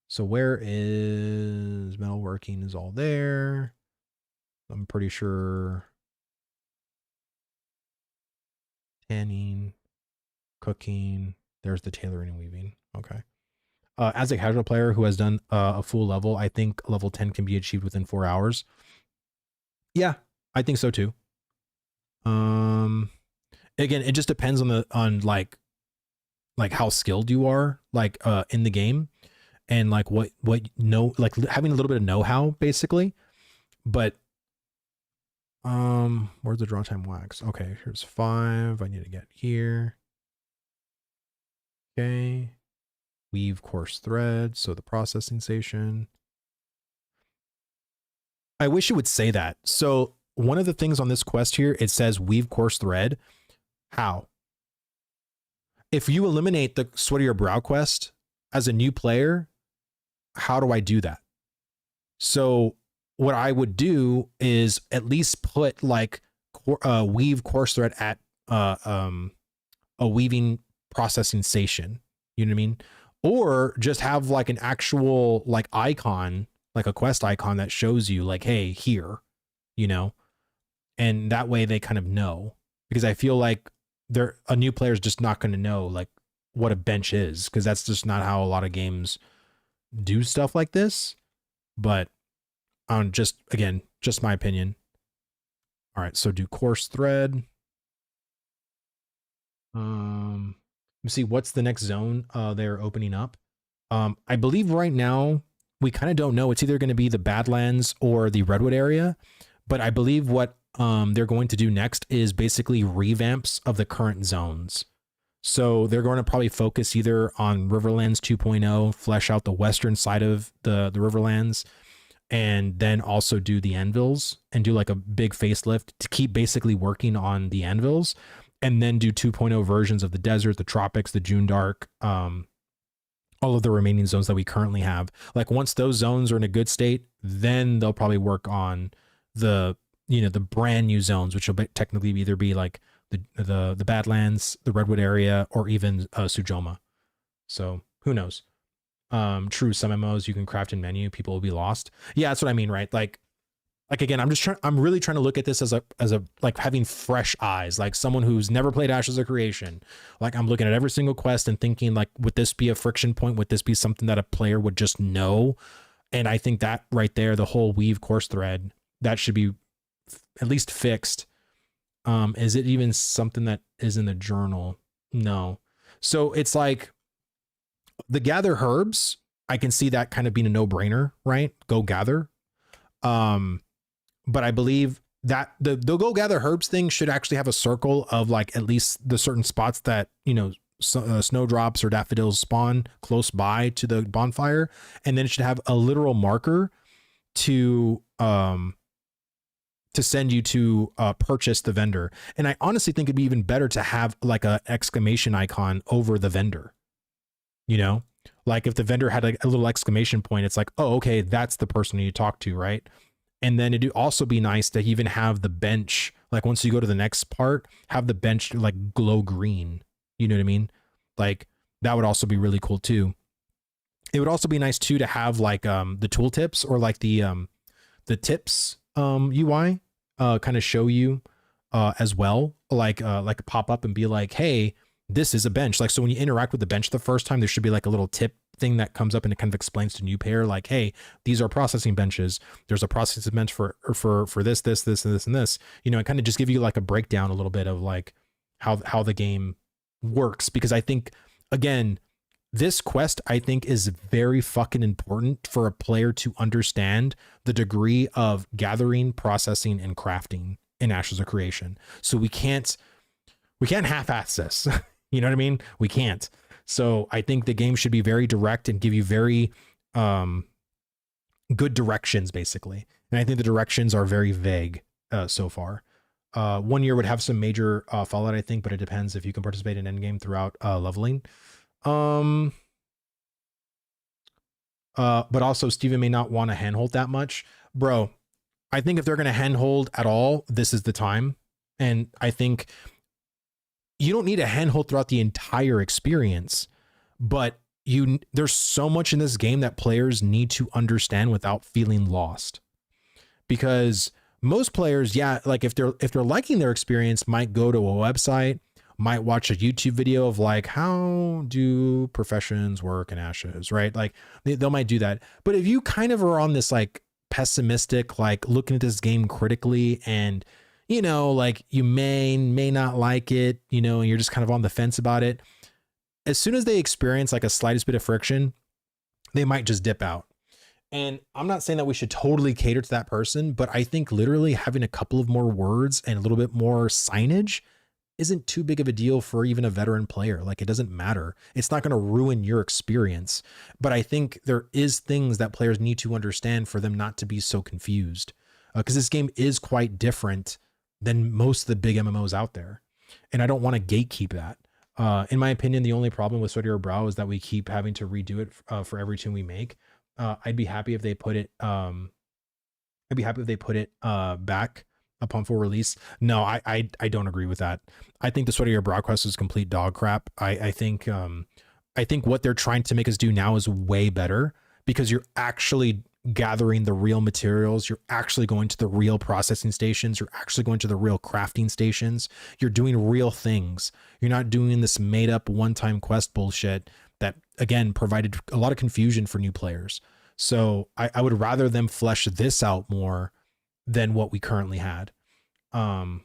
So where is metalworking is all there. I'm pretty sure tanning, cooking. There's the tailoring and weaving. Okay. As a casual player who has done a full level, I think level 10 can be achieved within 4 hours. Yeah, I think so too. Again, it just depends on like how skilled you are, like in the game, and like what like having a little bit of know-how basically. But where's the draw time wax? Okay, here's 5. I need to get here. Okay. Weave coarse thread, so the processing station. I wish it would say that. So one of the things on this quest here, it says weave coarse thread. How? If you eliminate the sweat of your brow quest as a new player, how do I do that? So what I would do is at least put like weave coarse thread at a weaving processing station. You know what I mean? Or just have like an actual like icon, like a quest icon that shows you like, hey, here, you know, and that way they kind of know, because I feel like a new player is just not going to know like what a bench is, because that's just not how a lot of games do stuff like this. But on just my opinion. All right, so do course thread. Let's see what's the next zone they're opening up. I believe right now we kind of don't know. It's either going to be the Badlands or the Redwood area, but I believe what they're going to do next is basically revamps of the current zones. So they're going to probably focus either on Riverlands 2.0, flesh out the western side of the Riverlands, and then also do the Anvils and do like a big facelift to keep basically working on the Anvils, and then do 2.0 versions of the desert, the tropics, the June Dark, all of the remaining zones that we currently have. Like once those zones are in a good state, then they'll probably work on the brand new zones, which will technically either be like the Badlands, the Redwood area, or even Sujoma. So who knows? True, some MMOs you can craft in menu, people will be lost. Yeah, that's what I mean, right? Like again, I'm really trying to look at this as a like having fresh eyes, like someone who's never played Ashes of Creation. Like I'm looking at every single quest and thinking like, would this be a friction point? Would this be something that a player would just know? And I think that right there, the whole weave course thread, that should be at least fixed. Is it even something that is in the journal? No. So it's like the gather herbs, I can see that kind of being a no-brainer, right? Go gather. But I believe that the go gather herbs thing should actually have a circle of like at least the certain spots that, snowdrops or daffodils spawn close by to the bonfire. And then it should have a literal marker to send you to purchase the vendor. And I honestly think it'd be even better to have like a exclamation icon over the vendor. Like if the vendor had a little exclamation point, it's like, oh, okay, that's the person you talk to, right? And then it'd also be nice to even have the bench, like once you go to the next part, have the bench like glow green. You know what I mean? Like that would also be really cool too. It would also be nice too to have like the tooltips or like the tips UI kind of show you as well, like pop up and be like, hey, this is a bench. Like, so when you interact with the bench the first time, there should be like a little tip thing that comes up and it kind of explains to new player, like, hey, these are processing benches. There's a processing bench for this, and this, and kind of just give you like a breakdown a little bit of like how the game works. Because I think, again, this quest, I think, is very fucking important for a player to understand the degree of gathering, processing, and crafting in Ashes of Creation. So we can't half-ass this. You know what I mean? We can't. So I think the game should be very direct and give you very good directions, basically. And I think the directions are very vague so far. 1 year would have some major fallout, I think, but it depends if you can participate in endgame throughout leveling. But also Steven may not want to handhold that much. Bro, I think if they're going to handhold at all, this is the time. And I think you don't need a handhold throughout the entire experience, but there's so much in this game that players need to understand without feeling lost. Because most players, like if they're liking their experience, might go to a website, might watch a YouTube video of like, how do professions work in Ashes, right? Like they might do that. But if you kind of are on this like pessimistic, like looking at this game critically and like you may not like it, and you're just kind of on the fence about it. As soon as they experience like a slightest bit of friction, they might just dip out. And I'm not saying that we should totally cater to that person, but I think literally having a couple of more words and a little bit more signage isn't too big of a deal for even a veteran player. Like it doesn't matter. It's not going to ruin your experience. But I think there is things that players need to understand for them not to be so confused. Because this game is quite different than most of the big MMOs out there. And I don't want to gatekeep that. In my opinion, the only problem with Sweaty Your Brow is that we keep having to redo it for every tune we make. I'd be happy if they put it back upon full release. No, I don't agree with that. I think the Sweat of Your Brow quest is complete dog crap. I think what they're trying to make us do now is way better because you're actually gathering the real materials. You're actually going to the real processing stations. You're actually going to the real crafting stations. You're doing real things. You're not doing this made up one-time quest bullshit that, again, provided a lot of confusion for new players. So I would rather them flesh this out more than what we currently had. Yeah,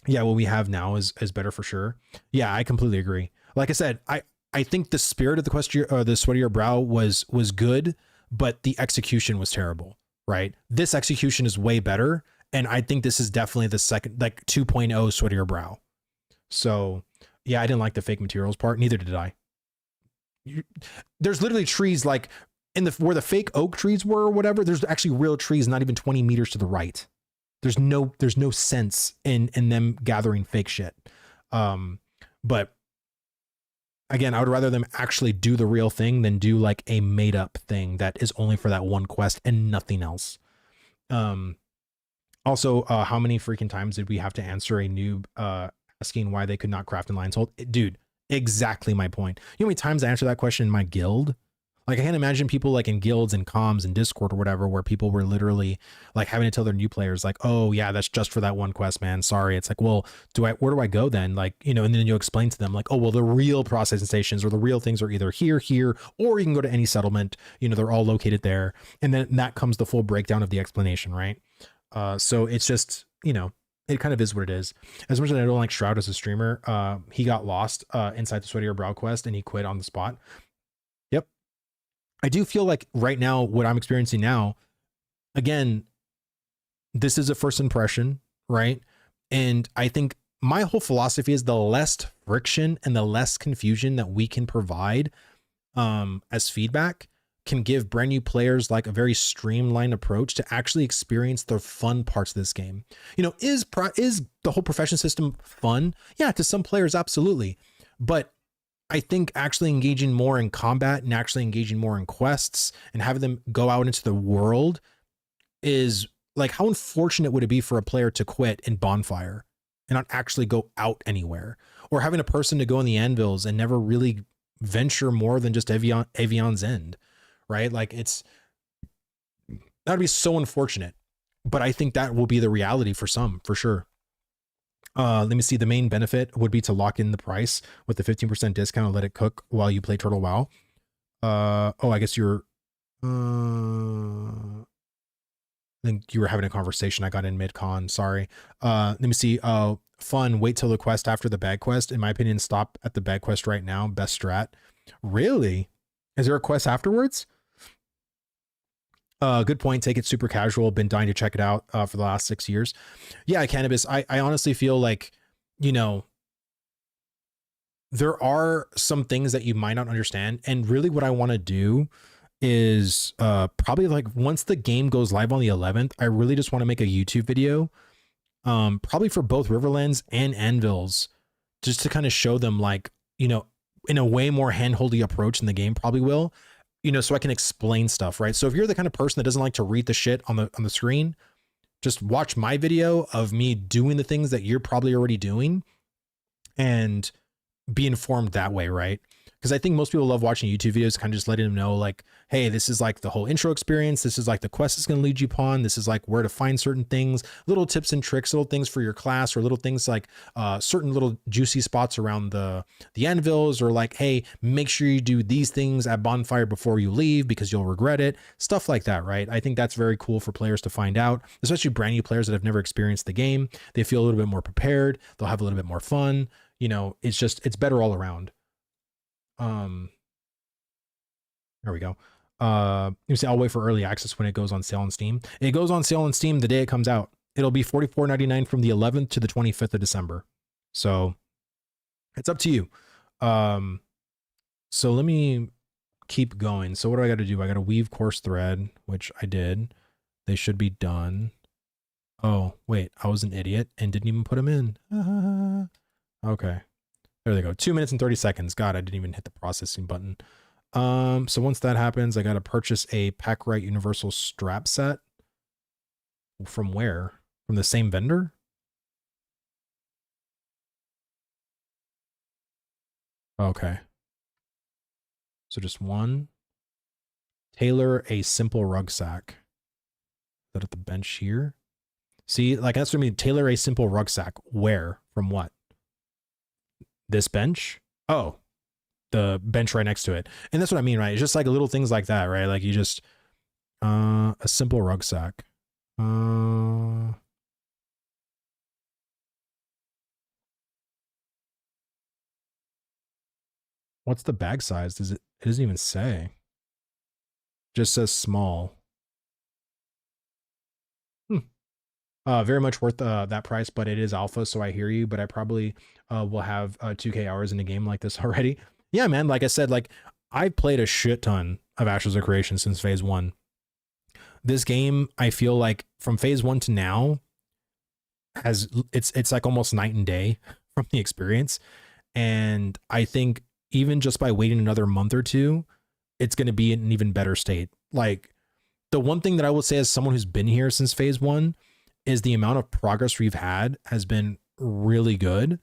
what we have now is better for sure. Yeah, I completely agree. Like I said, I think the spirit of the quest, or the Sweat of Your Brow was good, but the execution was terrible, right? This execution is way better, and I think this is definitely the second, like 2.0 Sweat of Your Brow. So yeah, I didn't like the fake materials part. Neither did I. There's literally trees like in the where the fake oak trees were or whatever. There's actually real trees not even 20 meters to the right. There's no sense in them gathering fake shit. But again, I would rather them actually do the real thing than do like a made up thing that is only for that one quest and nothing else. Also, how many freaking times did we have to answer a noob asking why they could not craft in Lion's Hold? Dude, exactly my point. You know how many times I answered that question in my guild? Like, I can't imagine people like in guilds and comms and Discord or whatever, where people were literally like having to tell their new players like, oh yeah, that's just for that one quest, man. Sorry. It's like, well, where do I go then? Like, you know, and then you explain to them like, oh, well, the real processing stations or the real things are either here, or you can go to any settlement, you know, they're all located there. And then that comes the full breakdown of the explanation. Right. So it's just, you know, it kind of is what it is. As much as I don't like Shroud as a streamer, he got lost inside the Sweat of Your Brow quest and he quit on the spot. Yep. I do feel like right now, what I'm experiencing now, again, this is a first impression, right? And I think my whole philosophy is the less friction and the less confusion that we can provide as feedback can give brand new players like a very streamlined approach to actually experience the fun parts of this game. You know, is the whole profession system fun? Yeah, to some players, absolutely. But I think actually engaging more in combat and actually engaging more in quests and having them go out into the world is like, how unfortunate would it be for a player to quit in Bonfire and not actually go out anywhere, or having a person to go in the Anvils and never really venture more than just Avion's End, right? Like that'd be so unfortunate, but I think that will be the reality for some, for sure. Let me see. The main benefit would be to lock in the price with the 15% discount and let it cook while you play Turtle WoW. Oh, I guess you're, I think you were having a conversation. I got in mid-con. Sorry. Let me see. Fun. Wait till the quest after the bag quest. In my opinion, stop at the bag quest right now. Best strat. Really? Is there a quest afterwards? Good point. Take it super casual. Been dying to check it out for the last 6 years. Yeah, Cannabis. I honestly feel like, you know, there are some things that you might not understand. And really what I want to do is probably like once the game goes live on the 11th, I really just want to make a YouTube video, probably for both Riverlands and Anvils, just to kind of show them like, you know, in a way more handholdy approach than the game probably will. You know, so I can explain stuff, right? So if you're the kind of person that doesn't like to read the shit on the screen, just watch my video of me doing the things that you're probably already doing and be informed that way, right? Because I think most people love watching YouTube videos, kind of just letting them know like, hey, this is like the whole intro experience. This is like the quest is going to lead you upon. This is like where to find certain things, little tips and tricks, little things for your class, or little things like certain little juicy spots around the Anvils, or like, hey, make sure you do these things at Bonfire before you leave because you'll regret it. Stuff like that, right? I think that's very cool for players to find out, especially brand new players that have never experienced the game. They feel a little bit more prepared. They'll have a little bit more fun. You know, it's better all around. There we go. You say I'll wait for early access when it goes on sale on Steam. It goes on sale on Steam the day it comes out. It'll be $44.99 from the 11th to the 25th of December. So it's up to you. So let me keep going. So what do I got to do? I got to weave course thread, which I did. They should be done. Oh, wait, I was an idiot and didn't even put them in. Okay. There they go. 2 minutes and 30 seconds. God, I didn't even hit the processing button. So once that happens, I got to purchase a Packrite Universal Strap Set. From where? from the same vendor. Okay. So just one. Tailor a simple rucksack. Is that at the bench here? See, like that's what I mean. Tailor a simple rucksack. Where? From what? This bench? Oh, the bench right next to it. And that's what I mean, right? It's just like little things like that, right? Like you just a simple rucksack. What's the bag size? Does it doesn't even say. Just says small. Very much worth that price, but it is alpha, so I hear you. But I probably will have 2K hours in a game like this already. Yeah, man. Like I said, like I've played a shit ton of Ashes of Creation since phase 1. This game, I feel like from phase 1 to now, it's like almost night and day from the experience. And I think even just by waiting another month or two, it's going to be in an even better state. Like the one thing that I will say as someone who's been here since phase 1 is the amount of progress we've had has been really good.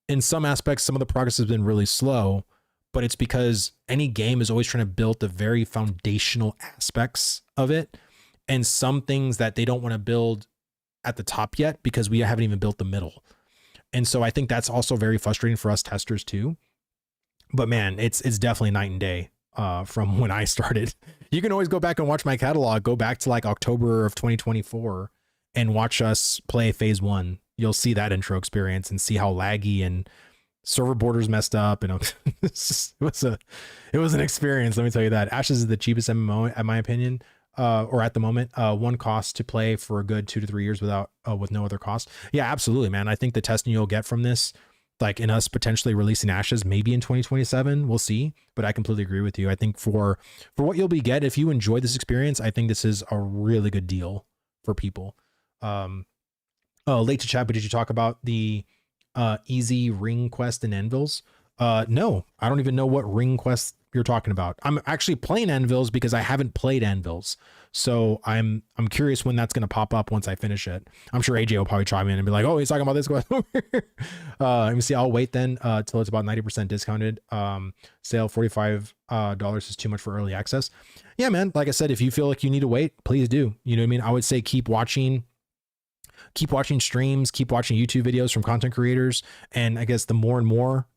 In some aspects, some of the progress has been really slow, but it's because any game is always trying to build the very foundational aspects of it. And some things that they don't want to build at the top yet because we haven't even built the middle. And so I think that's also very frustrating for us testers too. But man, it's definitely night and day from when I started. You can always go back and watch my catalog, go back to like October of 2024 and watch us play phase 1. You'll see that intro experience and see how laggy and server borders messed up. And it was an experience. Let me tell you that. Ashes is the cheapest MMO, in my opinion, or at the moment. One cost to play for a good 2 to 3 years without with no other cost. Yeah, absolutely, man. I think the testing you'll get from this, like in us potentially releasing Ashes maybe in 2027, we'll see. But I completely agree with you. I think for what you'll be get, if you enjoy this experience, I think this is a really good deal for people. Late to chat, but did you talk about the easy ring quest in Anvils? No, I don't even know what ring quest you're talking about. I'm actually playing Anvils because I haven't played Anvils. So I'm curious when that's going to pop up once I finish it. I'm sure AJ will probably chime in and be like, oh, he's talking about this quest. Let me see. I'll wait then till it's about 90% discounted. Sale $45 is too much for early access. Yeah, man. Like I said, if you feel like you need to wait, please do. You know what I mean? I would say keep watching streams, keep watching YouTube videos from content creators. And I guess the more and more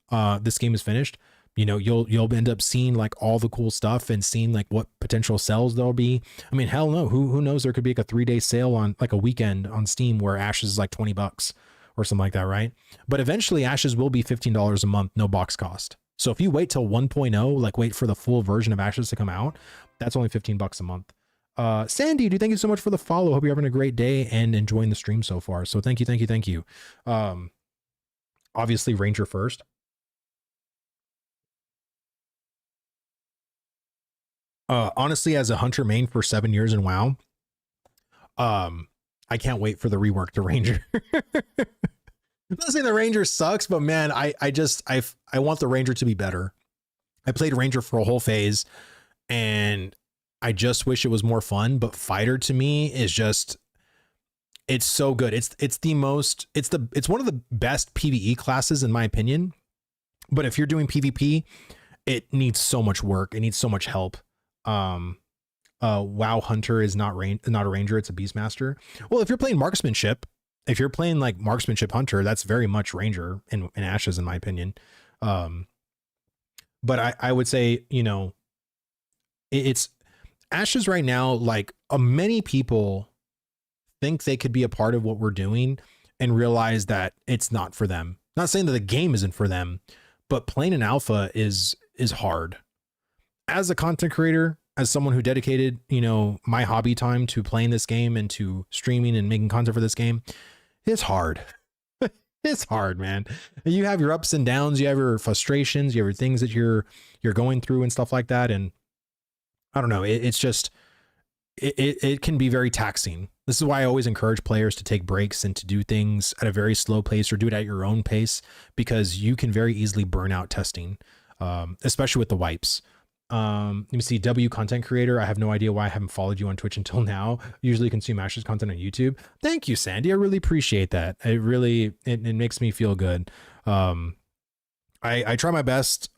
this game is finished, you know, you'll end up seeing like all the cool stuff and seeing like what potential sales there'll be. I mean, hell no, who knows? There could be like a 3-day sale on like a weekend on Steam where Ashes is like $20 or something like that, right? But eventually Ashes will be $15 a month, no box cost. So if you wait till 1.0, like wait for the full version of Ashes to come out, that's only $15 a month. Sandy, thank you so much for the follow. Hope you're having a great day and enjoying the stream so far. So thank you. Obviously Ranger first. Honestly, as a hunter main for 7 years in WoW, I can't wait for the rework to Ranger. I'm not saying the Ranger sucks, but man, I want the Ranger to be better. I played Ranger for a whole phase and I just wish it was more fun, but fighter to me is just, it's so good. It's one of the best PvE classes in my opinion. But if you're doing PvP, it needs so much work. It needs so much help. WoW Hunter is not a Ranger, it's a Beastmaster. Well, if you're playing marksmanship, if you're playing like marksmanship Hunter, that's very much Ranger in Ashes in my opinion. But I would say, you know, it's Ashes right now, like many people think they could be a part of what we're doing and realize that it's not for them. Not saying that the game isn't for them, but playing an alpha is hard. As a content creator, as someone who dedicated, you know, my hobby time to playing this game and to streaming and making content for this game, it's hard. It's hard, man. You have your ups and downs, you have your frustrations, you have your things that you're going through and stuff like that. And I don't know, it's just, it can be very taxing. This is why I always encourage players to take breaks and to do things at a very slow pace or do it at your own pace, because you can very easily burn out testing, especially with the wipes. Let me see. W content creator. I have no idea why I haven't followed you on Twitch until now. Usually consume Ashes content on YouTube. Thank you, Sandy. I really appreciate that. It makes me feel good. I try my best.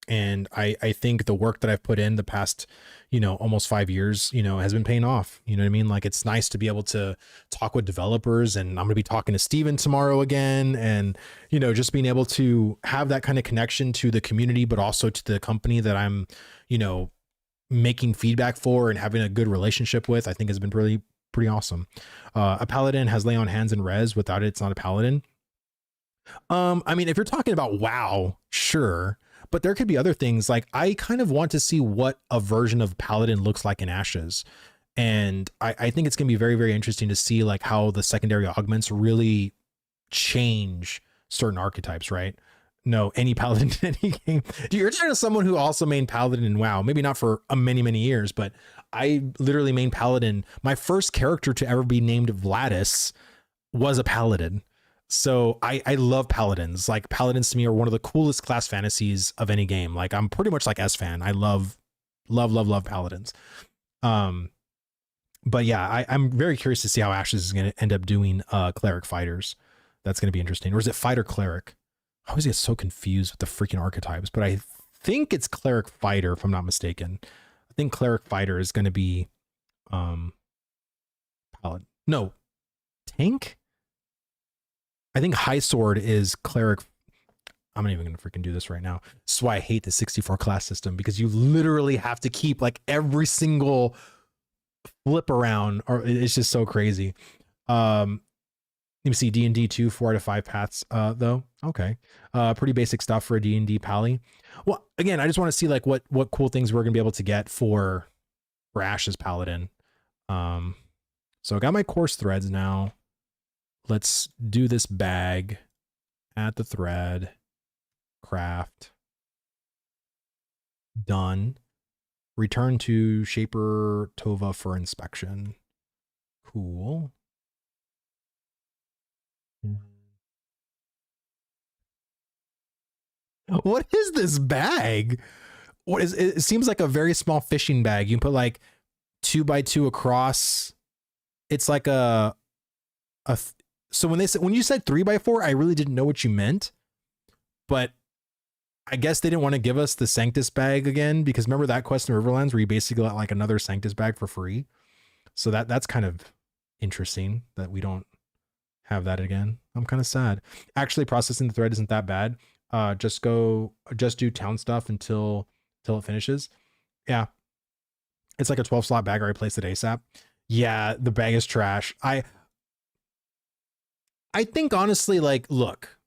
And I think the work that I've put in the past, almost 5 years, has been paying off. You know what I mean? Like, it's nice to be able to talk with developers, and I'm going to be talking to Steven tomorrow again. And, just being able to have that kind of connection to the community, but also to the company that I'm, making feedback for and having a good relationship with, I think has been pretty awesome. A paladin has lay on hands and res. Without it, it's not a paladin. I mean, if you're talking about WoW, sure. But there could be other things. Like, I kind of want to see what a version of Paladin looks like in Ashes. And I think it's going to be very, very interesting to see like how the secondary augments really change certain archetypes, right? No, any Paladin in any game. You're talking to someone who also mained Paladin in WoW. Maybe not for many, many years, but I literally mained Paladin. My first character to ever be named Vladis was a Paladin. So I love paladins. Like, paladins to me are one of the coolest class fantasies of any game. Like, I'm pretty much like S-fan. I love paladins. But yeah, I'm very curious to see how Ashes is going to end up doing cleric fighters. That's going to be interesting. Or is it fighter cleric? I always get so confused with the freaking archetypes, but I think it's cleric fighter, if I'm not mistaken. I think cleric fighter is going to be paladin. No, tank? I think high sword is cleric. I'm not even going to freaking do this right now. That's why I hate the 64 class system, because you literally have to keep like every single flip around, or it's just so crazy. Let me see. D&D 2, 4 out of 5 paths, though. Okay. Pretty basic stuff for a D&D pally. Well, again, I just want to see like what cool things we're going to be able to get for Ashes Paladin. So I got my course threads now. Let's do this bag, add the thread, craft, done. Return to Shaper Tova for inspection. Cool. What is this bag? What is it? It seems like a very small fishing bag. You can put like 2x2 across. It's like so when you said 3x4, I really didn't know what you meant, but I guess they didn't want to give us the Sanctus bag again, because remember that quest in Riverlands where you basically got like another Sanctus bag for free. So that's kind of interesting that we don't have that again. I'm kind of sad. Actually, processing the thread isn't that bad. Just do town stuff until it finishes. Yeah. It's like a 12 slot bag. I replaced it ASAP. Yeah, the bag is trash. I think honestly, like, look,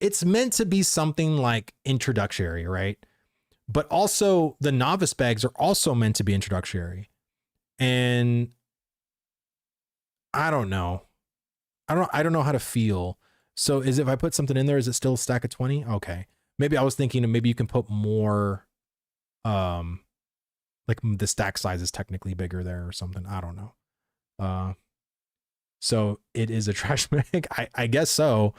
it's meant to be something like introductory, right? But also the novice bags are also meant to be introductory. And I don't know. I don't know how to feel. So if I put something in there, is it still a stack of 20? Okay. Maybe I was thinking maybe you can put more, like the stack size is technically bigger there or something. I don't know. So it is a trash bag. I guess so.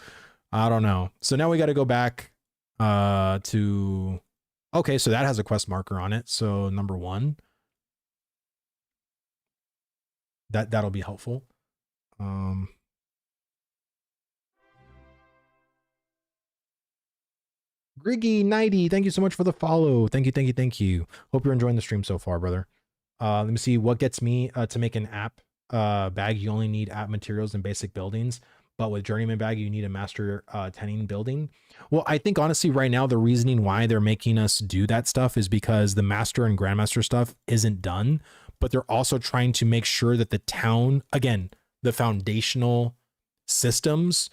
I don't know. So now we got to go back to, okay, so that has a quest marker on it. So number 1, that'll be helpful. Griggy90, thank you so much for the follow. Thank you. Hope you're enjoying the stream so far, brother. Let me see what gets me to make an app bag. You only need app materials and basic buildings, but with journeyman bag, you need a master tenning building. Well, I think honestly right now, the reasoning why they're making us do that stuff is because the master and grandmaster stuff isn't done, but they're also trying to make sure that the town, again, the foundational systems,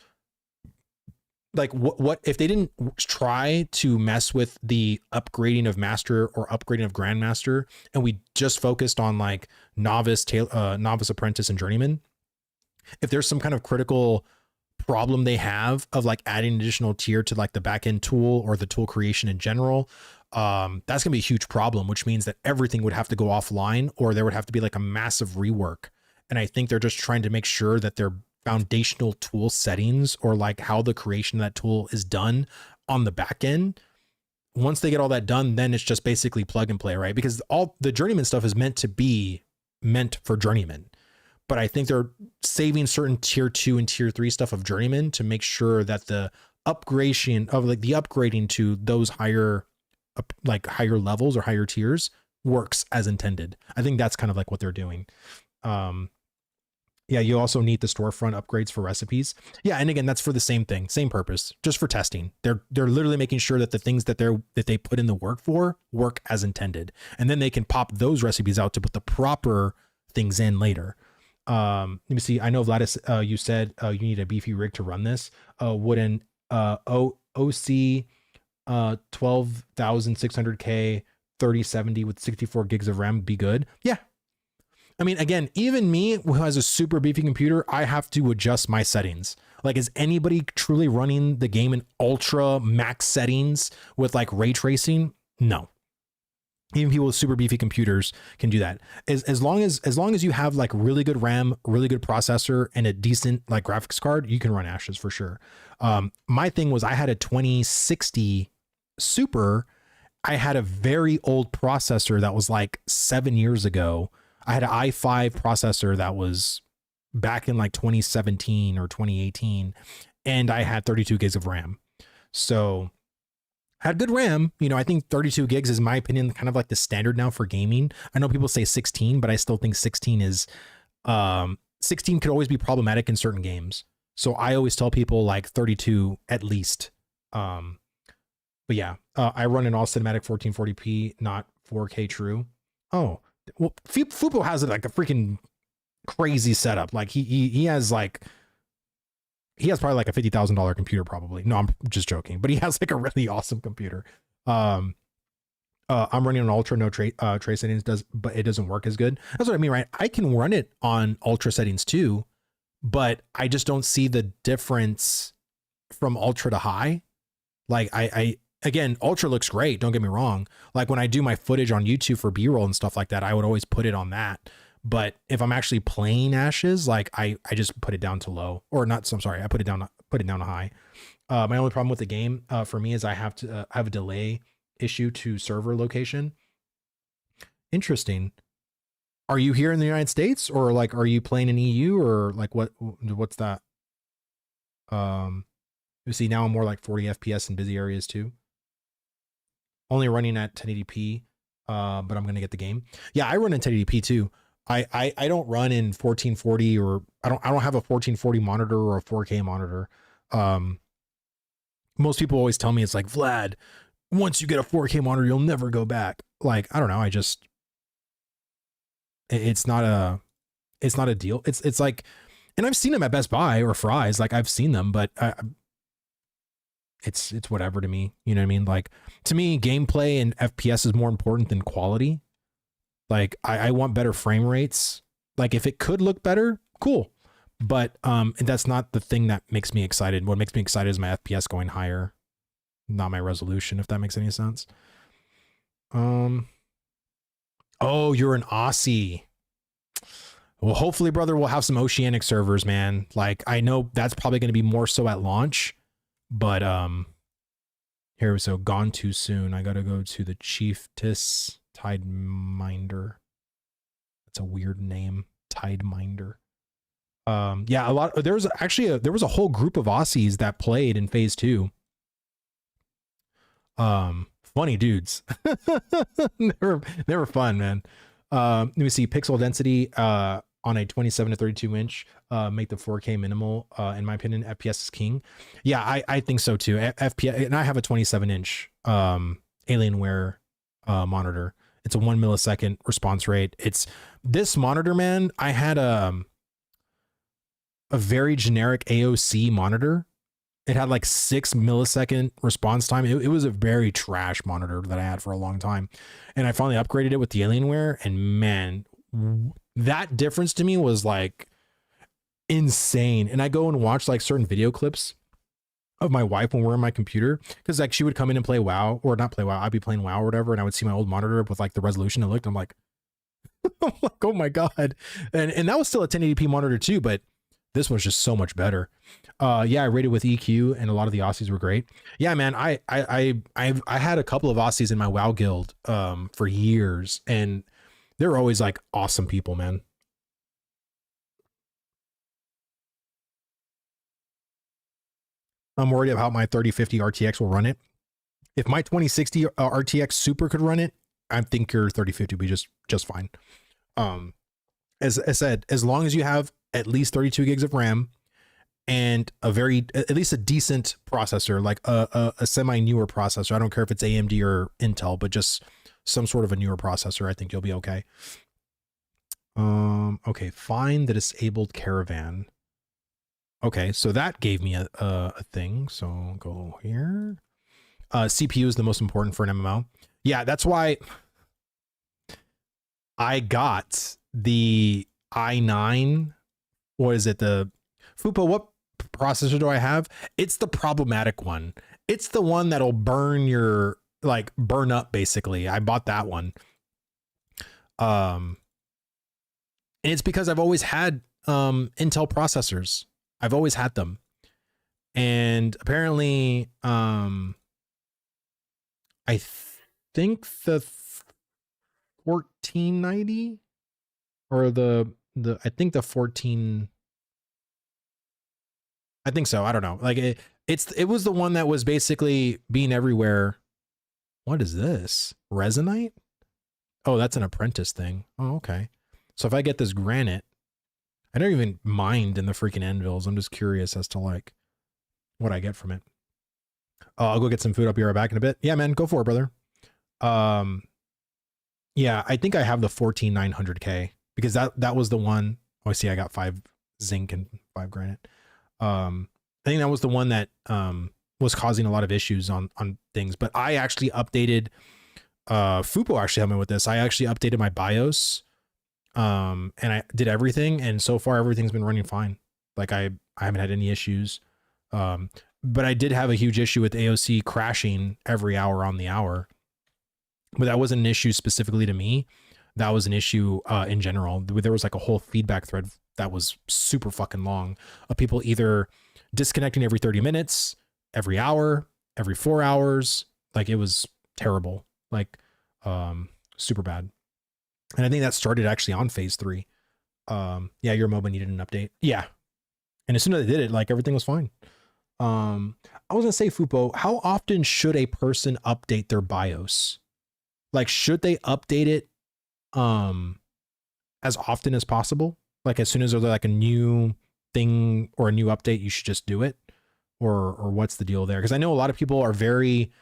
like what if they didn't try to mess with the upgrading of master or upgrading of grandmaster, and we just focused on like novice apprentice and journeyman, if there's some kind of critical problem they have of like adding an additional tier to like the backend tool or the tool creation in general, that's gonna be a huge problem, which means that everything would have to go offline, or there would have to be like a massive rework. And I think they're just trying to make sure that their foundational tool settings, or like how the creation of that tool is done on the back end, once they get all that done, then it's just basically plug and play, right? Because all the journeyman stuff is meant for journeyman. But I think they're saving certain tier 2 and tier 3 stuff of journeyman to make sure that the upgrading to those higher levels or higher tiers works as intended. I think that's kind of like what they're doing. Yeah, you also need the storefront upgrades for recipes. Yeah, and again, that's for the same thing, same purpose, just for testing. They're literally making sure that the things that they put in the work for work as intended, and then they can pop those recipes out to put the proper things in later. Let me see. I know Vladis, you said you need a beefy rig to run this. Would an OC 12,600K 3070 with 64 gigs of RAM be good? Yeah. I mean, again, even me who has a super beefy computer, I have to adjust my settings. Like, is anybody truly running the game in ultra max settings with like ray tracing? No. Even people with super beefy computers can do that. As long as you have like really good RAM, really good processor, and a decent like graphics card, you can run Ashes for sure. My thing was I had a 2060 Super. I had a very old processor that was like 7 years ago. I had an i5 processor that was back in like 2017 or 2018, and I had 32 gigs of RAM. So had good RAM. You know, I think 32 gigs is, in my opinion, kind of like the standard now for gaming. I know people say 16, but I still think 16 is 16 could always be problematic in certain games. So I always tell people like 32 at least. But yeah, I run an all cinematic 1440p, not 4K true. Oh, well, Fupo has like a freaking crazy setup. Like he has probably like a $50,000 computer probably. No, I'm just joking, but he has like a really awesome computer. I'm running on ultra, no trace settings, but it doesn't work as good. That's what I mean, right? I can run it on ultra settings too, but I just don't see the difference from ultra to high. Like again, ultra looks great. Don't get me wrong. Like when I do my footage on YouTube for B-roll and stuff like that, I would always put it on that. But if I'm actually playing Ashes, like I just put it down to low, or not. So I'm sorry. I put it down to high. My only problem with the game for me is I have to have a delay issue to server location. Interesting. Are you here in the United States, or like, are you playing in EU, or like what's that? You see, now I'm more like 40 FPS in busy areas too. Only running at 1080p, but I'm going to get the game. Yeah, I run in 1080p too. I don't run in 1440, or I don't have a 1440 monitor or a 4K monitor. Most people always tell me it's like, Vlad, once you get a 4K monitor, you'll never go back. Like, I don't know. It's not a deal. It's like, and I've seen them at Best Buy or Fry's. Like I've seen them, but it's whatever to me. You know what I mean? Like to me, gameplay and FPS is more important than quality. Like I want better frame rates. Like if it could look better, cool. But that's not the thing that makes me excited. What makes me excited is my FPS going higher, not my resolution, if that makes any sense. Oh, you're an Aussie. Well, hopefully, brother, we'll have some oceanic servers, man. Like I know that's probably going to be more so at launch. But here we go. Gone too soon. I gotta go to the Chiefess Tideminder. That's a weird name, Tideminder. Yeah, there was a whole group of Aussies that played in phase 2. Funny dudes. they were fun, man. Let me see, pixel density on a 27 to 32 inch, make the 4K minimal. In my opinion, FPS is king. Yeah, I think so too. FPS, and I have a 27 inch Alienware monitor. It's a 1 millisecond response rate. It's this monitor, man. I had a very generic AOC monitor. It had like 6 millisecond response time. It was a very trash monitor that I had for a long time. And I finally upgraded it with the Alienware, and man, that difference to me was like insane. And I go and watch like certain video clips of my wife when we're on my computer, because like she would come in and play WoW, or not play WoW, I'd be playing WoW or whatever, and I would see my old monitor with like the resolution it looked. I'm like, oh my god. And that was still a 1080p monitor too, but This one's just so much better. Yeah, I rated with EQ, and a lot of the Aussies were great. Yeah, man, I had a couple of Aussies in my WoW guild for years, and they're always like awesome people, man. I'm worried about how my 3050 RTX will run it. If my 2060 RTX Super could run it, I think your 3050 would be just fine. As I said, as long as you have at least 32 gigs of RAM and at least a decent processor, like a semi newer processor. I don't care if it's AMD or Intel, but just some sort of a newer processor. I think you'll be okay. Okay, find the disabled caravan. Okay, so that gave me a thing. So I'll go here. CPU is the most important for an MMO. Yeah, that's why I got the i9. What is it? The Fupo, what processor do I have? It's the problematic one. It's the one that'll burn up basically. I bought that one. And it's because I've always had Intel processors. I've always had them. And apparently I think the 1490 or I think the 14, I think so. I don't know. Like it was the one that was basically being everywhere. What is this? Resonite? Oh, that's an apprentice thing. Oh, okay. So if I get this granite, I don't even mind in the freaking Anvils. I'm just curious as to like what I get from it. I'll go get some food. I'll be right back in a bit. Yeah, man, go for it, brother. Yeah, I think I have the 14900K because that was the one. Oh, I see. I got 5 zinc and 5 granite. I think that was the one that was causing a lot of issues on things. But I actually updated. Fupo actually helped me with this. I actually updated my BIOS, and I did everything, and so far everything's been running fine. Like I haven't had any issues. But I did have a huge issue with AOC crashing every hour on the hour. But that wasn't an issue specifically to me. That was an issue in general. There was like a whole feedback thread that was super fucking long of people either disconnecting every 30 minutes, every hour, every 4 hours. Like it was terrible, like super bad. And I think that started actually on phase 3. Yeah, your MOBA needed an update. Yeah. And as soon as I did it, like everything was fine. I was gonna say, Fupo, how often should a person update their BIOS? Like, should they update it as often as possible? Like as soon as there's like a new thing or a new update, you should just do it? Or what's the deal there? Because I know a lot of people are very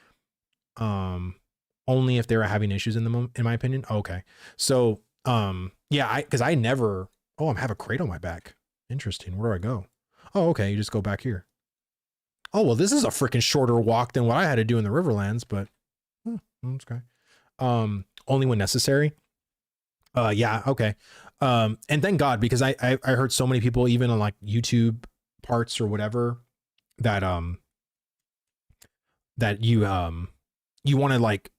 only if they're having issues in my opinion. Okay. So yeah, because I never, I have a crate on my back. Interesting. Where do I go? Oh, okay. You just go back here. Oh, well, this is a freaking shorter walk than what I had to do in the Riverlands, but that's okay. Only when necessary. Yeah, okay. And thank God, because I heard so many people, even on like YouTube parts or whatever, that that you want to like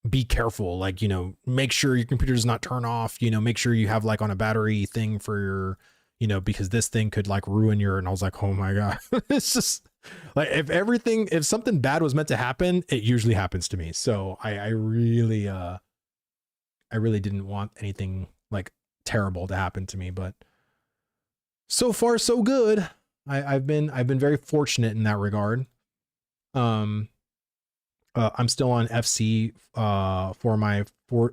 be careful, like, you know, make sure your computer does not turn off, you know, make sure you have like on a battery thing for your, you know, because this thing could like ruin your, and I was like, oh my God. It's just like, if something bad was meant to happen, it usually happens to me. So I really didn't want anything like terrible to happen to me, but so far so good. I've been very fortunate in that regard. I'm still on FC for my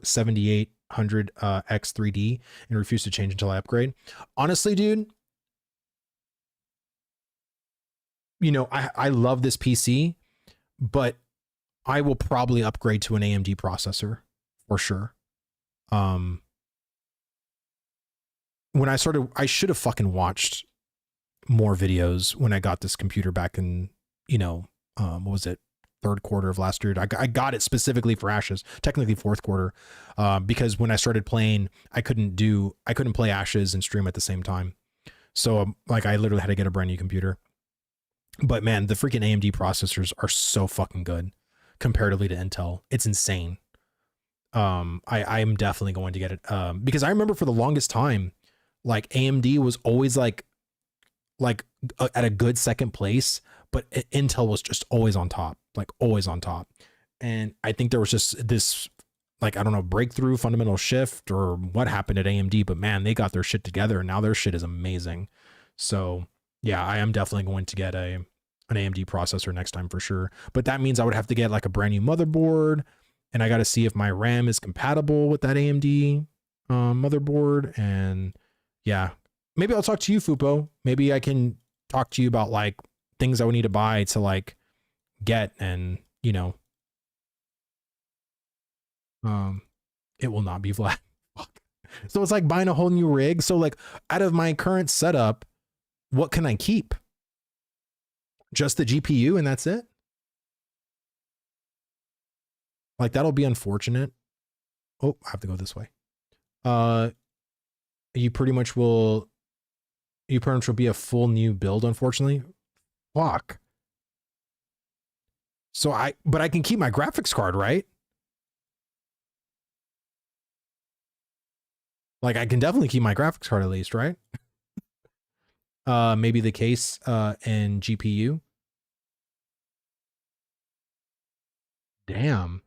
7800 X3D and refuse to change until I upgrade. Honestly, dude, you know, I love this PC, but I will probably upgrade to an AMD processor for sure. When I should have fucking watched more videos when I got this computer back in, you know, what was it? 3rd quarter of last year. I got it specifically for Ashes, technically 4th quarter, because when I started playing, I couldn't play Ashes and stream at the same time. So like I literally had to get a brand new computer. But man, the freaking AMD processors are so fucking good comparatively to Intel. It's insane. I am definitely going to get it, because I remember for the longest time, like AMD was always like like at a good second place, but Intel was just always on top, like always on top. And I think there was just this, like, I don't know, breakthrough, fundamental shift, or what happened at AMD, but man, they got their shit together and now their shit is amazing. So yeah, I am definitely going to get an AMD processor next time for sure. But that means I would have to get like a brand new motherboard, and I got to see if my RAM is compatible with that AMD motherboard. And yeah, maybe I'll talk to you, Fupo. Maybe I can talk to you about like things I would need to buy to like get, and you know, it will not be flat. So it's like buying a whole new rig. So like out of my current setup, what can I keep? Just the GPU and that's it? Like that'll be unfortunate. Oh, I have to go this way. You pretty much will be a full new build, unfortunately. Fuck. So but I can keep my graphics card, right? Like I can definitely keep my graphics card at least, right? Maybe the case and GPU. Damn.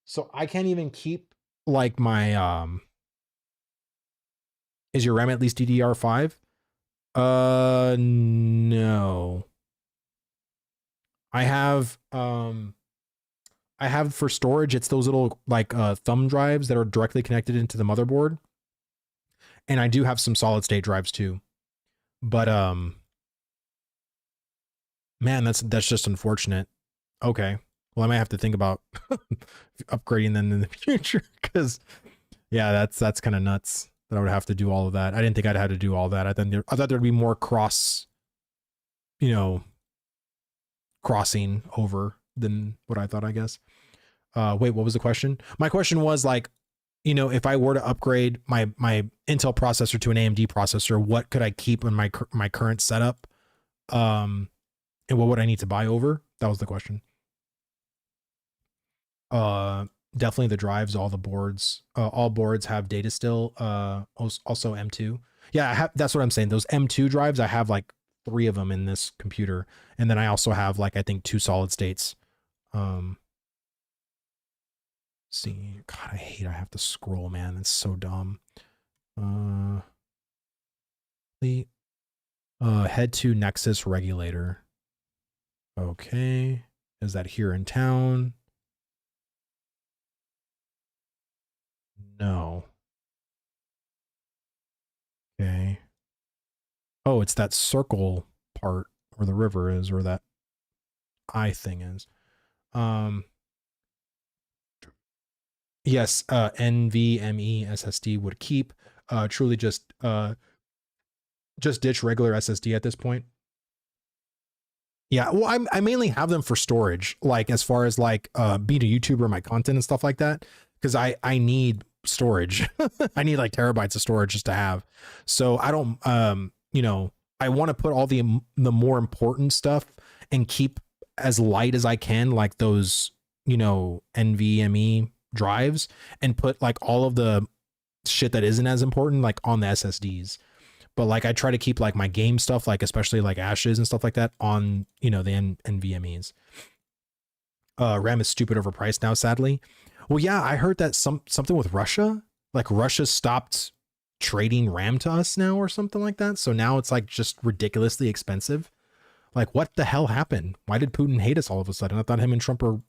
So I can't even keep like my is your RAM at least DDR5? No. I have for storage, it's those little like thumb drives that are directly connected into the motherboard. And I do have some solid state drives too. But man, that's just unfortunate. Okay. Well, I might have to think about upgrading them in the future, because yeah, that's kind of nuts that I would have to do all of that. I didn't think I'd have to do all that. I thought there'd be more crossing over than what I thought, I guess. Wait, what was the question? My question was like, if I were to upgrade my Intel processor to an AMD processor, what could I keep in my current setup? And what would I need to buy over? That was the question. Definitely the drives, all the boards, all boards have data still. Also M2. Yeah, that's what I'm saying. Those M2 drives, I have like 3 of them in this computer. And then I also have like, I think 2 solid states. See, God, I have to scroll, man. It's so dumb. Head to Nexus regulator. Okay. Is that here in town? No. Okay. Oh, it's that circle part where the river is, or that eye thing is. Yes, NVMe SSD would keep. Truly just ditch regular SSD at this point. Yeah, well, I mainly have them for storage, like as far as like being a YouTuber, my content and stuff like that, because I need storage. I need like terabytes of storage just to have. So I don't I want to put all the more important stuff and keep as light as I can, like those NVMe drives, and put like all of the shit that isn't as important like on the SSDs. But like I try to keep like my game stuff, like especially like Ashes and stuff like that, on the NVMEs. RAM is stupid overpriced now, sadly. Well, yeah, I heard that something with Russia, like Russia stopped trading RAM to us now or something like that. So now it's like just ridiculously expensive. Like what the hell happened? Why did Putin hate us all of a sudden? I thought him and Trump were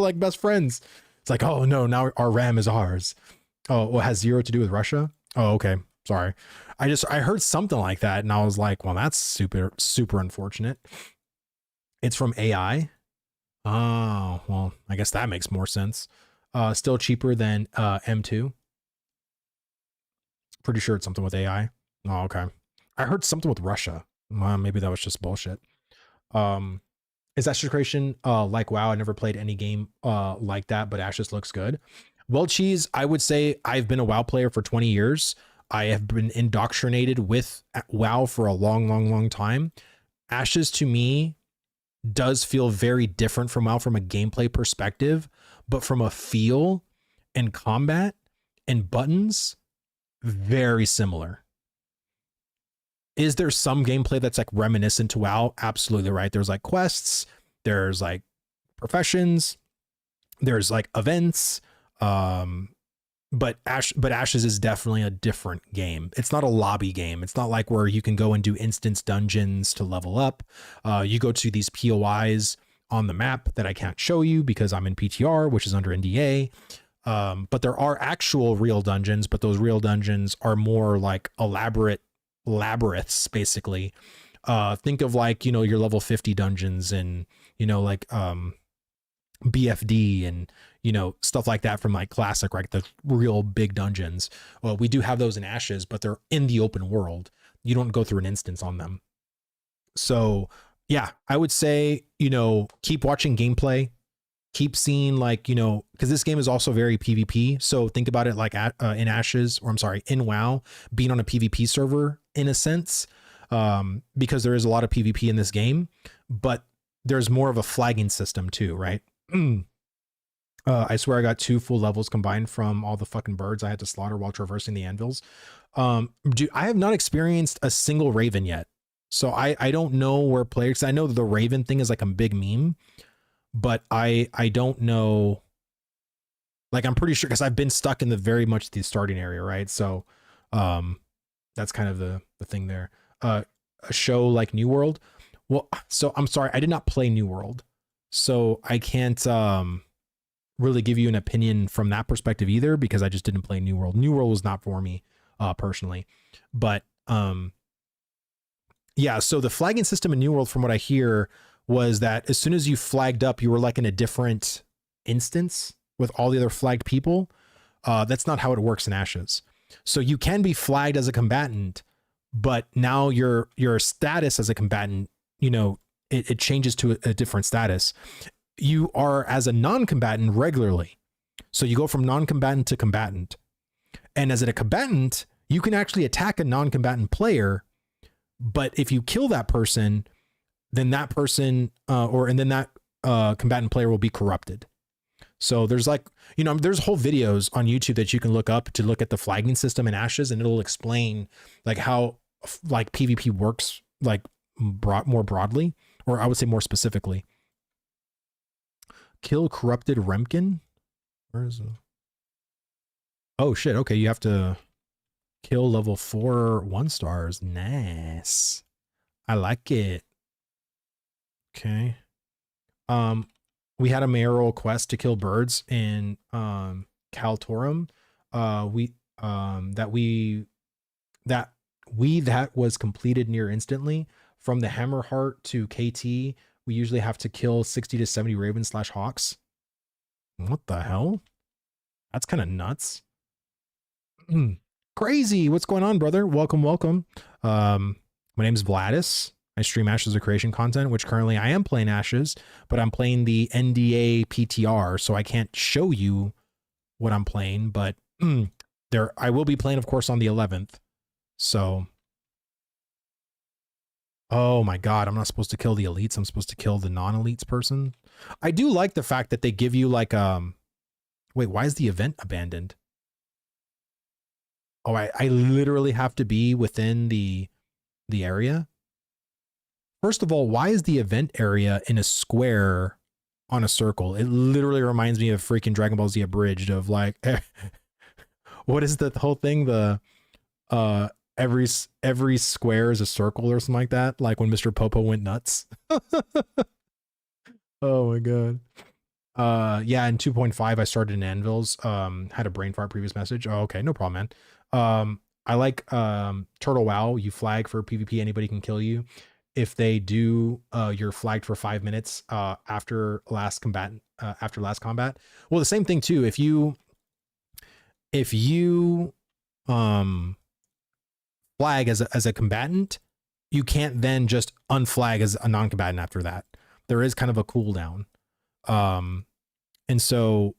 like best friends. It's like, oh no, now our RAM is ours. Oh, well, it has 0 to do with Russia. Oh, okay. Sorry. I heard something like that and I was like, well, that's super unfortunate. It's from AI. Oh, well, I guess that makes more sense. Still cheaper than M2. Pretty sure it's something with AI. Oh, okay. I heard something with Russia. Well, maybe that was just bullshit. Is Ashes Creation like WoW? I never played any game like that, but Ashes looks good. Well, Cheese, I would say I've been a WoW player for 20 years. I have been indoctrinated with WoW for a long time. Ashes to me does feel very different from WoW from a gameplay perspective, but from a feel and combat and buttons, very similar. Is there some gameplay that's like reminiscent to WoW? Absolutely, right. There's like quests, there's like professions, there's like events. But Ashes is definitely a different game. It's not a lobby game. It's not like where you can go and do instance dungeons to level up. You go to these POIs on the map that I can't show you because I'm in PTR, which is under NDA. But there are actual real dungeons, but those real dungeons are more like elaborate labyrinths, basically. Think of like, you know, your level 50 dungeons and, you know, like BFD and, you know, stuff like that from like classic, right? The real big dungeons. Well, we do have those in Ashes, but they're in the open world. You don't go through an instance on them. So yeah, I would say, you know, keep watching gameplay, keep seeing like, you know, because this game is also very PvP. So think about it like in Ashes, or I'm sorry, in WoW, being on a PvP server in a sense, because there is a lot of PvP in this game, but there's more of a flagging system too, right? I swear I got 2 full levels combined from all the fucking birds I had to slaughter while traversing the Anvils. Dude, I have not experienced a single Raven yet. So I don't know where players, I know the Raven thing is like a big meme, but I don't know. Like, I'm pretty sure, because I've been stuck in the very much the starting area, right? So that's kind of the thing there. A show like New World. Well, so I'm sorry, I did not play New World. So I can't really give you an opinion from that perspective either, because I just didn't play New World. New World was not for me personally. But yeah, so the flagging system in New World, from what I hear, was that as soon as you flagged up, you were like in a different instance with all the other flagged people. That's not how it works in Ashes. So you can be flagged as a combatant, but now your status as a combatant, you know, it changes to a different status. You are as a non-combatant regularly. So you go from non-combatant to combatant. And as a combatant, you can actually attack a non-combatant player, but if you kill that person, then that person that combatant player will be corrupted. So there's like, you know, there's whole videos on YouTube that you can look up to look at the flagging system in Ashes, and it'll explain like how like PvP works, like more broadly, or I would say more specifically. Kill corrupted Remkin. Where is it? Oh shit. Okay, you have to kill level 4 1-stars. Nice. I like it. Okay. We had a mayoral quest to kill birds in Kaltorum. That was completed near instantly. From the Hammerheart to KT, we usually have to kill 60 to 70 ravens / hawks. What the hell? That's kind of nuts. Crazy. What's going on, brother? Welcome. My name is Vladis. I stream Ashes of Creation content, which currently I am playing Ashes, but I'm playing the NDA PTR, so I can't show you what I'm playing, but I will be playing, of course, on the 11th. So, oh my God, I'm not supposed to kill the elites. I'm supposed to kill the non-elites person. I do like the fact that they give you like, wait, why is the event abandoned? Oh, I literally have to be within the area. First of all, why is the event area in a square on a circle? It literally reminds me of freaking Dragon Ball Z Abridged, of like, what is the whole thing? The every square is a circle or something like that. Like when Mr. Popo went nuts. Oh my God. Yeah, in 2.5 I started in Anvils. Had a brain fart previous message. Oh, okay, no problem, man. I like Turtle WoW. You flag for PvP, anybody can kill you. If they do, you're flagged for 5 minutes after last combat. Well, the same thing too. If you flag as a combatant, you can't then just unflag as a non-combatant after that. There is kind of a cooldown. And so,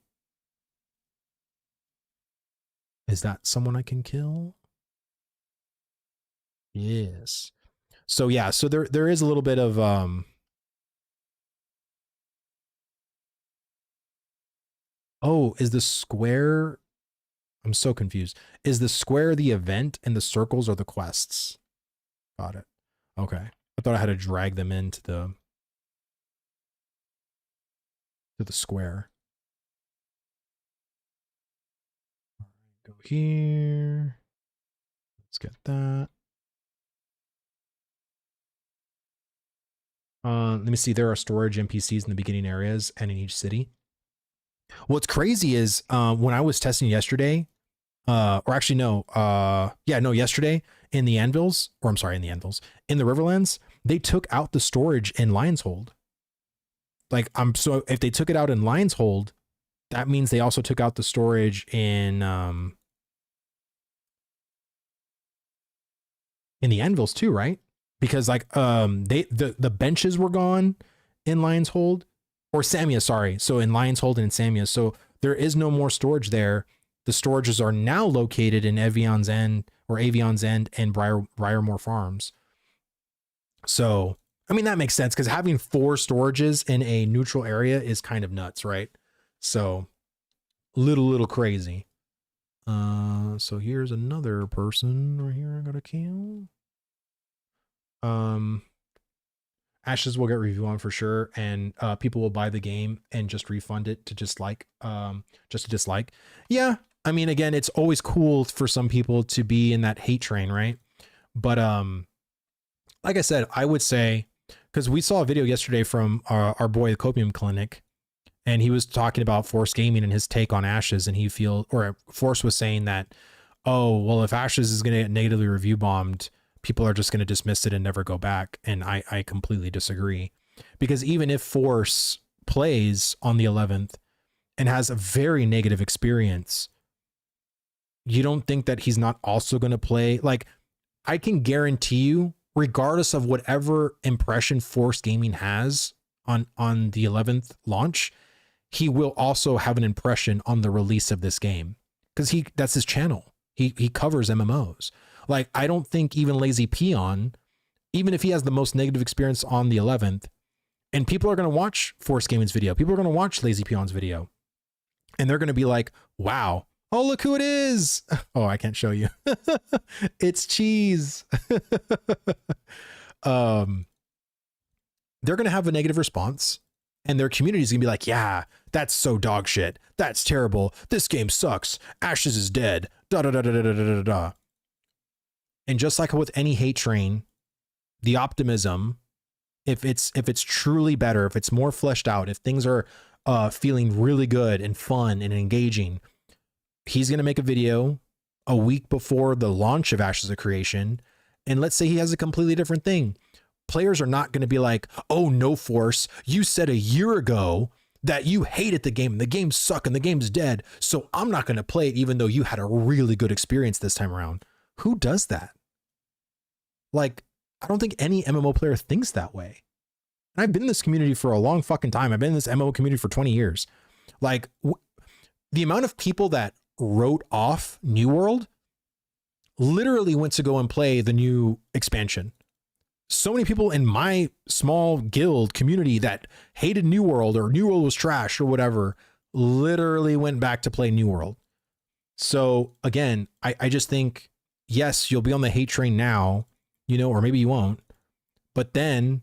is that someone I can kill? Yes. So yeah, so there is a little bit of oh, is the square, I'm so confused. Is the square the event and the circles are the quests? Got it. Okay. I thought I had to drag them into the square. Go here. Let's get that. Let me see. There are storage NPCs in the beginning areas and in each city. What's crazy is when I was testing yesterday, or actually no, yesterday in the Anvils, or I'm sorry, in the Anvils, in the Riverlands, they took out the storage in Lion's Hold. Like so if they took it out in Lion's Hold, that means they also took out the storage in the Anvils too, right? Because like the benches were gone in Lion's Hold, or Samia, sorry. So in Lion's Hold and in Samia, so there is no more storage there. The storages are now located in Avion's End and Briarmore Farms. So I mean that makes sense because having 4 storages in a neutral area is kind of nuts, right? So little crazy. So here's another person right here I gotta kill. Ashes will get review on for sure, and people will buy the game and just refund it to just to dislike. Yeah, I mean, again, it's always cool for some people to be in that hate train, right? But like I said, I would say, because we saw a video yesterday from our boy the Copium Clinic, and he was talking about Force Gaming and his take on Ashes, and Force was saying that, oh, well, if Ashes is going to get negatively review bombed, people are just going to dismiss it and never go back. And I completely disagree, because even if Force plays on the 11th and has a very negative experience, you don't think that he's not also going to play? Like, I can guarantee you, regardless of whatever impression Force Gaming has on the 11th launch, he will also have an impression on the release of this game, because that's his channel. He covers MMOs. Like, I don't think even Lazy Peon, even if he has the most negative experience on the 11th, and people are going to watch Force Gaming's video, people are going to watch Lazy Peon's video, and they're going to be like, wow, oh, look who it is. Oh, I can't show you. It's cheese. They're going to have a negative response, and their community is going to be like, yeah, that's so dog shit. That's terrible. This game sucks. Ashes is dead. Da da da da da da da da. And just like with any hate train, the optimism, if it's truly better, if it's more fleshed out, if things are feeling really good and fun and engaging, he's going to make a video a week before the launch of Ashes of Creation. And let's say he has a completely different thing. Players are not going to be like, oh, no, Force, you said a year ago that you hated the game and the game's suck and the game's dead, so I'm not going to play it even though you had a really good experience this time around. Who does that? Like, I don't think any MMO player thinks that way. And I've been in this community for a long fucking time. I've been in this MMO community for 20 years. Like, the amount of people that wrote off New World literally went to go and play the new expansion. So many people in my small guild community that hated New World or New World was trash or whatever literally went back to play New World. So again, I just think, yes, you'll be on the hate train now, or maybe you won't, but then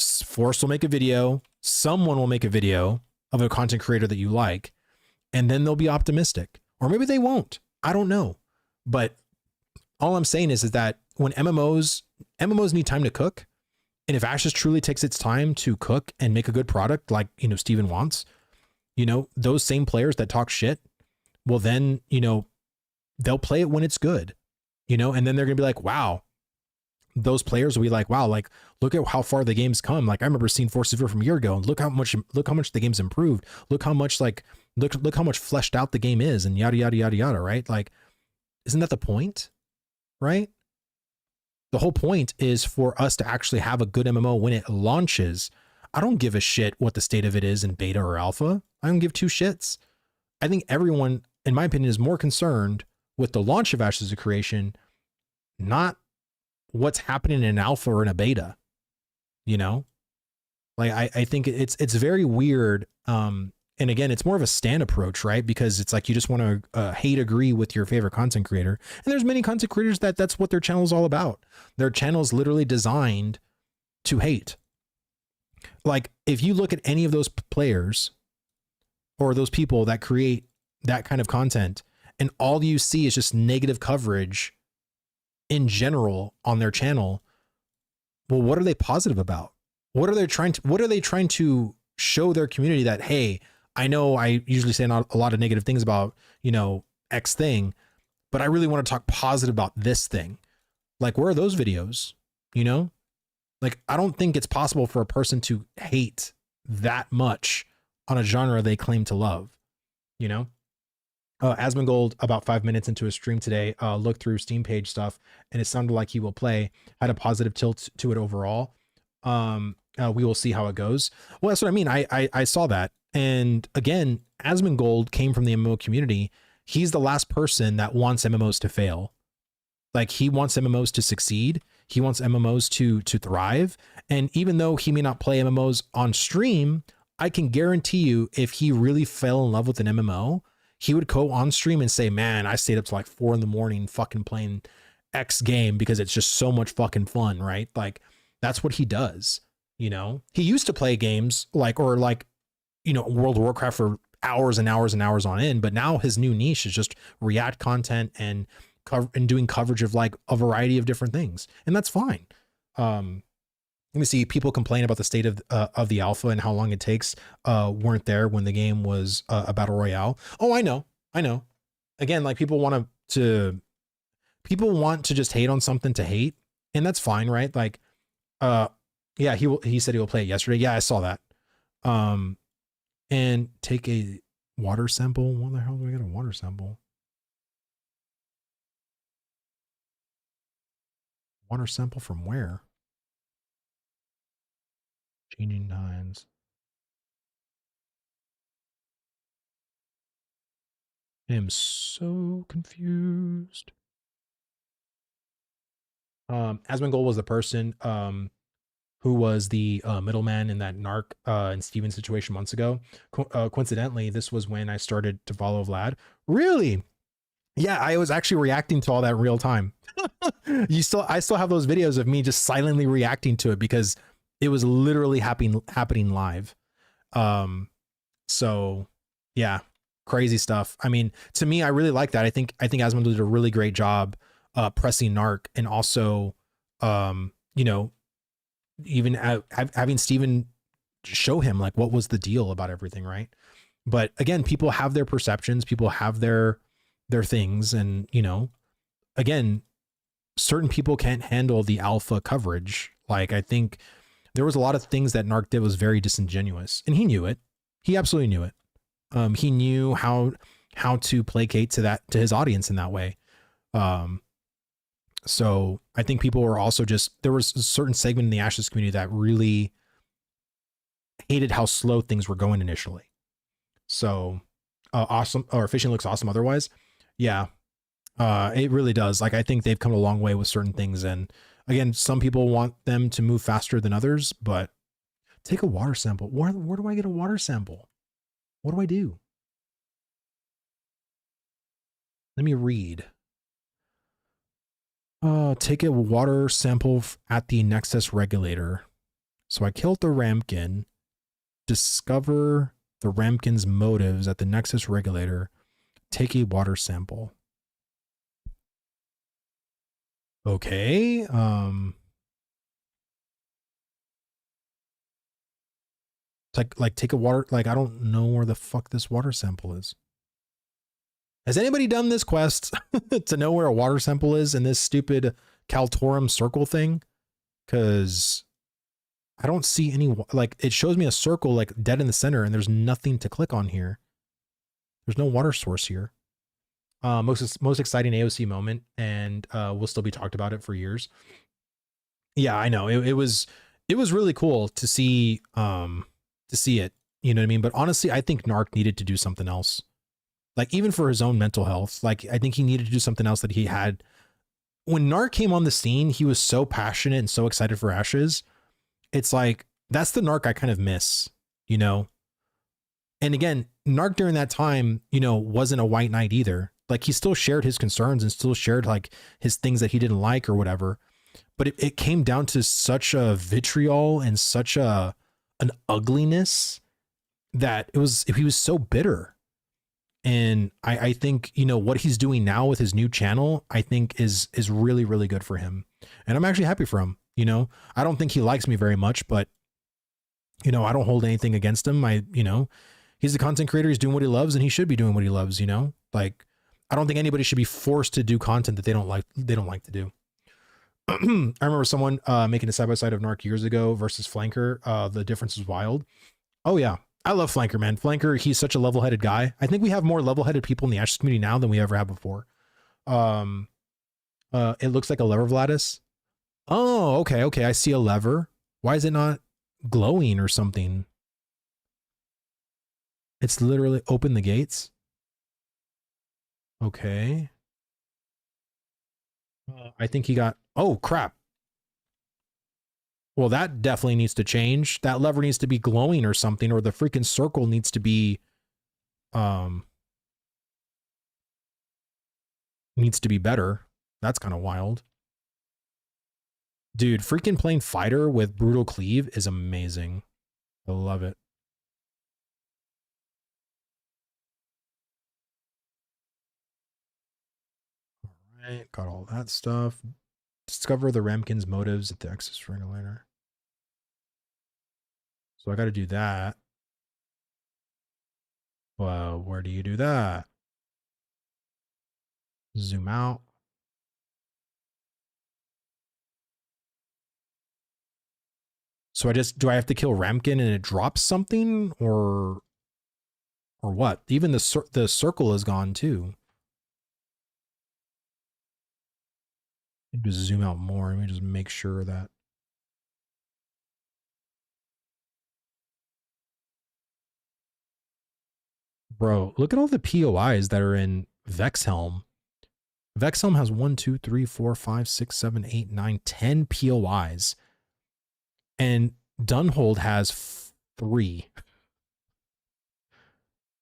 Force will make a video, someone will make a video of a content creator that you like, and then they'll be optimistic, or maybe they won't. I don't know. But all I'm saying is that when MMOs need time to cook, and if Ashes truly takes its time to cook and make a good product, like, Steven wants, those same players that talk shit, well, then, they'll play it when it's good, and then they're going to be like, wow, those players will be like, wow, like, look at how far the game's come. Like, I remember seeing Force Severe from a year ago, and look how much the game's improved. Look how much look how much fleshed out the game is, and yada, yada, yada, yada. Right. Like, isn't that the point? Right. The whole point is for us to actually have a good MMO when it launches. I don't give a shit what the state of it is in beta or alpha. I don't give two shits. I think everyone, in my opinion, is more concerned with the launch of Ashes of Creation, not what's happening in an alpha or in a beta. Like, I think it's very weird. And again, it's more of a stand approach, right? Because it's like you just want to hate agree with your favorite content creator. And there's many content creators that's what their channel is all about. Their channel is literally designed to hate. Like if you look at any of those players or those people that create that kind of content, and all you see is just negative coverage in general on their channel, well, what are they positive about? What are they trying to show their community that, hey, I know I usually say not a lot of negative things about, you know, X thing, but I really want to talk positive about this thing. Like, where are those videos? You know, like, I don't think it's possible for a person to hate that much on a genre they claim to love, you know? Asmongold, about 5 minutes into a stream today, looked through Steam page stuff, and it sounded like he will play, had a positive tilt to it overall. We will see how it goes. Well, that's what I mean. I saw that. And again, Asmongold came from the MMO community. He's the last person that wants MMOs to fail. Like, he wants MMOs to succeed. He wants MMOs to thrive. And even though he may not play MMOs on stream, I can guarantee you, if he really fell in love with an MMO, he would go on stream and say, man, I stayed up to like 4 a.m. fucking playing X game because it's just so much fucking fun, right? Like, that's what he does. You know, he used to play games like World of Warcraft for hours and hours and hours on end, but now his new niche is just React content and doing coverage of like a variety of different things. And that's fine. Let me see. People complain about the state of the alpha and how long it takes. Weren't there when the game was a battle royale. Oh, I know. Again, like, people want to just hate on something to hate, and that's fine, right? Like, yeah, he said he will play it yesterday. Yeah, I saw that. And take a water sample. What the hell do I get a water sample? Water sample from where? Changing times. I am so confused. Asmongold was the person who was the middleman in that Narc and Steven situation months ago. Coincidentally, this was when I started to follow Vlad. Really? Yeah, I was actually reacting to all that in real time. I still have those videos of me just silently reacting to it because it was literally happening live. So yeah, crazy stuff. I mean, to me, I really like that. I think Asmund did a really great job pressing Narc, and also you know, even having Steven show him like what was the deal about everything, right? But again, people have their perceptions, people have their things, and you know, again, certain people can't handle the alpha coverage. Like, I think there was a lot of things that Narc did was very disingenuous, and he knew it. He absolutely knew it. He knew how to placate to his audience in that way. So I think people were also there was a certain segment in the Ashes community that really hated how slow things were going initially. So awesome, or fishing looks awesome otherwise. Yeah, it really does. Like, I think they've come a long way with certain things. And again, some people want them to move faster than others, but take a water sample. Where do I get a water sample? What do I do? Let me read. Take a water sample at the Nexus regulator. So I killed the Ramkin. Discover the Ramkin's motives at the Nexus regulator. Take a water sample. Okay. Like take a water, like, I don't know where the fuck this water sample is. Has anybody done this quest to know where a water sample is in this stupid Kaltorum circle thing? Because I don't see any, like, it shows me a circle like dead in the center, and there's nothing to click on here. There's no water source here. Most exciting AOC moment, and we'll still be talked about it for years. Yeah, I know. It was really cool to see it. You know what I mean? But honestly, I think Narc needed to do something else. Like, even for his own mental health, like, I think he needed to do something else that he had. When Narc came on the scene, he was so passionate and so excited for Ashes. It's like, that's the Narc I kind of miss, you know? And again, Narc during that time, you know, wasn't a white knight either. Like he still shared his concerns and still shared like his things that he didn't like or whatever. But it came down to such a vitriol and such an ugliness that he was so bitter. And I think, you know, what he's doing now with his new channel, I think is really, really good for him. And I'm actually happy for him. You know, I don't think he likes me very much, but you know, I don't hold anything against him. You know, he's a content creator. He's doing what he loves and he should be doing what he loves, you know, like, I don't think anybody should be forced to do content that they don't like to do. I remember someone making a side-by-side of Narc years ago versus Flanker. The difference is wild. Oh yeah. I love Flanker, man. Flanker, he's such a level-headed guy. I think we have more level-headed people in the Ashes community now than we ever have before. It looks like a lever, Vladis. Oh, okay, okay. I see a lever. Why is it not glowing or something? It's literally open the gates. Okay. I think he got, oh crap. Well, that definitely needs to change. That lever needs to be glowing or something, or the freaking circle needs to be better. That's kind of wild. Dude, freaking playing fighter with brutal cleave is amazing. I love it. All right, got all that stuff. Discover the Ramkin's motives at the Exodus regulator. So I got to do that. Well, where do you do that? Zoom out. So do I have to kill Ramkin and it drops something or what? Even the circle is gone too. Let me just zoom out more. Let me just make sure that. Bro, look at all the POIs that are in Vexhelm. Vexhelm has 1, 2, 3, 4, 5, 6, 7, 8, 9, 10 POIs. And Dunhold has 3.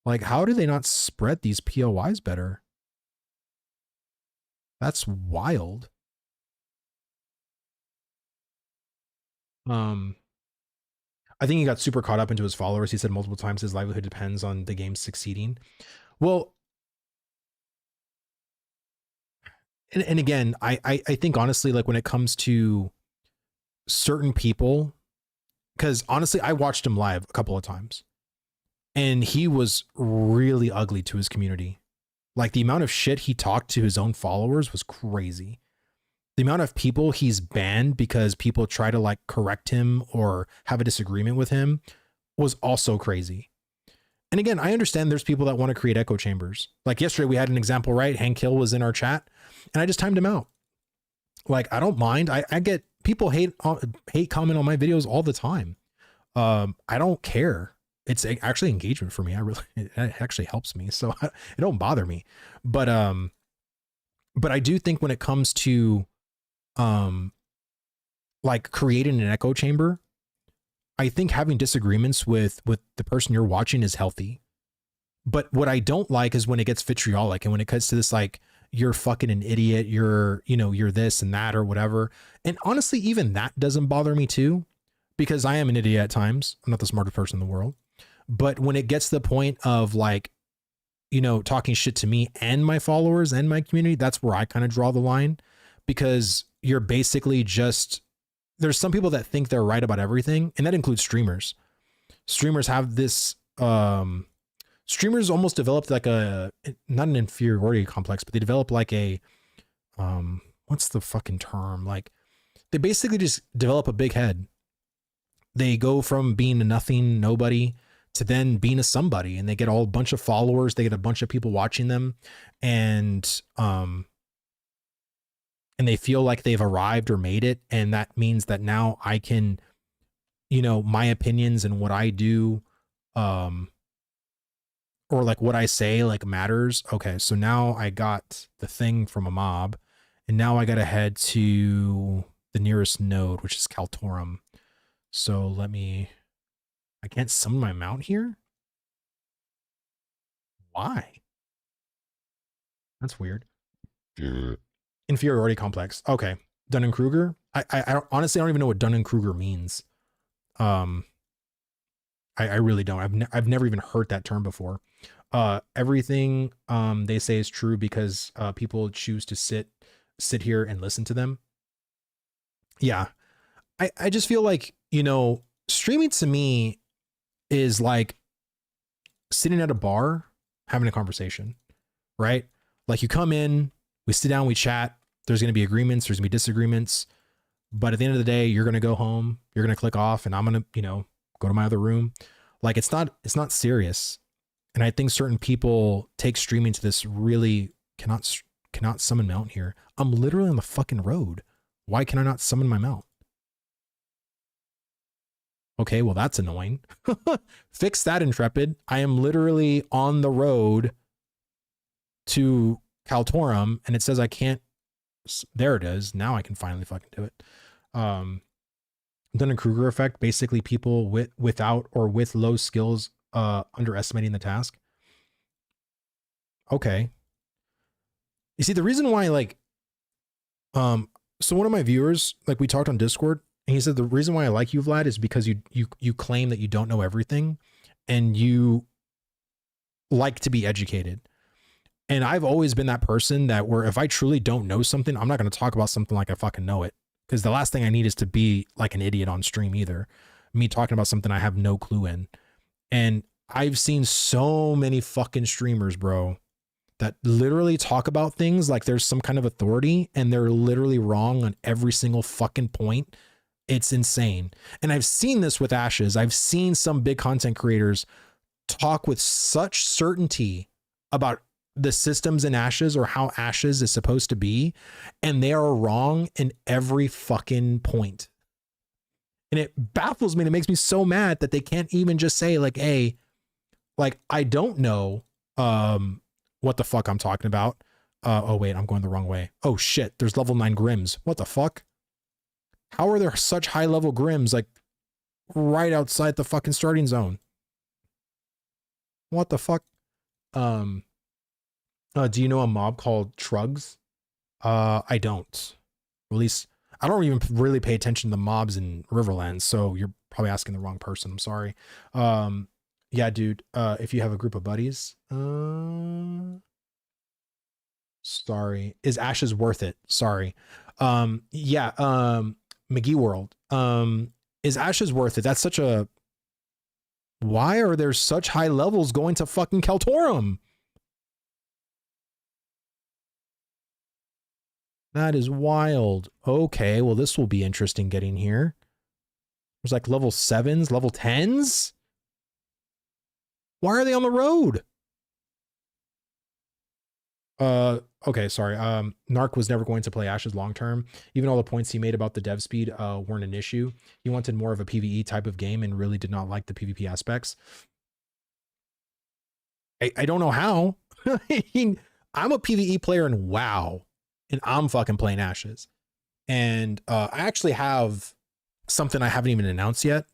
Like, how do they not spread these POIs better? That's wild. I think he got super caught up into his followers. He said multiple times his livelihood depends on the game succeeding. Well, and again, I think honestly, like when it comes to certain people, because honestly, I watched him live a couple of times and he was really ugly to his community. Like the amount of shit he talked to his own followers was crazy. The amount of people he's banned because people try to like correct him or have a disagreement with him was also crazy. And again, I understand there's people that want to create echo chambers. Like yesterday, we had an example, right? Hank Hill was in our chat and I just timed him out. Like, I don't mind. I get people hate comment on my videos all the time. I don't care. It's actually engagement for me. It actually helps me. So it don't bother me. But I do think when it comes to, like creating an echo chamber, I think having disagreements with the person you're watching is healthy. But what I don't like is when it gets vitriolic and when it cuts to this, like, you're fucking an idiot, you're this and that or whatever. And honestly, even that doesn't bother me too, because I am an idiot at times. I'm not the smartest person in the world. But when it gets to the point of like, talking shit to me and my followers and my community, that's where I kind of draw the line, because you're basically just, there's some people that think they're right about everything. And that includes streamers. Streamers have this, streamers almost developed like not an inferiority complex, but they develop like a, what's the fucking term? Like they basically just develop a big head. They go from being a nothing, nobody, to then being a somebody, and they get a bunch of followers. They get a bunch of people watching them, and they feel like they've arrived or made it. And that means that now I can, my opinions and what I do, or like what I say, like matters. Okay. So now I got the thing from a mob, and now I got to head to the nearest node, which is Kaltorum. So I can't summon my mount here. Why? That's weird. Inferiority complex. Okay. Dunning-Kruger. I honestly don't even know what Dunning-Kruger means. I really don't. I've never even heard that term before. Everything they say is true because people choose to sit here and listen to them. Yeah. I just feel like, you know, streaming to me is like sitting at a bar having a conversation, right? Like you come in, we sit down, we chat. There's going to be agreements, there's going to be disagreements, but at the end of the day, you're going to go home, you're going to click off, and I'm going to, you know, go to my other room. Like it's not serious. And I think certain people take streaming to this really cannot summon mount here. I'm literally on the fucking road. Why can I not summon my mount? Okay, well that's annoying. Fix that, Intrepid. I am literally on the road to Kaltorum and it says I can't. There it is. Now I can finally fucking do it. Dunning-Kruger effect, basically people without or with low skills underestimating the task. Okay. You see, the reason why, like, so one of my viewers, like we talked on Discord, and he said the reason why I like you, Vlad, is because you claim that you don't know everything and you like to be educated. And I've always been that person that where if I truly don't know something, I'm not going to talk about something like I fucking know it. Because the last thing I need is to be like an idiot on stream either. Me talking about something I have no clue in. And I've seen so many fucking streamers, bro, that literally talk about things like there's some kind of authority and they're literally wrong on every single fucking point. It's insane. And I've seen this with Ashes. I've seen some big content creators talk with such certainty about the systems in Ashes or how Ashes is supposed to be, and they are wrong in every fucking point. And it baffles me and it makes me so mad that they can't even just say like, hey, like, I don't know what the fuck I'm talking about. Oh wait, I'm going the wrong way. Oh shit, there's level 9 Grims. What the fuck? How are there such high level Grims like right outside the fucking starting zone? What the fuck? Do you know a mob called Trugs? I don't. Or at least I don't even really pay attention to the mobs in Riverlands, so you're probably asking the wrong person. I'm sorry. Yeah, dude. If you have a group of buddies, sorry. Is Ashes worth it? Sorry. Yeah. McGee World. Is Ashes worth it? That's such a. Why are there such high levels going to fucking Kaltorum? That is wild. Okay, well, this will be interesting getting here. There's like level 7s, level 10s. Why are they on the road? Okay, sorry. Narc was never going to play Ashes long term. Even all the points he made about the dev speed weren't an issue. He wanted more of a PvE type of game and really did not like the PvP aspects. I don't know how. I'm a PvE player in WoW, and I'm fucking playing Ashes. And I actually have something I haven't even announced yet,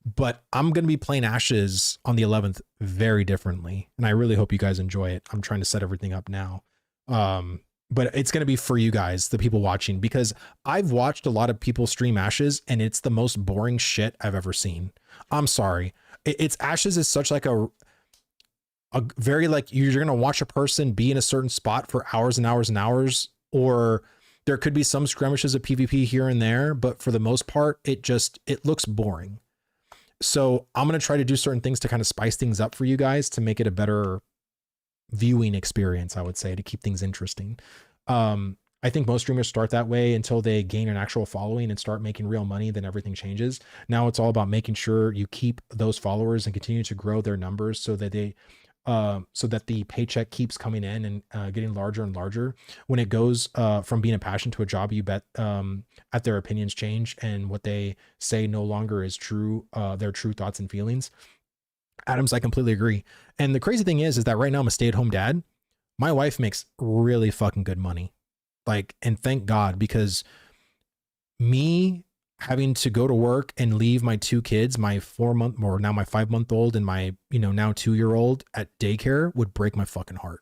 but I'm going to be playing Ashes on the 11th very differently. And I really hope you guys enjoy it. I'm trying to set everything up now. But it's going to be for you guys, the people watching, because I've watched a lot of people stream Ashes and it's the most boring shit I've ever seen. I'm sorry. It's Ashes is such like a very like you're going to watch a person be in a certain spot for hours and hours and hours, or there could be some skirmishes of PvP here and there, but for the most part, it looks boring. So I'm going to try to do certain things to kind of spice things up for you guys to make it a better viewing experience, I would say, to keep things interesting. I think most streamers start that way until they gain an actual following and start making real money, then everything changes. Now it's all about making sure you keep those followers and continue to grow their numbers so that the paycheck keeps coming in and getting larger and larger. When it goes from being a passion to a job, you bet at their opinions change and what they say no longer is true, their true thoughts and feelings. Adams, I completely agree. And the crazy thing is that right now I'm a stay-at-home dad. My wife makes really fucking good money. Like, and thank God, because me, having to go to work and leave my 2 kids, my 4-month or now my 5-month-old and my, now 2-year-old at daycare would break my fucking heart.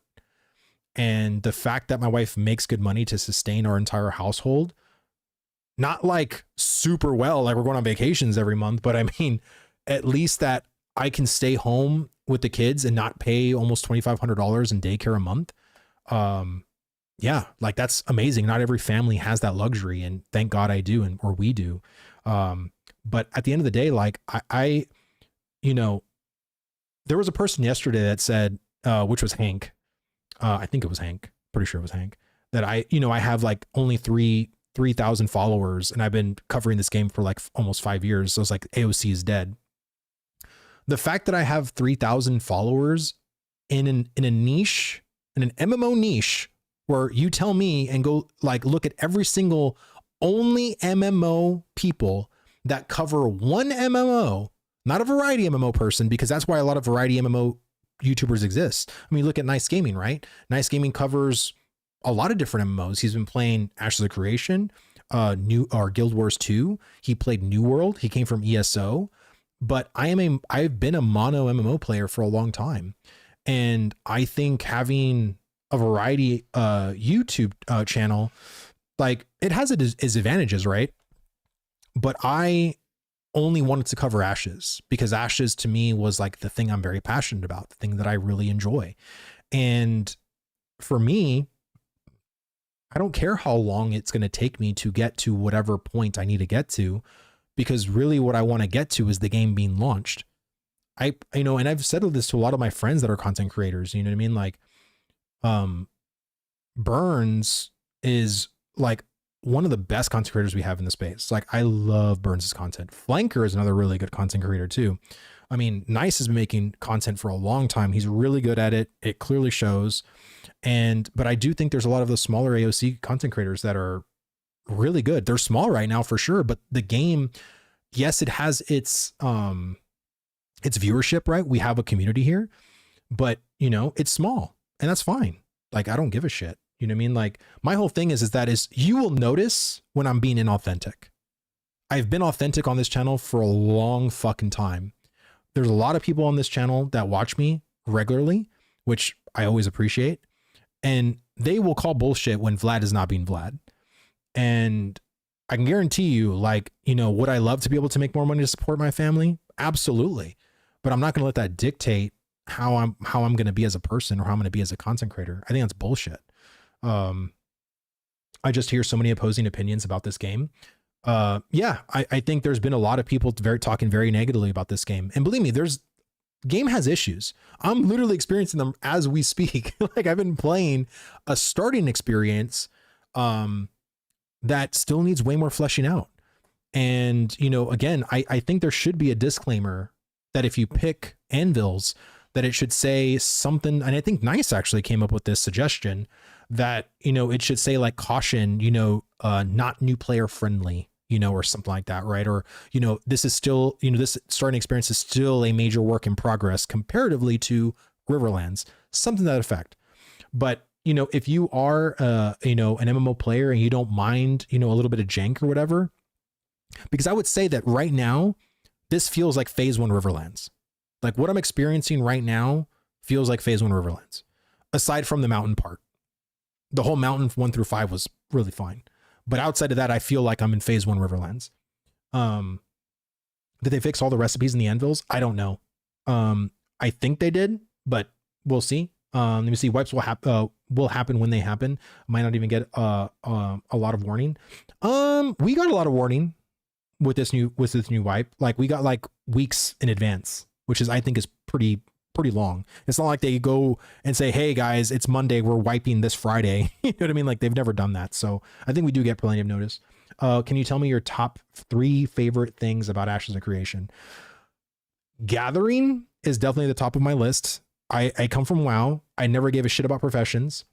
And the fact that my wife makes good money to sustain our entire household, not like super well, like we're going on vacations every month, but I mean, at least that I can stay home with the kids and not pay almost $2,500 in daycare a month. Yeah, like that's amazing. Not every family has that luxury, and thank God I do, or we do. But at the end of the day, like I there was a person yesterday that said, which was Hank. I think it was Hank. Pretty sure it was Hank. That I have like only 3,000 followers, and I've been covering this game for like almost 5 years. So it's like AOC is dead. The fact that I have 3,000 followers in a niche, in an MMO niche, where you tell me and go like look at every single only MMO people that cover one MMO, not a variety MMO person, because that's why a lot of variety MMO YouTubers exist. I mean, look at Nice Gaming, right? Nice Gaming covers a lot of different MMOs. He's been playing Ashes of Creation, Guild Wars 2. He played New World. He came from ESO. But I've been a mono MMO player for a long time. And I think having a variety YouTube channel, like it has its advantages, right? But I only wanted to cover Ashes because Ashes to me was like the thing I'm very passionate about, the thing that I really enjoy. And for me, I don't care how long it's going to take me to get to whatever point I need to get to, because really what I want to get to is the game being launched. And I've said this to a lot of my friends that are content creators, you know what I mean? Like, Burns is like one of the best content creators we have in the space. Like, I love Burns's content. Flanker is another really good content creator too. I mean, Nice has been making content for a long time. He's really good at it. It clearly shows. But I do think there's a lot of the smaller AOC content creators that are really good. They're small right now for sure, but the game, yes, it has its viewership, right? We have a community here, but it's small, and that's fine. Like, I don't give a shit. You know what I mean? Like, my whole thing is you will notice when I'm being inauthentic. I've been authentic on this channel for a long fucking time. There's a lot of people on this channel that watch me regularly, which I always appreciate. And they will call bullshit when Vlad is not being Vlad. And I can guarantee you, like, would I love to be able to make more money to support my family? Absolutely. But I'm not going to let that dictate how I'm going to be as a person or how I'm going to be as a content creator. I think that's bullshit. I just hear so many opposing opinions about this game. Yeah, I think there's been a lot of people talking very negatively about this game. And believe me, game has issues. I'm literally experiencing them as we speak. Like, I've been playing a starting experience that still needs way more fleshing out. And, again, I think there should be a disclaimer that if you pick Anvils, that it should say something. And I think Nice actually came up with this suggestion that, it should say like caution, not new player friendly, or something like that. Right. Or, this is still, this starting experience is still a major work in progress comparatively to Riverlands, something to that effect. But, if you are, an MMO player and you don't mind, a little bit of jank or whatever, because I would say that right now, this feels like phase 1 Riverlands. Like, what I'm experiencing right now feels like phase 1 Riverlands, aside from the mountain part. The whole mountain 1 through 5 was really fine. But outside of that, I feel like I'm in phase 1 Riverlands. Did they fix all the recipes in the Anvils? I don't know. I think they did, but we'll see. Let me see. Wipes will happen when they happen. Might not even get a lot of warning. We got a lot of warning with this new wipe. Like, we got like weeks in advance, which I think is pretty long. It's not like they go and say, hey guys, it's Monday, we're wiping this Friday. You know what I mean? Like, they've never done that. So I think we do get plenty of notice. Can you tell me your top 3 favorite things about Ashes of Creation? Gathering is definitely the top of my list. I come from WoW. I never gave a shit about professions.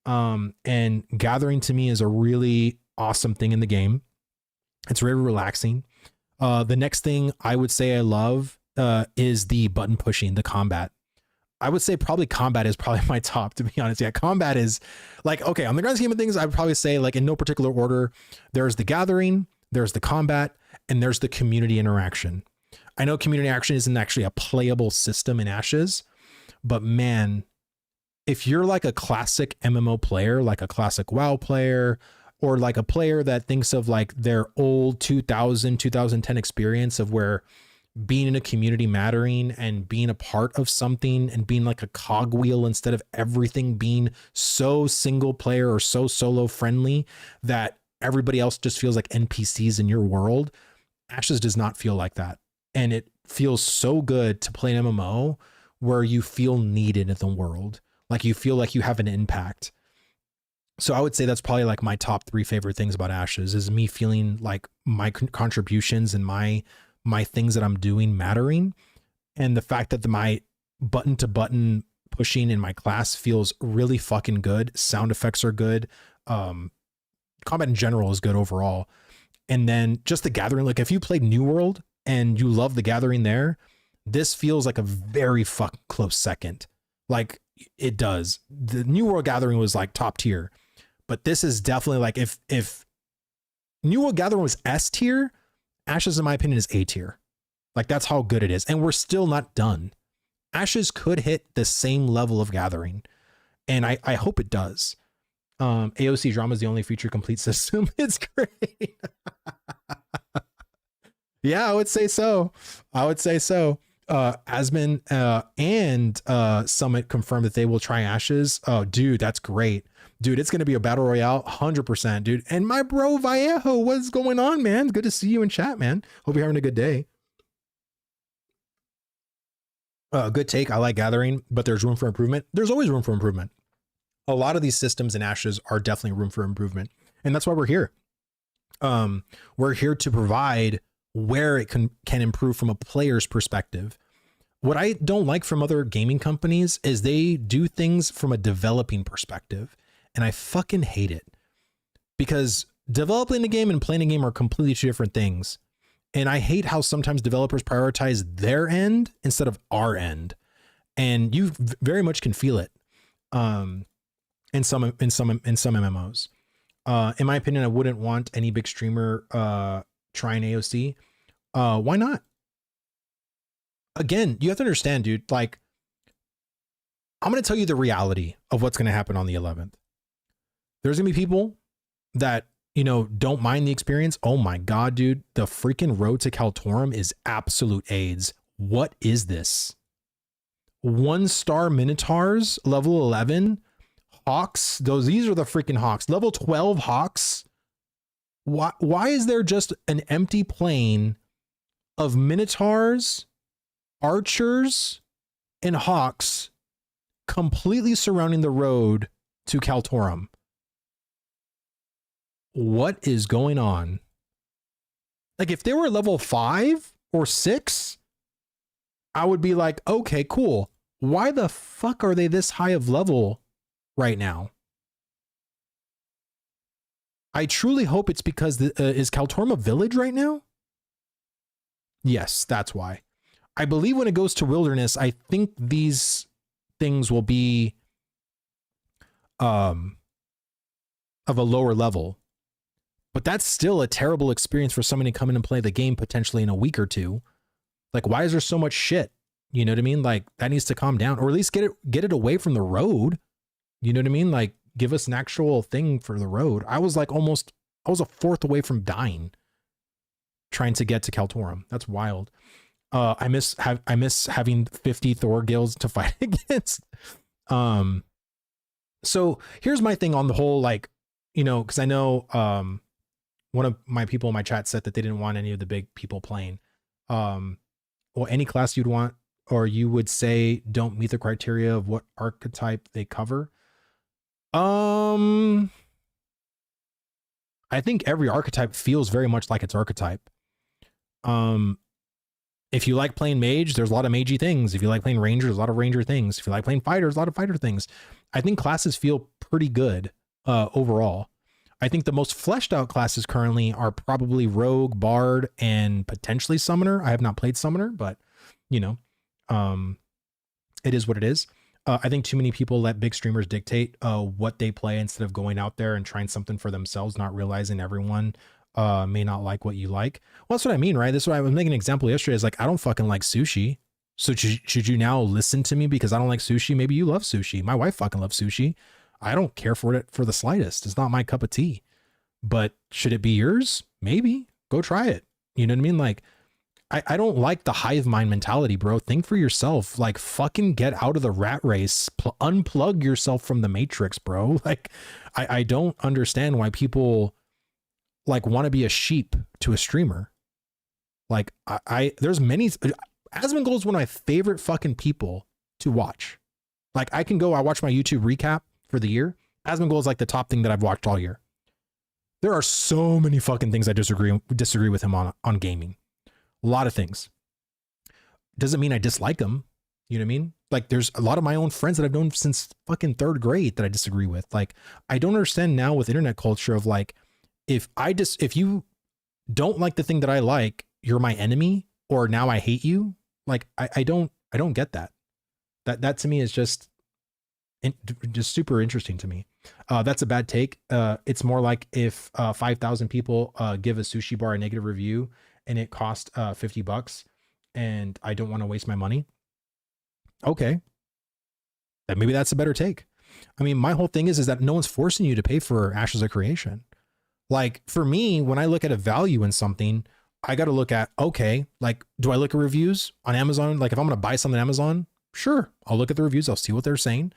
And gathering to me is a really awesome thing in the game. It's very relaxing. The next thing I would say I love is the button pushing, the combat. I would say probably combat is probably my top, to be honest. Yeah, combat is like, okay, on the grand scheme of things, I would probably say, like, in no particular order, there's the gathering, there's the combat, and there's the community interaction. I know community interaction isn't actually a playable system in Ashes, but man, if you're like a classic MMO player, like a classic WoW player, or like a player that thinks of like their old 2010 experience of where being in a community mattering and being a part of something and being like a cogwheel instead of everything being so single player or so solo friendly that everybody else just feels like NPCs in your world. Ashes does not feel like that. And it feels so good to play an MMO where you feel needed in the world. Like you feel like you have an impact. So I would say that's probably like my top 3 favorite things about Ashes, is me feeling like my contributions and my things that I'm doing mattering. And the fact that my button to button pushing in my class feels really fucking good. Sound effects are good. Combat in general is good overall. And then just the gathering, like if you played New World and you love the gathering there, this feels like a very fucking close second. Like it does. The New World gathering was like top tier, but this is definitely like if New World gathering was S tier, Ashes in my opinion is A tier. Like that's how good it is. And we're still not done. Ashes could hit the same level of gathering. And I hope it does. AOC drama is the only feature complete system. It's great. Yeah, I would say so. Asmin and Summit confirmed that they will try Ashes. Oh, dude, that's great. Dude, it's going to be a battle royale, 100%, dude. And my bro Vallejo, what's going on, man? Good to see you in chat, man. Hope you're having a good day. Good take. I like gathering, but there's room for improvement. There's always room for improvement. A lot of these systems in Ashes are definitely room for improvement. And that's why we're here. We're here to provide where it can improve from a player's perspective. What I don't like from other gaming companies is they do things from a developing perspective. And I fucking hate it, because developing a game and playing a game are completely two different things. And I hate how sometimes developers prioritize their end instead of our end. And you very much can feel it. In some MMOs. In my opinion, I wouldn't want any big streamer trying AOC. Why not? Again, you have to understand, dude, like I'm going to tell you the reality of what's going to happen on the 11th. There's going to be people that, you know, don't mind the experience. Oh my God, dude, the freaking road to Kaltorum is absolute AIDS. What is this? 1-star Minotaurs, level 11, Hawks. These are the freaking Hawks. Level 12 Hawks. Why is there just an empty plain of Minotaurs, Archers, and Hawks completely surrounding the road to Kaltorum? What is going on? Like if they were level 5 or 6, I would be like, okay, cool. Why the fuck are they this high of level right now? I truly hope it's because is Kaltorum a village right now? Yes, that's why. I believe when it goes to wilderness, I think these things will be of a lower level. But that's still a terrible experience for somebody to come in and play the game potentially in a week or two. Like, why is there so much shit? You know what I mean? Like, that needs to calm down, or at least get it away from the road. You know what I mean? Like, give us an actual thing for the road. I was a fourth away from dying trying to get to Kaltorum. That's wild. I miss having 50 Thor guilds to fight against. So here's my thing on the whole, like, you know, because I know one of my people in my chat said that they didn't want any of the big people playing. Well, any class you'd want, or you would say don't meet the criteria of what archetype they cover. I think every archetype feels very much like its archetype. If you like playing mage, there's a lot of magey things. If you like playing ranger, there's a lot of ranger things. If you like playing fighter, there's a lot of fighter things. I think classes feel pretty good overall. I think the most fleshed out classes currently are probably rogue, bard, and potentially summoner. I have not played summoner, but you know, it is what it is. I think too many people let big streamers dictate what they play instead of going out there and trying something for themselves, not realizing everyone may not like what you like. Well, that's what I mean, right? This is what I was making an example yesterday. Is like, I don't fucking like sushi. So should you now listen to me because I don't like sushi? Maybe you love sushi. My wife fucking loves sushi. I don't care for it for the slightest. It's not my cup of tea. But should it be yours? Maybe. Go try it. You know what I mean? Like, I don't like the hive mind mentality, bro. Think for yourself. Like, fucking get out of the rat race. Unplug yourself from the matrix, bro. Like, I don't understand why people like want to be a sheep to a streamer. Like, there's many. Asmongold is one of my favorite fucking people to watch. Like, I watch my YouTube recap for the year. Asmongold is like the top thing that I've watched all year. There are so many fucking things I disagree with him on gaming. A lot of things. Doesn't mean I dislike him. You know what I mean? Like, there's a lot of my own friends that I've known since fucking third grade that I disagree with. Like, I don't understand now with internet culture of like, if you don't like the thing that I like, you're my enemy, or now I hate you. Like, I don't get that. That to me is just super interesting to me. That's a bad take. It's more like if 5,000 people give a sushi bar a negative review and it cost $50 and I don't want to waste my money. Okay. Then maybe that's a better take. I mean, my whole thing is that no one's forcing you to pay for Ashes of Creation. Like, for me, when I look at a value in something, I got to look at, okay, like, do I look at reviews on Amazon? Like, if I'm going to buy something on Amazon, sure, I'll look at the reviews. I'll see what they're saying.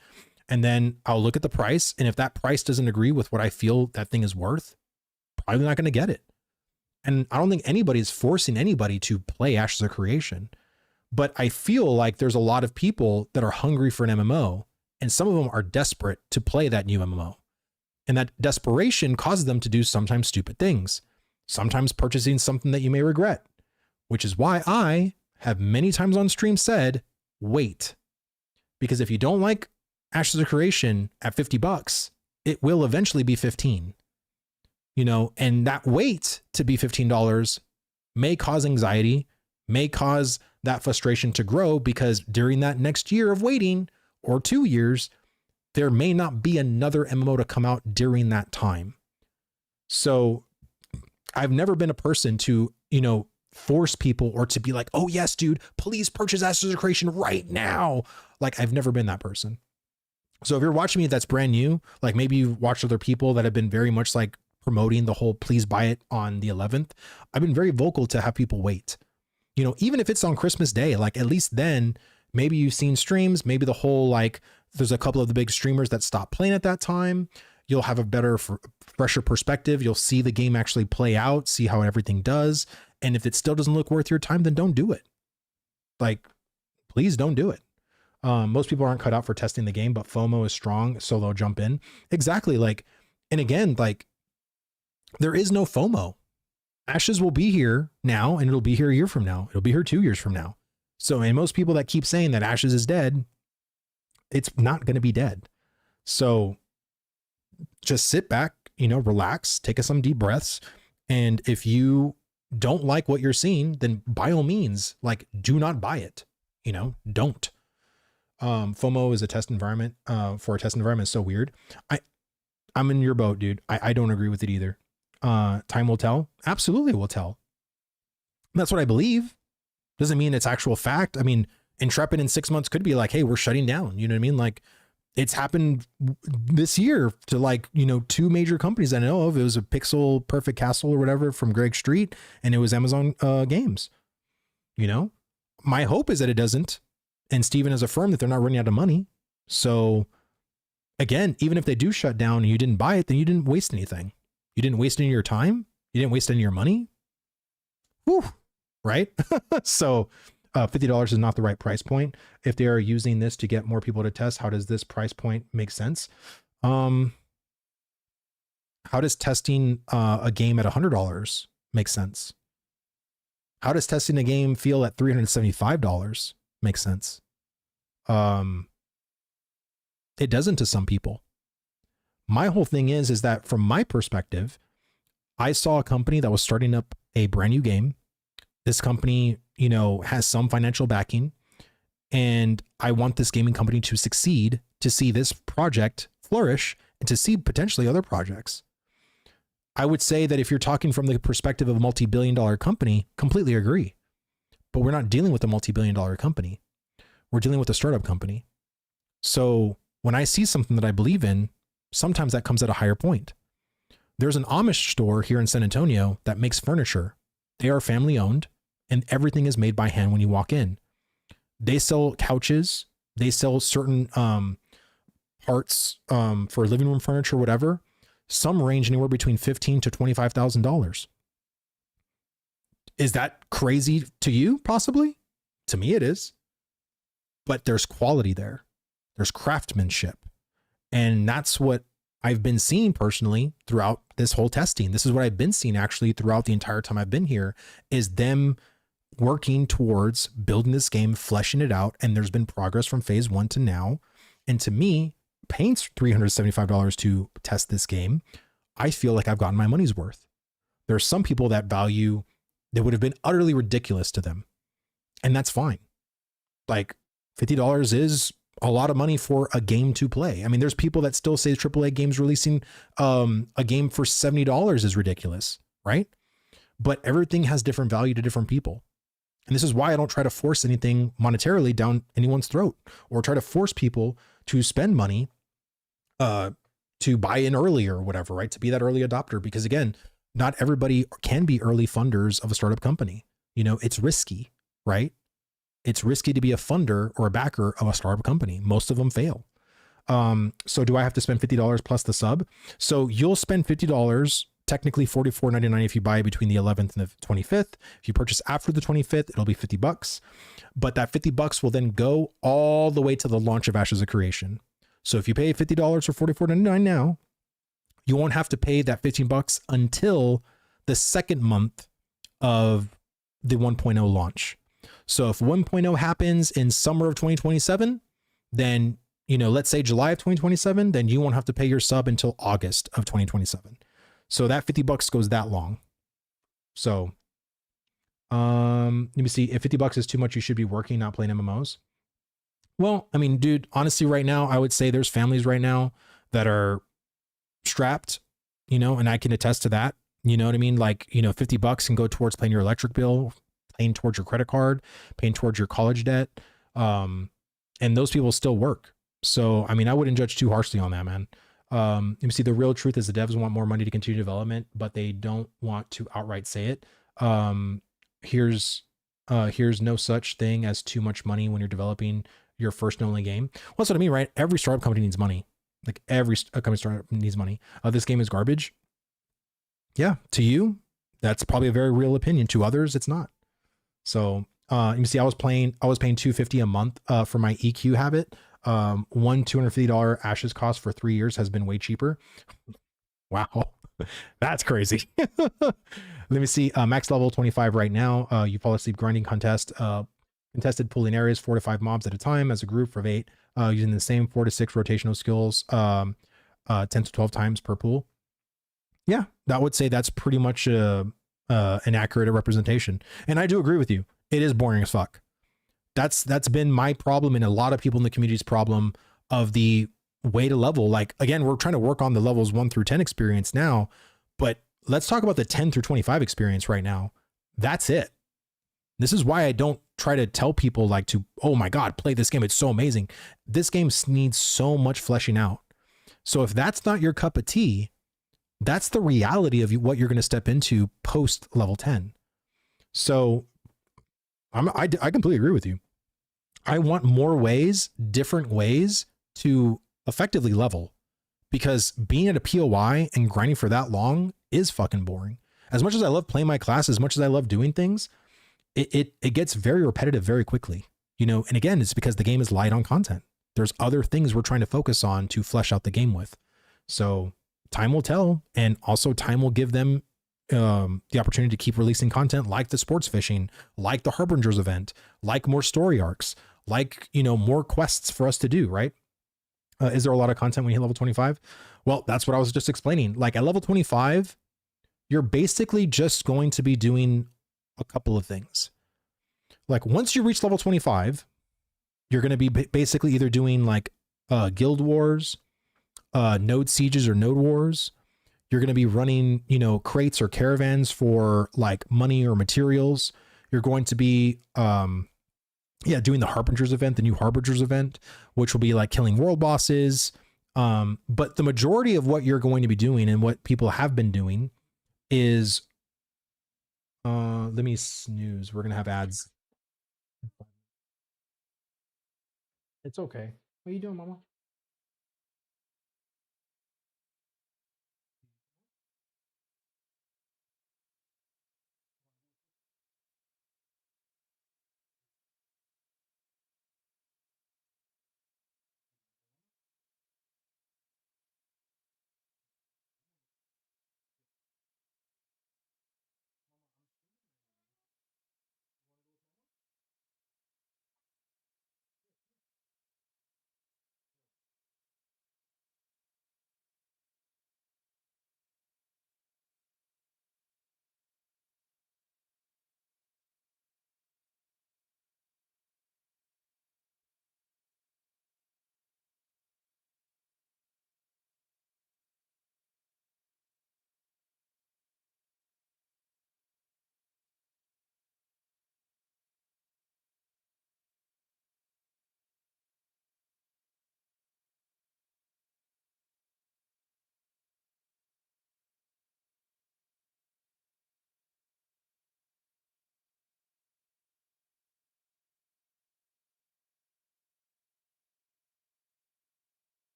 And then I'll look at the price. And if that price doesn't agree with what I feel that thing is worth, probably not going to get it. And I don't think anybody's forcing anybody to play Ashes of Creation. But I feel like there's a lot of people that are hungry for an MMO, and some of them are desperate to play that new MMO. And that desperation causes them to do sometimes stupid things, sometimes purchasing something that you may regret, which is why I have many times on stream said, wait. Because if you don't like Ashes of Creation at $50, it will eventually be $15. You know, and that wait to be $15 may cause anxiety, may cause that frustration to grow, because during that next year of waiting, or 2 years, there may not be another MMO to come out during that time. So I've never been a person to, you know, force people or to be like, oh yes, dude, please purchase Ashes of Creation right now. Like, I've never been that person. So if you're watching me, that's brand new. Like, maybe you've watched other people that have been very much like promoting the whole please buy it on the 11th. I've been very vocal to have people wait, you know, even if it's on Christmas Day, like, at least then maybe you've seen streams, maybe the whole, like, there's a couple of the big streamers that stop playing at that time. You'll have a better, fresher perspective. You'll see the game actually play out, see how everything does. And if it still doesn't look worth your time, then don't do it. Like, please don't do it. Most people aren't cut out for testing the game, but FOMO is strong, so they'll jump in. Exactly. Like, and again, like, there is no FOMO. Ashes will be here now, and it'll be here a year from now. It'll be here 2 years from now. So, and most people that keep saying that Ashes is dead, it's not going to be dead. So just sit back, you know, relax, take some deep breaths. And if you don't like what you're seeing, then by all means, like, do not buy it, you know, don't. FOMO is a test environment, for a test environment is so weird. I'm in your boat, dude. I don't agree with it either. Time will tell. Absolutely will tell. That's what I believe. Doesn't mean it's actual fact. I mean, Intrepid in 6 months could be like, hey, we're shutting down. You know what I mean? Like, it's happened this year to, like, you know, 2 major companies I know of. It was a Pixel Perfect Castle or whatever from Greg Street, and it was Amazon Games. You know, my hope is that it doesn't. And Steven has affirmed that they're not running out of money. So again, even if they do shut down and you didn't buy it, then you didn't waste anything. You didn't waste any of your time. You didn't waste any of your money. Whew, right? So $50 is not the right price point. If they are using this to get more people to test, how does this price point make sense? How does testing a game at $100 make sense? How does testing a game feel at $375 make sense? It doesn't to some people. My whole thing is that from my perspective, I saw a company that was starting up a brand new game. This company, you know, has some financial backing, and I want this gaming company to succeed, to see this project flourish, and to see potentially other projects. I would say that if you're talking from the perspective of a multi-billion-dollar company, completely agree. But we're not dealing with a multi-billion-dollar company. We're dealing with a startup company. So when I see something that I believe in, sometimes that comes at a higher point. There's an Amish store here in San Antonio that makes furniture. They are family owned and everything is made by hand when you walk in. They sell couches. They sell certain parts for living room furniture, whatever. Some range anywhere between $15,000 to $25,000. Is that crazy to you? Possibly. To me, it is. But there's quality there. There's craftsmanship. And that's what I've been seeing personally throughout this whole testing. This is what I've been seeing actually throughout the entire time I've been here, is them working towards building this game, fleshing it out. And there's been progress from phase 1 to now. And to me, paying $375 to test this game, I feel like I've gotten my money's worth. There are some people that value that would have been utterly ridiculous to them. And that's fine. Like $50 is a lot of money for a game to play. I mean, there's people that still say AAA games releasing a game for $70 is ridiculous, right? But everything has different value to different people. And this is why I don't try to force anything monetarily down anyone's throat or try to force people to spend money to buy in early or whatever, right? To be that early adopter. Because again, not everybody can be early funders of a startup company. You know, it's risky, right? It's risky to be a funder or a backer of a startup company. Most of them fail. So do I have to spend $50 plus the sub? So you'll spend $50, technically $44.99 if you buy between the 11th and the 25th. If you purchase after the 25th, it'll be $50. But that $50 will then go all the way to the launch of Ashes of Creation. So if you pay $50 for $44.99 now, you won't have to pay that $15 until the second month of the 1.0 launch. So if 1.0 happens in summer of 2027, then, you know, let's say July of 2027, then you won't have to pay your sub until August of 2027. So that $50 goes that long. So, let me see. If $50 is too much, you should be working, not playing MMOs. Well, I mean, dude, honestly, right now, I would say there's families right now that are strapped, you know, and I can attest to that. You know what I mean? Like, you know, $50 can go towards paying your electric bill, paying towards your credit card, paying towards your college debt. And those people still work. So, I mean, I wouldn't judge too harshly on that, man. You see, the real truth is the devs want more money to continue development, but they don't want to outright say it. Here's no such thing as too much money when you're developing your first and only game. Well, that's what I mean, right? Every startup company needs money. Like every company startup needs money. This game is garbage. Yeah, to you, that's probably a very real opinion. To others, it's not. So, you see, I was paying $250 a month for my EQ habit. One $250 Ashes cost for 3 years has been way cheaper. Wow, that's crazy. Let me see. Max level 25 right now. You fall asleep grinding contest. Contested pooling areas 4 to 5 mobs at a time as a group for 8, using the same 4 to 6 rotational skills, 10 to 12 times per pool. Yeah, that would say that's pretty much an accurate representation. And I do agree with you. It is boring as fuck. That's been my problem and a lot of people in the community's problem of the way to level. Like, again, we're trying to work on the levels 1 through 10 experience now, but let's talk about the 10 through 25 experience right now. That's it. This is why I don't try to tell people like to, oh my God, play this game. It's so amazing. This game needs so much fleshing out. So if that's not your cup of tea, that's the reality of what you're going to step into post level 10. So I completely agree with you. I want more ways, different ways to effectively level, because being at a POI and grinding for that long is fucking boring. As much as I love playing my class, as much as I love doing things, it gets very repetitive very quickly, you know? And again, it's because the game is light on content. There's other things we're trying to focus on to flesh out the game with. So time will tell. And also time will give them the opportunity to keep releasing content like the sports fishing, like the Harbingers event, like more story arcs, like, you know, more quests for us to do, right? Is there a lot of content when you hit level 25? Well, that's what I was just explaining. Like at level 25, you're basically just going to be doing a couple of things. Like once you reach level 25, you're going to be basically either doing like guild wars, node sieges or node wars. You're going to be running, you know, crates or caravans for like money or materials. You're going to be, doing the Harbingers event, the new Harbingers event, which will be like killing world bosses. But the majority of what you're going to be doing and what people have been doing is, let me snooze. We're going to have ads. It's okay. What are you doing, mama?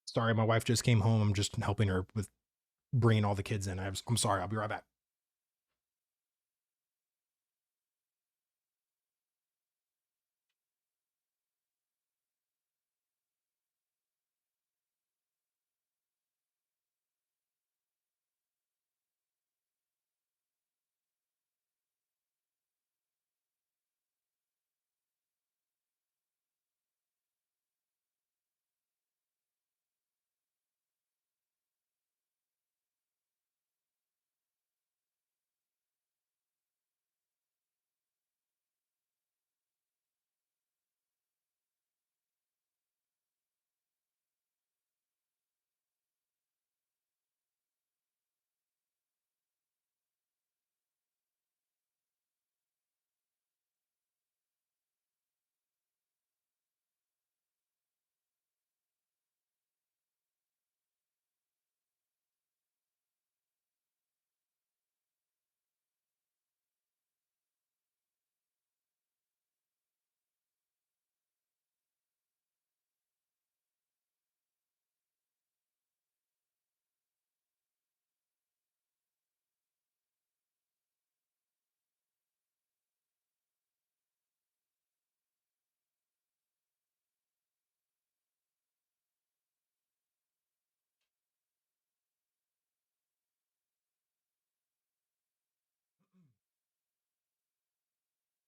Sorry, my wife just came home. I'm just helping her with bringing all the kids in. I'm sorry. I'll be right back.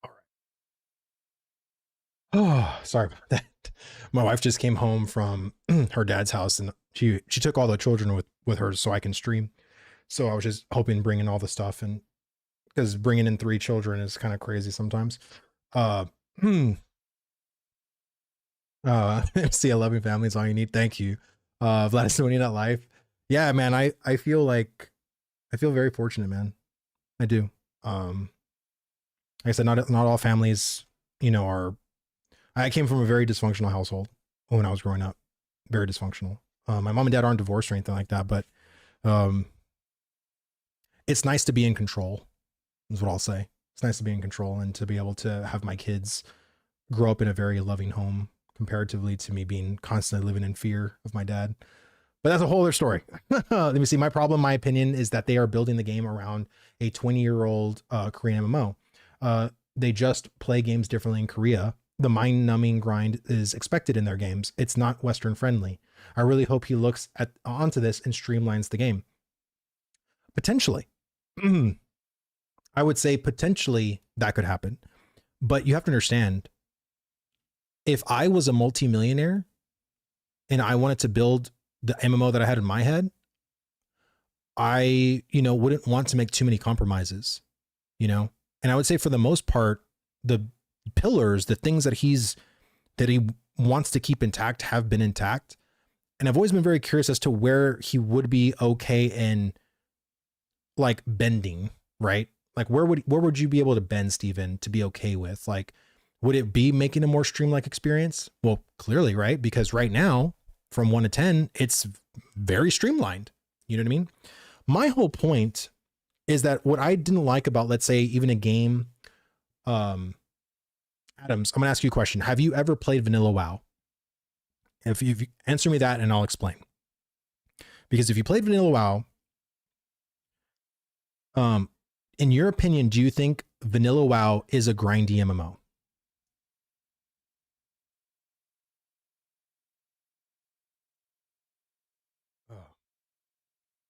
All right. Oh, sorry about that. My wife just came home from her dad's house, and she took all the children with her so I can stream. So I was just hoping bringing all the stuff, and because bringing in 3 children is kind of crazy sometimes. Uh, hmm. MC 11 family is all you need. Thank you. Vladis that life. Yeah, man. I feel like I feel very fortunate, man. I do. Like I said, not all families, you know, are. I came from a very dysfunctional household when I was growing up. Very dysfunctional. My mom and dad aren't divorced or anything like that, but um, it's nice to be in control. Is what I'll say. It's nice to be in control and to be able to have my kids grow up in a very loving home comparatively to me being constantly living in fear of my dad. But that's a whole other story. Let me see. My problem, my opinion, is that they are building the game around a 20-year-old Korean MMO. They just play games differently in Korea. the mind-numbing grind is expected in their games. It's not Western friendly. I really hope he looks onto this and streamlines the game. Potentially. I would say potentially that could happen. But you have to understand, if I was a multimillionaire and I wanted to build the MMO that I had in my head, I, wouldn't want to make too many compromises, and I would say for the most part, the pillars, the things that he wants to keep intact have been intact. And I've always been very curious as to where he would be okay in like bending, right? Like where would you be able to bend, Steven, to be okay with? Like, would it be making a more streamlike experience? Well, clearly, right? Because right now, from 1 to 10, it's very streamlined. You know what I mean? My whole point is that what I didn't like about, let's say, even a game, Adams, I'm going to ask you a question. Have you ever played Vanilla WoW? If you answer me that and I'll explain. Because if you played Vanilla WoW, in your opinion, do you think Vanilla WoW is a grindy MMO?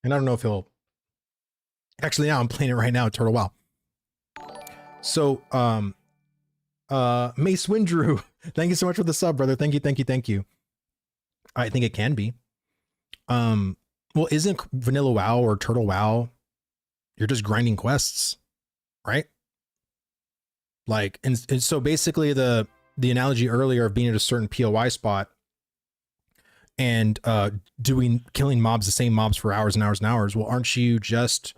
And I don't know if he'll actually, now I'm playing it right now, Turtle WoW. So, Mace Windrew, thank you so much for the sub, brother. Thank you. I think it can be. Well, isn't Vanilla WoW or Turtle WoW, you're just grinding quests, right? Like, and so basically the analogy earlier of being at a certain POI spot and killing mobs, the same mobs for hours and hours and hours. Well, aren't you just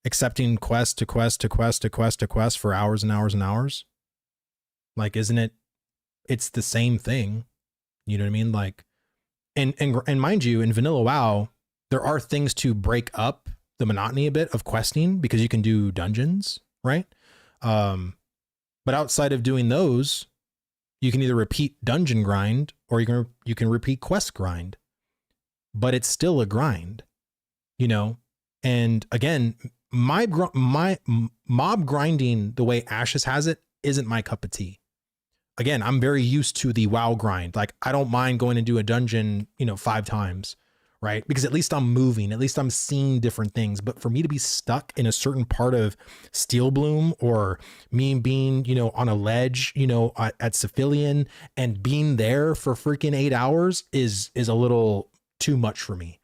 accepting quest to quest to quest to quest to quest for hours and hours and hours? Like, isn't it? It's the same thing. You know what I mean? Like, and mind you, in Vanilla WoW, there are things to break up the monotony a bit of questing because you can do dungeons, right? But outside of doing those, you can either repeat dungeon grind or you can repeat quest grind, but it's still a grind, And again, my mob grinding the way Ashes has it isn't my cup of tea. Again, I'm very used to the WoW grind. Like, I don't mind going and do a dungeon, 5 times, right? Because at least I'm moving, at least I'm seeing different things. But for me to be stuck in a certain part of Steel Bloom, or me being, on a ledge, at Cephalian and being there for freaking 8 hours is a little too much for me.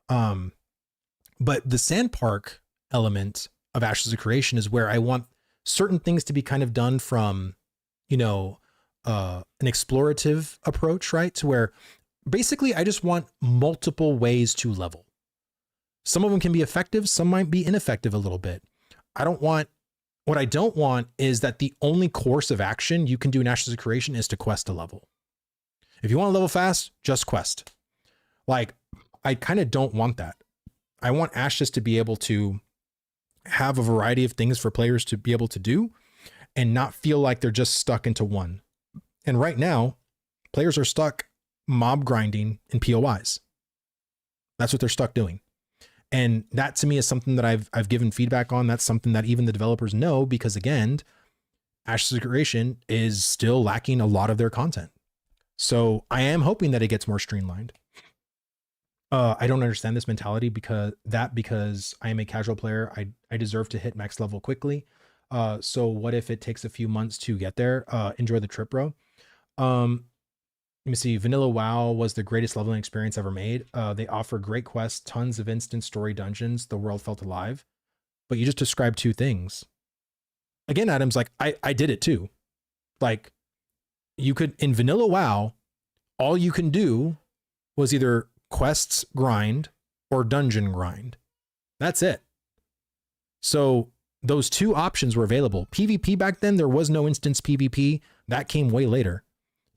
But the Sand Park element of Ashes of Creation is where I want certain things to be kind of done from, an explorative approach, right? To where basically I just want multiple ways to level. Some of them can be effective. Some might be ineffective a little bit. What I don't want is that the only course of action you can do in Ashes of Creation is to quest a level. If you want to level fast, just quest. Like, I kind of don't want that. I want Ashes to be able to have a variety of things for players to be able to do and not feel like they're just stuck into one. And right now, players are stuck mob grinding in POIs. That's what they're stuck doing. And that to me is something that I've given feedback on. That's something that even the developers know, because again, Ashes of Creation is still lacking a lot of their content. So I am hoping that it gets more streamlined. I don't understand this mentality because I am a casual player. I deserve to hit max level quickly. So what if it takes a few months to get there? Enjoy the trip, bro. Let me see. Vanilla WoW was the greatest leveling experience ever made. They offer great quests, tons of instant story dungeons. The world felt alive. But you just described 2 things. Again, Adam's like, I did it too. Like, you could, in Vanilla WoW, all you can do was either quests grind or dungeon grind. That's it. So those 2 options were available. PvP back then, there was no instance PvP. That came way later.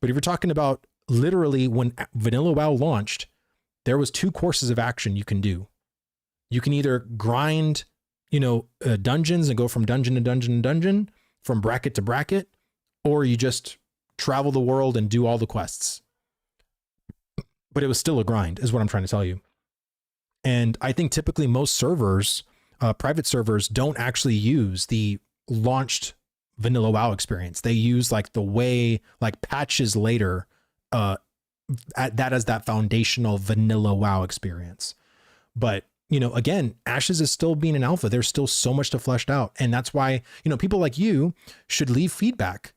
But if you're talking about literally when Vanilla WoW launched, there was 2 courses of action you can do. You can either grind, dungeons and go from dungeon to dungeon to dungeon, from bracket to bracket, or you just travel the world and do all the quests. But it was still a grind, is what I'm trying to tell you. And I think typically most servers, private servers, don't actually use the launched vanilla WoW experience. They use like the way like patches later at that as that foundational vanilla WoW experience. But again, Ashes is still being an alpha. There's still so much to fleshed out. And that's why, people like you should leave feedback,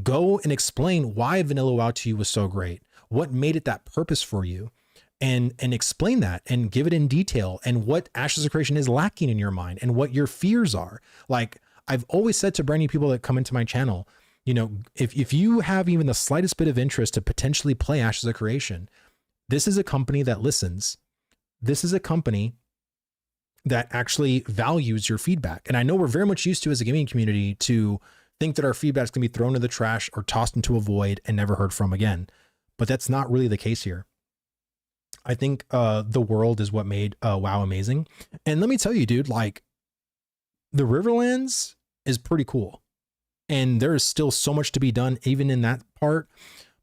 go and explain why vanilla WoW to you was so great. What made it that purpose for you? And explain that and give it in detail, and what Ashes of Creation is lacking in your mind and what your fears are. Like I've always said to brand new people that come into my channel, if you have even the slightest bit of interest to potentially play Ashes of Creation, this is a company that listens. This is a company that actually values your feedback. And I know we're very much used to, as a gaming community, to think that our feedback is going to be thrown in the trash or tossed into a void and never heard from again. But that's not really the case here. I think the world is what made WoW amazing. And let me tell you, dude, like the Riverlands is pretty cool. And there is still so much to be done even in that part.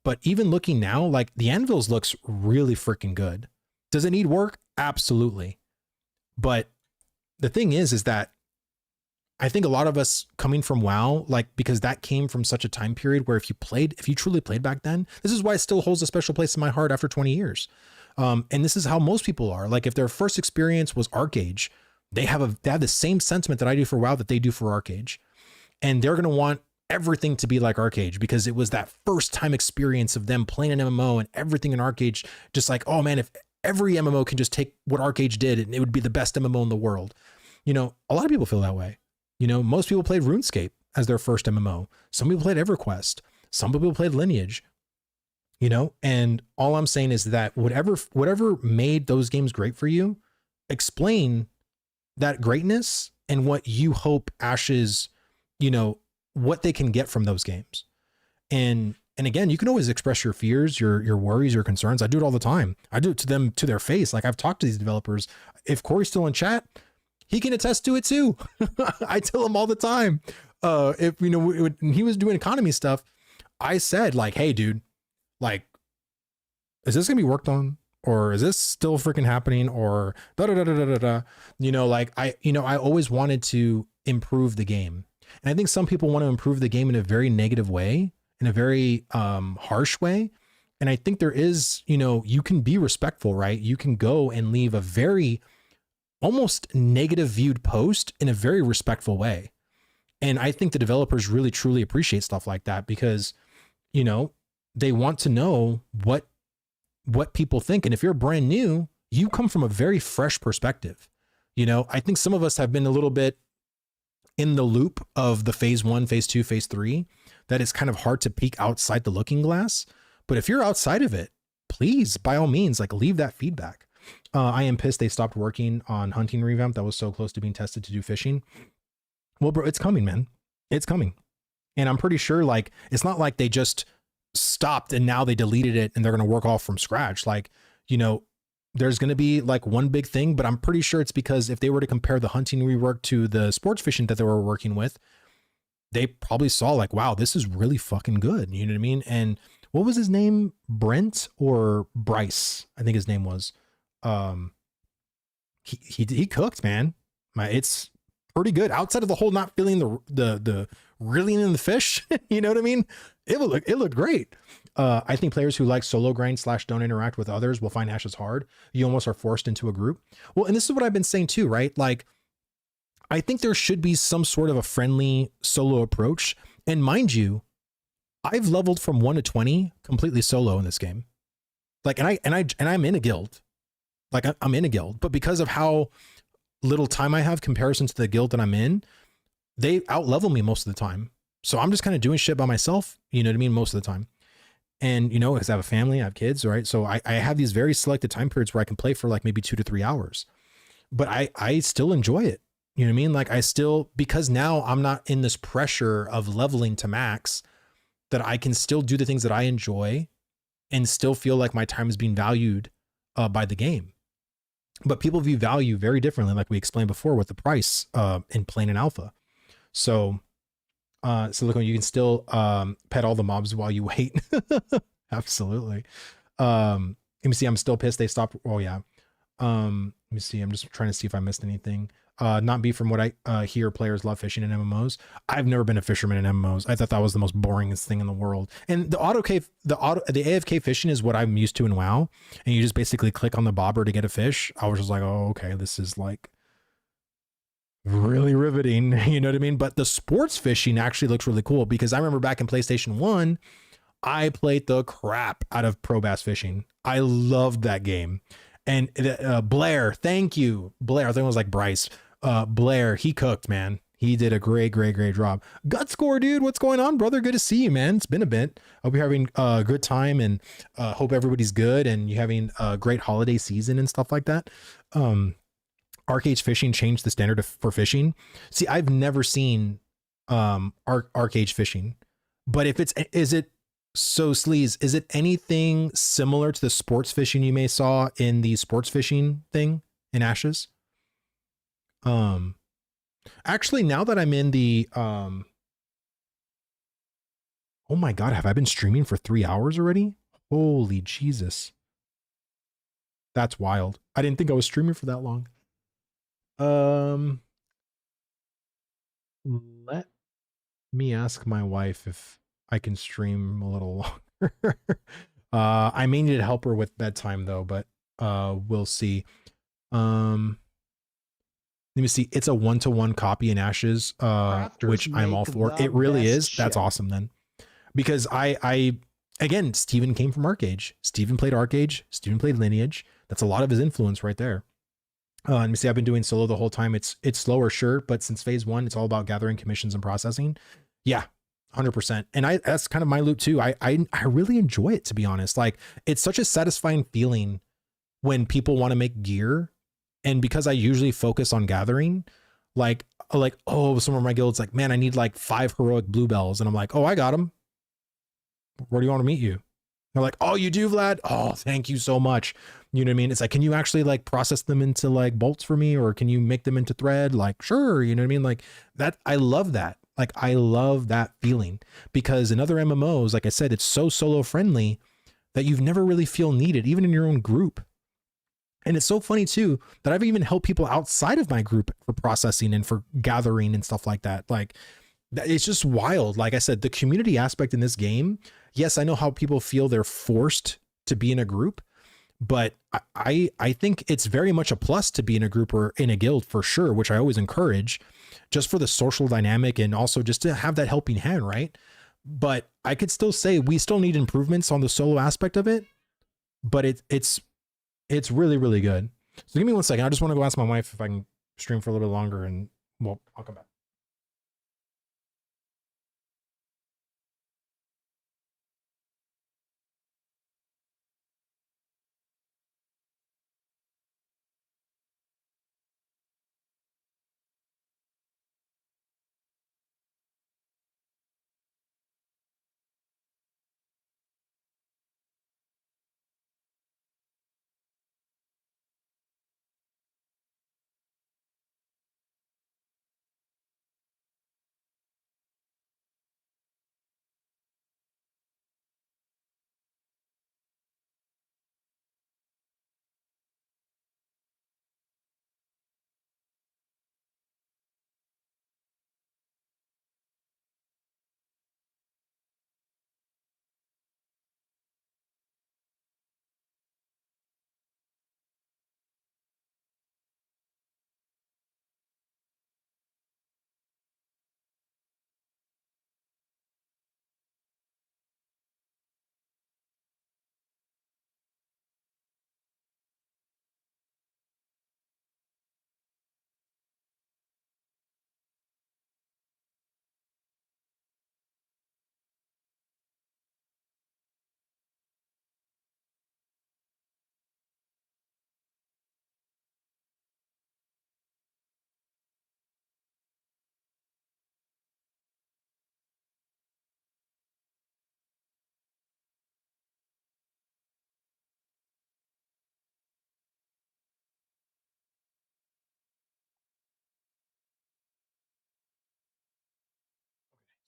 But even looking now, like the Anvils looks really freaking good. Does it need work? Absolutely. But the thing is that I think a lot of us coming from WoW, like, because that came from such a time period where if you truly played back then, this is why it still holds a special place in my heart after 20 years. And this is how most people are. Like if their first experience was Arcage, they have the same sentiment that I do for WoW that they do for Arcage. And they're going to want everything to be like Arcage because it was that first time experience of them playing an MMO and everything in Arcage. Just like, oh man, if every MMO can just take what Arcage did and it would be the best MMO in the world. A lot of people feel that way. Most people played RuneScape as their first MMO. Some people played EverQuest. Some people played Lineage. And all I'm saying is that whatever made those games great for you, explain that greatness and what you hope Ashes, what they can get from those games. And again, you can always express your fears, your worries, your concerns. I do it all the time. I do it to them, to their face. Like I've talked to these developers. If Corey's still in chat, he can attest to it too. I tell him all the time. If when he was doing economy stuff, I said like, hey dude, like, is this gonna be worked on? Or is this still freaking happening? Or da da da da da da. Like I always wanted to improve the game. And I think some people want to improve the game in a very negative way, in a very harsh way. And I think there is, you can be respectful, right? You can go and leave a very almost negative viewed post in a very respectful way. And I think the developers really truly appreciate stuff like that because, they want to know what people think. And if you're brand new, you come from a very fresh perspective. I think some of us have been a little bit in the loop of the phase 1, phase 2, phase 3, that it's kind of hard to peek outside the looking glass. But if you're outside of it, please, by all means, like leave that feedback. I am pissed they stopped working on hunting revamp that was so close to being tested to do fishing. Well, bro, it's coming, man. It's coming. And I'm pretty sure like, it's not like they just stopped and now they deleted it and they're going to work off from scratch. Like, there's going to be like one big thing, but I'm pretty sure it's because if they were to compare the hunting rework to the sports fishing that they were working with, they probably saw like, wow, this is really fucking good. You know what I mean? And what was his name? Brent or Bryce? I think his name was, he cooked, man. It's pretty good outside of the whole not feeling the reeling in the fish. You know what I mean? It looked great. I think players who like solo grind / don't interact with others will find Ashes hard. You almost are forced into a group. Well, and this is what I've been saying too, right? Like, I think there should be some sort of a friendly solo approach. And mind you, I've leveled from 1 to 20 completely solo in this game. Like, and I'm in a guild. Like I'm in a guild, but because of how little time I have comparison to the guild that I'm in, they out level me most of the time. So I'm just kind of doing shit by myself. You know what I mean? Most of the time. And, because I have a family, I have kids, right? So I have these very selected time periods where I can play for like maybe 2 to 3 hours, but I still enjoy it. You know what I mean? Like because now I'm not in this pressure of leveling to max, that I can still do the things that I enjoy and still feel like my time is being valued by the game. But people view value very differently, like we explained before with the price in plain and alpha. So look, you can still pet all the mobs while you wait. Absolutely. Let me see. I'm still pissed they stopped. Oh yeah. Let me see. I'm just trying to see if I missed anything. not be from what I hear players love fishing in MMOs. I've never been a fisherman in MMOs. I thought that was the most boringest thing in the world. And the AFK fishing is what I'm used to in WoW. And you just basically click on the bobber to get a fish. I was just like, oh, okay, this is like really riveting. You know what I mean? But the sports fishing actually looks really cool because I remember back in PlayStation 1, I played the crap out of pro bass fishing. I loved that game. And Blair, thank you. Blair, I think it was like Bryce. Blair, he cooked, man. He did a great job. Gut score, dude. What's going on, brother? Good to see you, man. It's been a bit. Hope you're having a good time and hope everybody's good and you're having a great holiday season and stuff like that. Arcade fishing changed the standard for fishing. See, I've never seen arcade fishing, but if is it so Sleaze, is it anything similar to the sports fishing you may saw in the sports fishing thing in Ashes? Actually, now that I'm in the oh my god, have I been streaming for 3 hours already? Holy Jesus. That's wild. I didn't think I was streaming for that long. Let me ask my wife if I can stream a little longer. I may need to help her with bedtime though, but we'll see. Let me see. It's a 1-to-1 copy in Ashes, which I'm all for. It really is. That's awesome then. Because I again, Steven came from Arcage. Steven played Arcage. Steven played Lineage. That's a lot of his influence right there. Let me see. I've been doing solo the whole time. It's slower, sure, but since phase 1, it's all about gathering commissions and processing. Yeah, 100%. And that's kind of my loop too. I really enjoy it, to be honest. Like, it's such a satisfying feeling when people want to make gear, and because I usually focus on gathering, like oh, some of my guilds like, man, I need like 5 heroic bluebells, and I'm like, oh, I got them. Where do you want to meet you? They're like, oh, you do, Vlad? Oh, thank you so much. You know what I mean? It's like, can you actually like process them into like bolts for me? Or can you make them into thread? Like, sure. You know what I mean? Like that. I love that. Like, I love that feeling because in other MMOs, like I said, it's so solo friendly that you've never really feel needed, even in your own group. And it's so funny too, that I've even helped people outside of my group for processing and for gathering and stuff like that. Like, it's just wild. Like I said, the community aspect in this game. Yes, I know how people feel they're forced to be in a group, but I think it's very much a plus to be in a group or in a guild for sure, which I always encourage just for the social dynamic and also just to have that helping hand, right? But I could still say we still need improvements on the solo aspect of it, but it's really, really good. So give me 1 second. I just want to go ask my wife if I can stream for a little bit longer and well, I'll come back.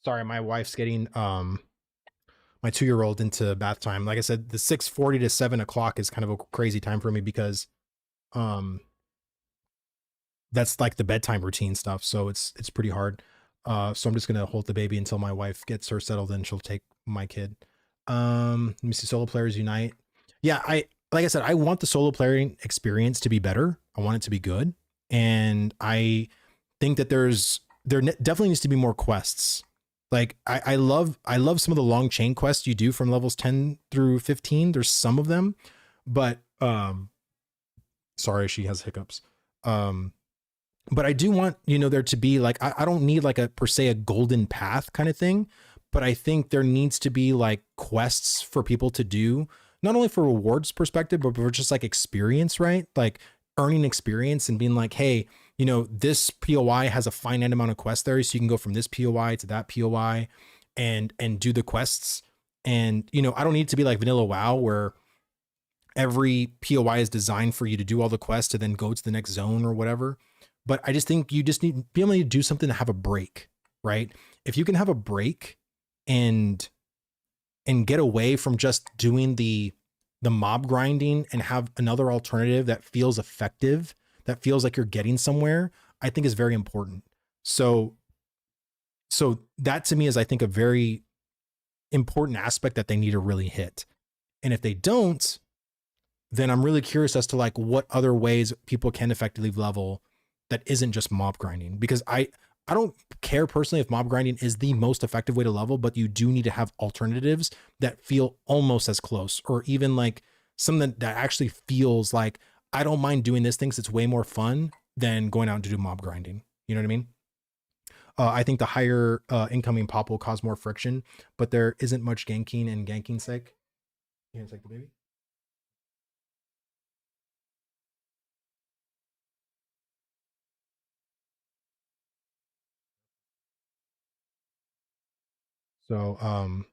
Sorry, my wife's getting my 2-year-old into bath time. Like I said, the 6:40 to 7 o'clock is kind of a crazy time for me because um that's like the bedtime routine stuff. So it's pretty hard. So I'm just gonna hold the baby until my wife gets her settled and she'll take my kid. Let me see, solo players unite. Yeah, like I said, I want the solo playing experience to be better. I want it to be good. And I think that there definitely needs to be more quests. Like I love some of the long chain quests you do from levels 10 through 15. There's some of them, but sorry, she has hiccups. But I do want, there to be like, I don't need like a per se a golden path kind of thing, but I think there needs to be like quests for people to do, not only for rewards perspective, but for just like experience, right? Like earning experience and being like, hey, this POI has a finite amount of quests there. So you can go from this POI to that POI and do the quests. And, I don't need it to be like vanilla WoW where every POI is designed for you to do all the quests to then go to the next zone or whatever. But I just think you just need to be able to do something to have a break, right? If you can have a break and get away from just doing the mob grinding and have another alternative that feels effective, that feels like you're getting somewhere, I think is very important. So that to me is, I think, a very important aspect that they need to really hit. And if they don't, then I'm really curious as to like what other ways people can effectively level that isn't just mob grinding, because I don't care personally if mob grinding is the most effective way to level, but you do need to have alternatives that feel almost as close, or even like something that actually feels like I don't mind doing this thing, 'cause it's way more fun than going out to do mob grinding. You know what I mean? I think the higher incoming pop will cause more friction, but there isn't much ganking and ganking's sake. You gonna take the baby? So,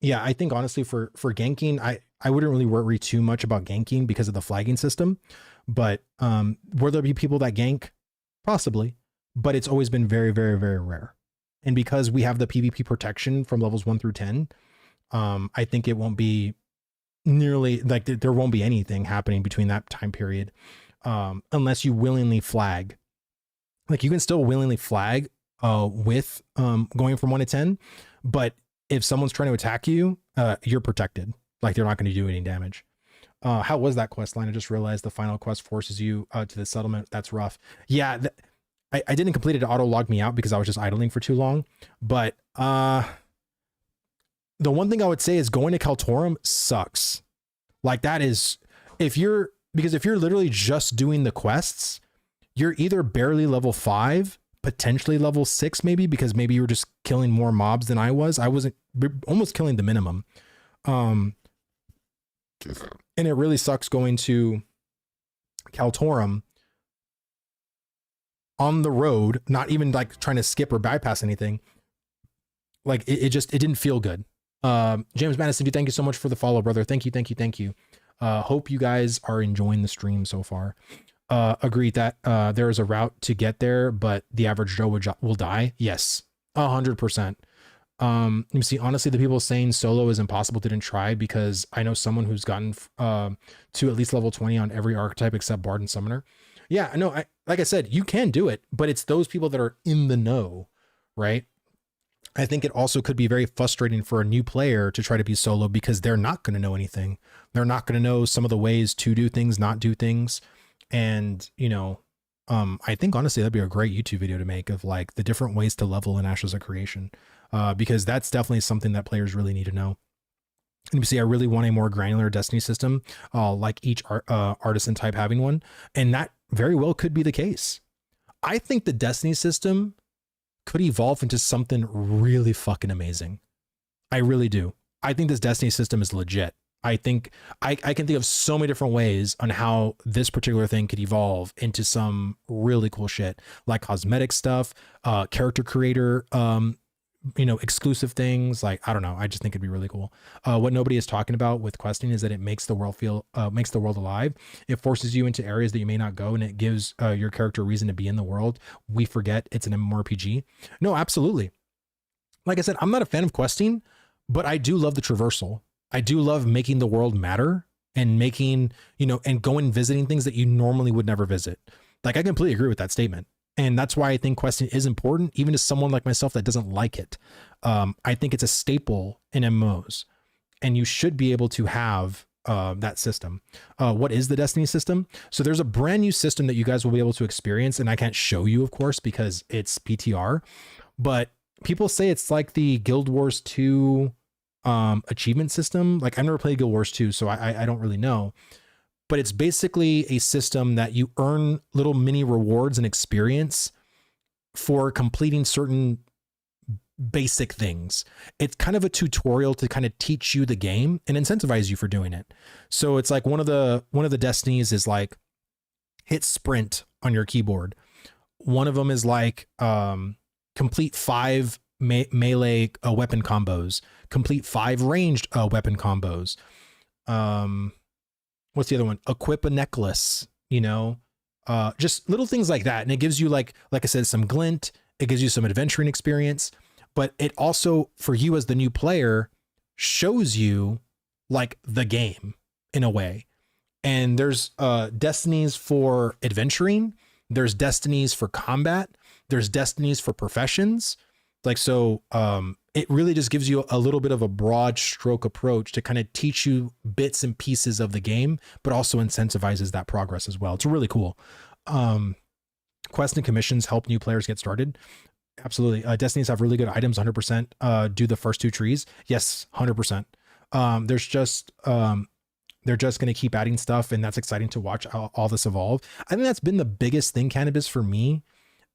yeah, I think honestly for ganking, I wouldn't really worry too much about ganking because of the flagging system, but will there be people that gank? Possibly, but it's always been very, very, very rare. And because we have the PvP protection from levels 1 through 10, I think it won't be nearly like there won't be anything happening between that time period, unless you willingly flag. Like you can still willingly flag with going from 1 to 10, but if someone's trying to attack you, you're protected. Like they're not going to do any damage. How was that quest line? I just realized the final quest forces you to the settlement. That's rough. Yeah, I didn't complete it to auto log me out because I was just idling for too long. But the one thing I would say is going to Kaltorum sucks. Like that is, if you're literally just doing the quests, you're either barely level 5, potentially level 6 maybe, because maybe you were just killing more mobs than I was. I wasn't, almost killing the minimum. And it really sucks going to Kaltorum on the road, not even like trying to skip or bypass anything. Like it didn't feel good. James Madison, thank you so much for the follow, brother. Thank you. Hope you guys are enjoying the stream so far. Agreed that there is a route to get there, but the average Joe will die. Yes, 100%. Let me see. Honestly, the people saying solo is impossible didn't try, because I know someone who's gotten to at least level 20 on every archetype except Bard and Summoner. Yeah, no, like I said, you can do it, but it's those people that are in the know, right? I think it also could be very frustrating for a new player to try to be solo because they're not going to know anything. They're not going to know some of the ways to do things, not do things. And, I think honestly, that'd be a great YouTube video to make of like the different ways to level in Ashes of Creation, because that's definitely something that players really need to know. And you see, I really want a more granular Destiny system, like each artisan type having one. And that very well could be the case. I think the Destiny system could evolve into something really fucking amazing. I really do. I think this Destiny system is legit. I think I can think of so many different ways on how this particular thing could evolve into some really cool shit, like cosmetic stuff, character creator, exclusive things. Like, I don't know. I just think it'd be really cool. What nobody is talking about with questing is that it makes the world makes the world alive. It forces you into areas that you may not go, and it gives your character a reason to be in the world. We forget it's an MMORPG. No, absolutely. Like I said, I'm not a fan of questing, but I do love the traversal. I do love making the world matter and making, and going visiting things that you normally would never visit. Like I completely agree with that statement. And that's why I think questing is important, even to someone like myself that doesn't like it. I think it's a staple in MMOs, and you should be able to have that system. What is the Destiny system? So there's a brand new system that you guys will be able to experience, and I can't show you, of course, because it's PTR. But people say it's like the Guild Wars 2 achievement system. Like I've never played Guild Wars 2, so I don't really know. But it's basically a system that you earn little mini rewards and experience for completing certain basic things. It's kind of a tutorial to kind of teach you the game and incentivize you for doing it. So it's like one of the destinies is like hit sprint on your keyboard. One of them is like complete 5 melee weapon combos, complete 5 ranged weapon combos. What's the other one? Equip a necklace, you know, just little things like that. And it gives you like I said, some glint. It gives you some adventuring experience, but it also, for you as the new player, shows you like the game in a way. And there's destinies for adventuring. There's destinies for combat. There's destinies for professions. Like, so it really just gives you a little bit of a broad stroke approach to kind of teach you bits and pieces of the game, but also incentivizes that progress as well. It's really cool. Quests and commissions help new players get started. Absolutely. Destinies have really good items, 100%. Do the first 2 trees. Yes, 100%. There's just, they're just going to keep adding stuff, and that's exciting to watch all this evolve. I think that's been the biggest thing, Cannabis, for me,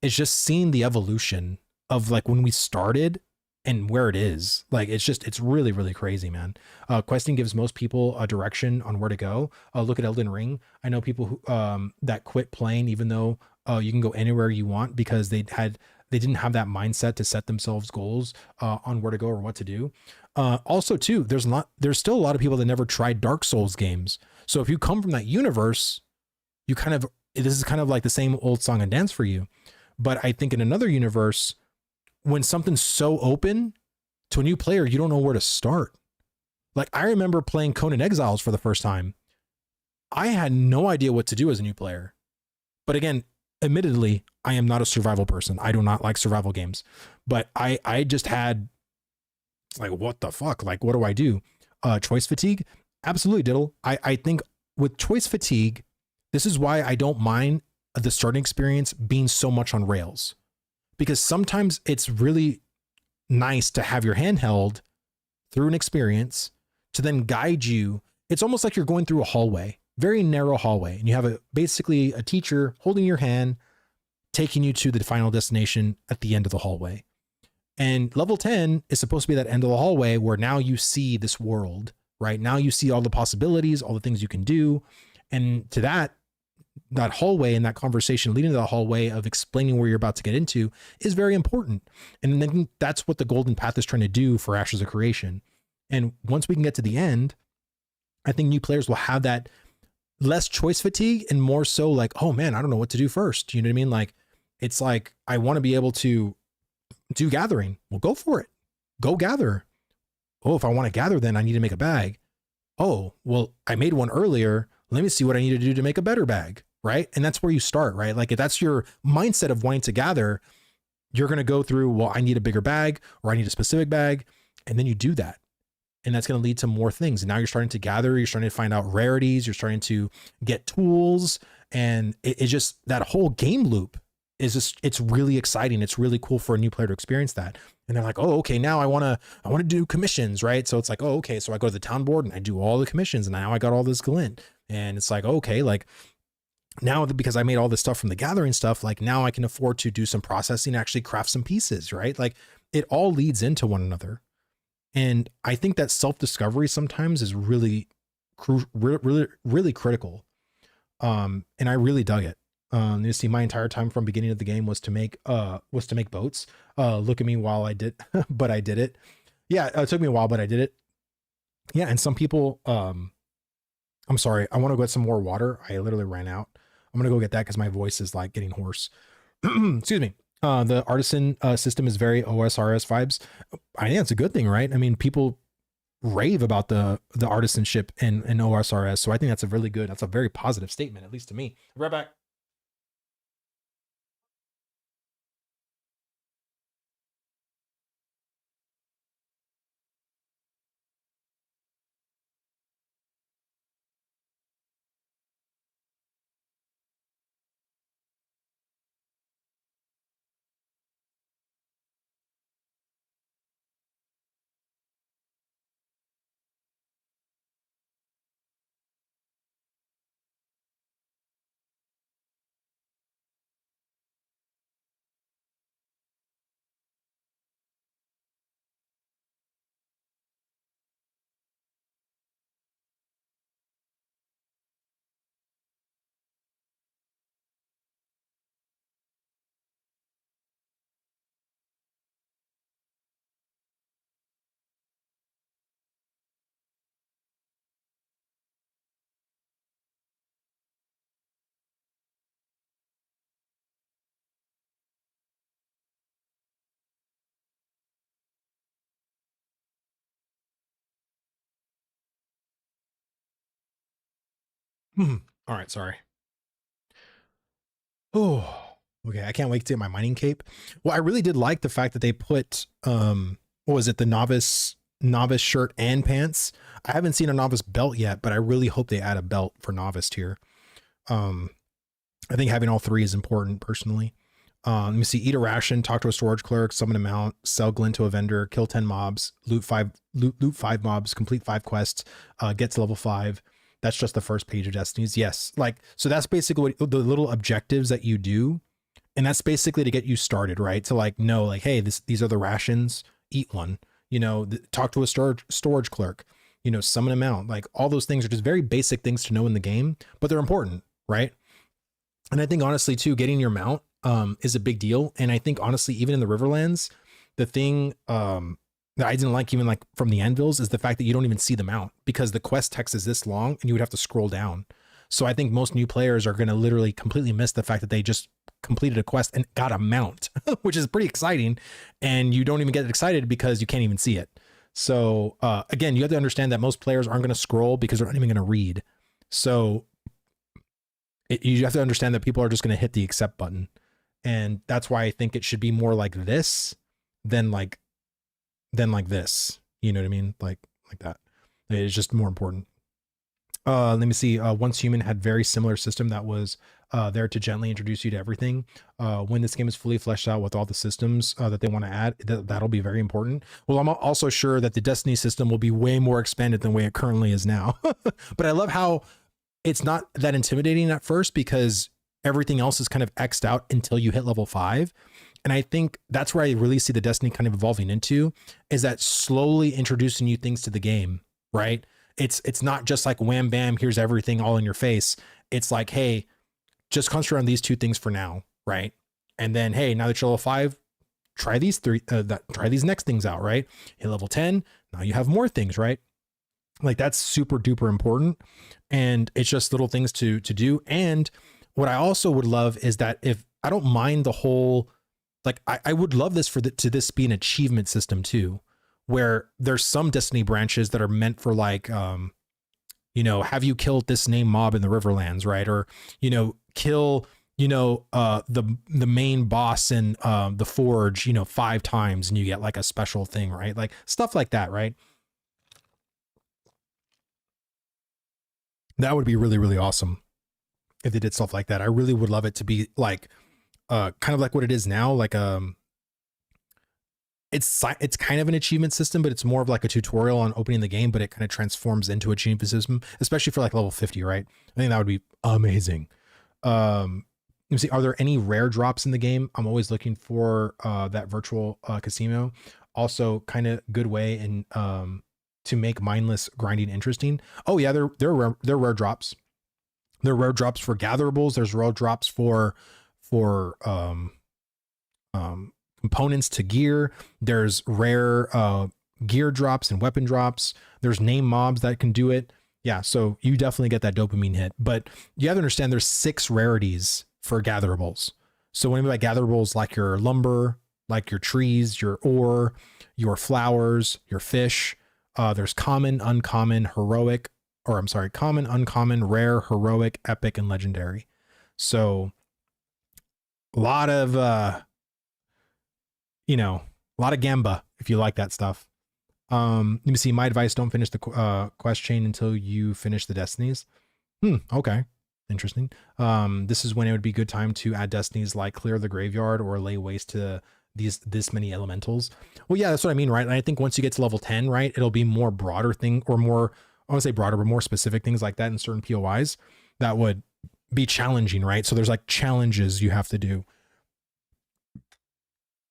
is just seeing the evolution of like when we started and where it is. Like, it's really, really crazy, man. Questing gives most people a direction on where to go. Look at Elden Ring. I know people who, that quit playing, even though you can go anywhere you want, because they didn't have that mindset to set themselves goals on where to go or what to do. Also too, there's still a lot of people that never tried Dark Souls games. So if you come from that universe, this is kind of like the same old song and dance for you. But I think in another universe, when something's so open to a new player, you don't know where to start. Like I remember playing Conan Exiles for the first time. I had no idea what to do as a new player. But again, admittedly, I am not a survival person. I do not like survival games, but I just had like, what the fuck? Like, what do I do? Choice fatigue? Absolutely, Diddle. I think with choice fatigue, this is why I don't mind the starting experience being so much on rails, because sometimes it's really nice to have your hand held through an experience to then guide you. It's almost like you're going through a hallway, very narrow hallway, and you have basically a teacher holding your hand, taking you to the final destination at the end of the hallway. And level 10 is supposed to be that end of the hallway where now you see this world, right? Now you see all the possibilities, all the things you can do. And to that hallway and that conversation leading to the hallway of explaining where you're about to get into is very important. And then that's what the Golden Path is trying to do for Ashes of Creation. And once we can get to the end, I think new players will have that less choice fatigue and more so like, oh man, I don't know what to do first. You know what I mean? Like, it's like, I want to be able to do gathering. Well, go for it. Go gather. Oh, if I want to gather, then I need to make a bag. Oh, well, I made one earlier. Let me see what I need to do to make a better bag. Right. And that's where you start, right? Like if that's your mindset of wanting to gather, you're going to go through, well, I need a bigger bag or I need a specific bag. And then you do that. And that's going to lead to more things. And now you're starting to gather, you're starting to find out rarities, you're starting to get tools. And it's just that whole game loop is just, it's really exciting. It's really cool for a new player to experience that. And they're like, oh, okay, now I want to do commissions, right? So it's like, oh, okay. So I go to the town board and I do all the commissions and now I got all this glint. And it's like, okay, like now because I made all this stuff from the gathering stuff, like now I can afford to do some processing, actually craft some pieces, right? Like it all leads into one another. And I think that self-discovery sometimes is really, really critical. And I really dug it. You see, my entire time from beginning of the game was to make boats. Look at me while I did, but I did it. Yeah, it took me a while, but I did it. Yeah, and some people, I'm sorry, I want to get some more water. I literally ran out. I'm gonna go get that because my voice is like getting hoarse. Excuse me. The artisan system is very OSRS vibes. I think that's a good thing, right? I mean, people rave about the artisanship in OSRS. So I think that's a very positive statement, at least to me. Right back. All right, sorry. Oh, okay. I can't wait to get my mining cape. Well, I really did like the fact that they put what was it, the novice shirt and pants. I haven't seen a novice belt yet, but I really hope they add a belt for novice tier. Um, I think having all three is important personally. Let me see. Eat a ration, talk to a storage clerk, summon a mount, sell glint to a vendor, kill 10 mobs, loot five mobs, complete 5 quests, get to level 5. That's just the first page of Destinies. Yes. Like, so that's basically what the little objectives that you do. And that's basically to get you started, right? To like know, like, hey, these are the rations, eat one, talk to a storage clerk, summon a mount. Like all those things are just very basic things to know in the game, but they're important, right? And I think honestly too, getting your mount is a big deal. And I think honestly, even in the Riverlands, the thing that I didn't like, even like from the Anvils, is the fact that you don't even see the mount because the quest text is this long and you would have to scroll down. So I think most new players are going to literally completely miss the fact that they just completed a quest and got a mount, which is pretty exciting. And you don't even get excited because you can't even see it. So again, you have to understand that most players aren't going to scroll because they're not even going to read. So you have to understand that people are just going to hit the accept button. And that's why I think it should be more like this than like this. You know what I mean? Like that. It's just more important. Let me see. Once Human had very similar system that was there to gently introduce you to everything. When this game is fully fleshed out with all the systems that they want to add, that'll be very important. Well, I'm also sure that the Destiny system will be way more expanded than the way it currently is now. But I love how it's not that intimidating at first because everything else is kind of X'd out until you hit level 5. And I think that's where I really see the Destiny kind of evolving into, is that slowly introducing you things to the game, right? It's not just like wham bam, here's everything all in your face. It's like, hey, just concentrate on these 2 things for now, right? And then, hey, now that you're level 5, try these try these next things out, right? Hit level 10, now you have more things, right? Like that's super duper important. And it's just little things to do. And what I also would love is that if I don't mind the whole, like I would love this to this be an achievement system too, where there's some Destiny branches that are meant for like, have you killed this name mob in the Riverlands, right? Or, kill, the main boss in the Forge, 5 times and you get like a special thing, right? Like stuff like that, right? That would be really, really awesome if they did stuff like that. I really would love it to be like, kind of like what it is now. Like, it's kind of an achievement system, but it's more of like a tutorial on opening the game, but it kind of transforms into achievement system, especially for like level 50, right? I think that would be amazing. Let me see. Are there any rare drops in the game? I'm always looking for that virtual casino. Also kind of good way in to make mindless grinding interesting. Oh yeah, they're rare drops. There are rare drops for gatherables. There's rare drops for components to gear. There's rare gear drops and weapon drops. There's name mobs that can do it. Yeah, so you definitely get that dopamine hit. But you have to understand there's 6 rarities for gatherables. So when I mean by gatherables, like your lumber, like your trees, your ore, your flowers, your fish, there's common, uncommon, heroic, or I'm sorry, common, uncommon, rare, heroic, epic, and legendary. So a lot of, a lot of gamba if you like that stuff. Let me see. My advice: don't finish the quest chain until you finish the destinies. Okay, interesting. This is when it would be a good time to add destinies like clear the graveyard or lay waste to this many elementals. Well, yeah, that's what I mean, right? And I think once you get to level 10, right, it'll be more broader thing, or more, I want to say broader, but more specific things like that in certain POIs that would be challenging, right? So there's like challenges you have to do.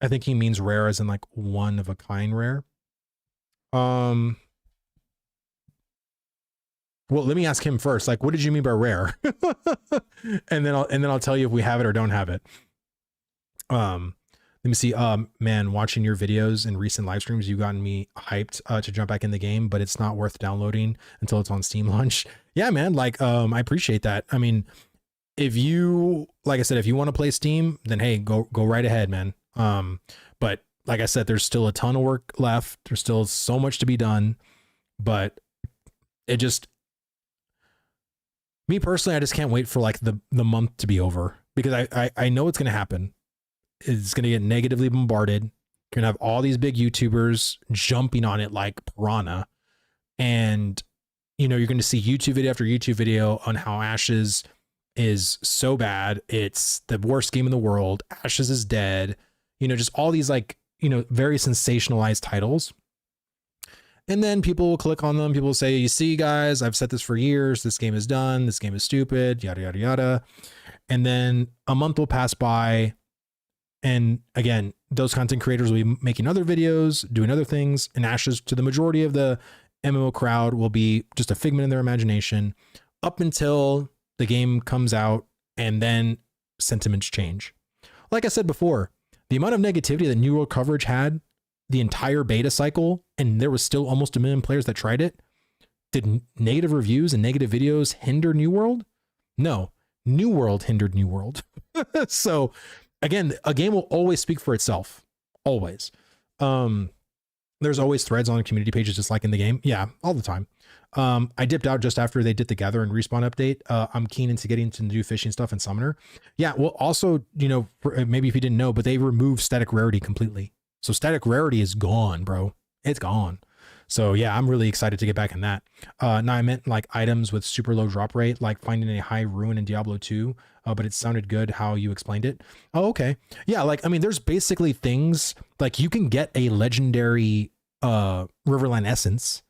I think he means rare as in like one of a kind rare. Well, let me ask him first. Like, what did you mean by rare? and then I'll tell you if we have it or don't have it. Let me see. Man, watching your videos and recent live streams, you've gotten me hyped to jump back in the game, but it's not worth downloading until it's on Steam launch. Yeah, man. Like, I appreciate that. I mean, if you, like I said, if you want to play Steam, then hey, go right ahead, man. But like I said, there's still a ton of work left. There's still so much to be done, but it just, Me personally, I just can't wait for like the month to be over because I know it's going to happen. It's going to get negatively bombarded. You're going to have all these big YouTubers jumping on it like piranha. And, you know, you're going to see YouTube video after YouTube video on how Ashes is so bad. It's the worst game in the world. Ashes is dead. You know, just all these like, you know, very sensationalized titles. And then people will click on them. People will say, you see, guys, I've said this for years. This game is done. This game is stupid, yada, yada, yada. And then a month will pass by. And again, those content creators will be making other videos, doing other things. And Ashes, to the majority of the MMO crowd, will be just a figment in their imagination up until the game comes out, and then sentiments change. Like I said before, the amount of negativity that New World coverage had the entire beta cycle, and there was still almost 1 million players that tried it. Did negative reviews and negative videos hinder New World? No, New World hindered New World. So again, a game will always speak for itself. Always. There's always threads on community pages, just like in the game. Yeah, all the time. I dipped out just after they did the Gather and Respawn update. I'm keen into getting into new fishing stuff and Summoner. Yeah, well, also, you know, maybe if you didn't know, but they removed static rarity completely. So static rarity is gone, bro. It's gone. So yeah, I'm really excited to get back in that. Now I meant like items with super low drop rate, like finding a high ruin in Diablo 2, but it sounded good how you explained it. Oh, okay. Yeah, like, I mean, there's basically things like you can get a legendary Riverline Essence,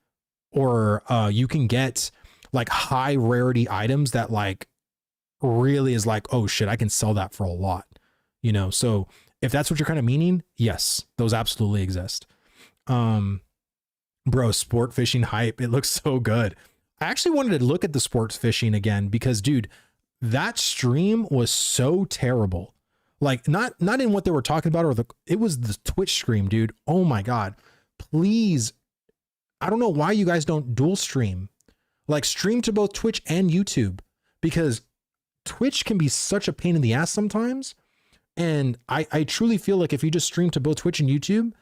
or you can get like high rarity items that like really is like, oh shit, I can sell that for a lot, you know? So if that's what you're kind of meaning, yes, those absolutely exist. Bro, sport fishing hype. It looks so good. I actually wanted to look at the sports fishing again because dude, that stream was so terrible. Like not in what they were talking about, or it was the Twitch stream, dude. Oh my God, please. I don't know why you guys don't dual stream, like stream to both Twitch and YouTube, because Twitch can be such a pain in the ass sometimes. And I truly feel like if you just stream to both Twitch and YouTube,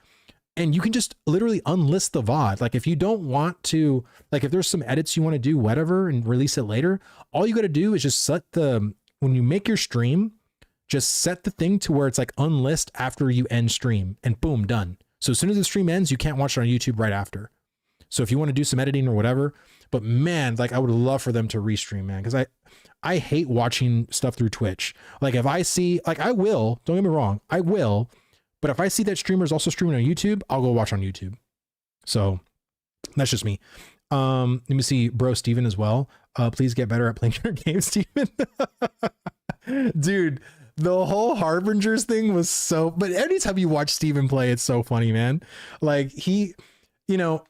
and you can just literally unlist the VOD. Like if you don't want to, like if there's some edits you want to do, whatever, and release it later, all you got to do is just set when you make your stream, just set the thing to where it's like unlist after you end stream, and boom, done. So as soon as the stream ends, you can't watch it on YouTube right after. So if you want to do some editing or whatever, but man, like I would love for them to restream, man. Cause I hate watching stuff through Twitch. Like if I see, like I will, don't get me wrong, I will, but if I see that streamer is also streaming on YouTube, I'll go watch on YouTube. So that's just me. Let me see, bro, Steven as well. Please get better at playing your game, Steven. Dude, the whole Harbingers thing was so, but anytime you watch Steven play, it's so funny, man. Like he, you know,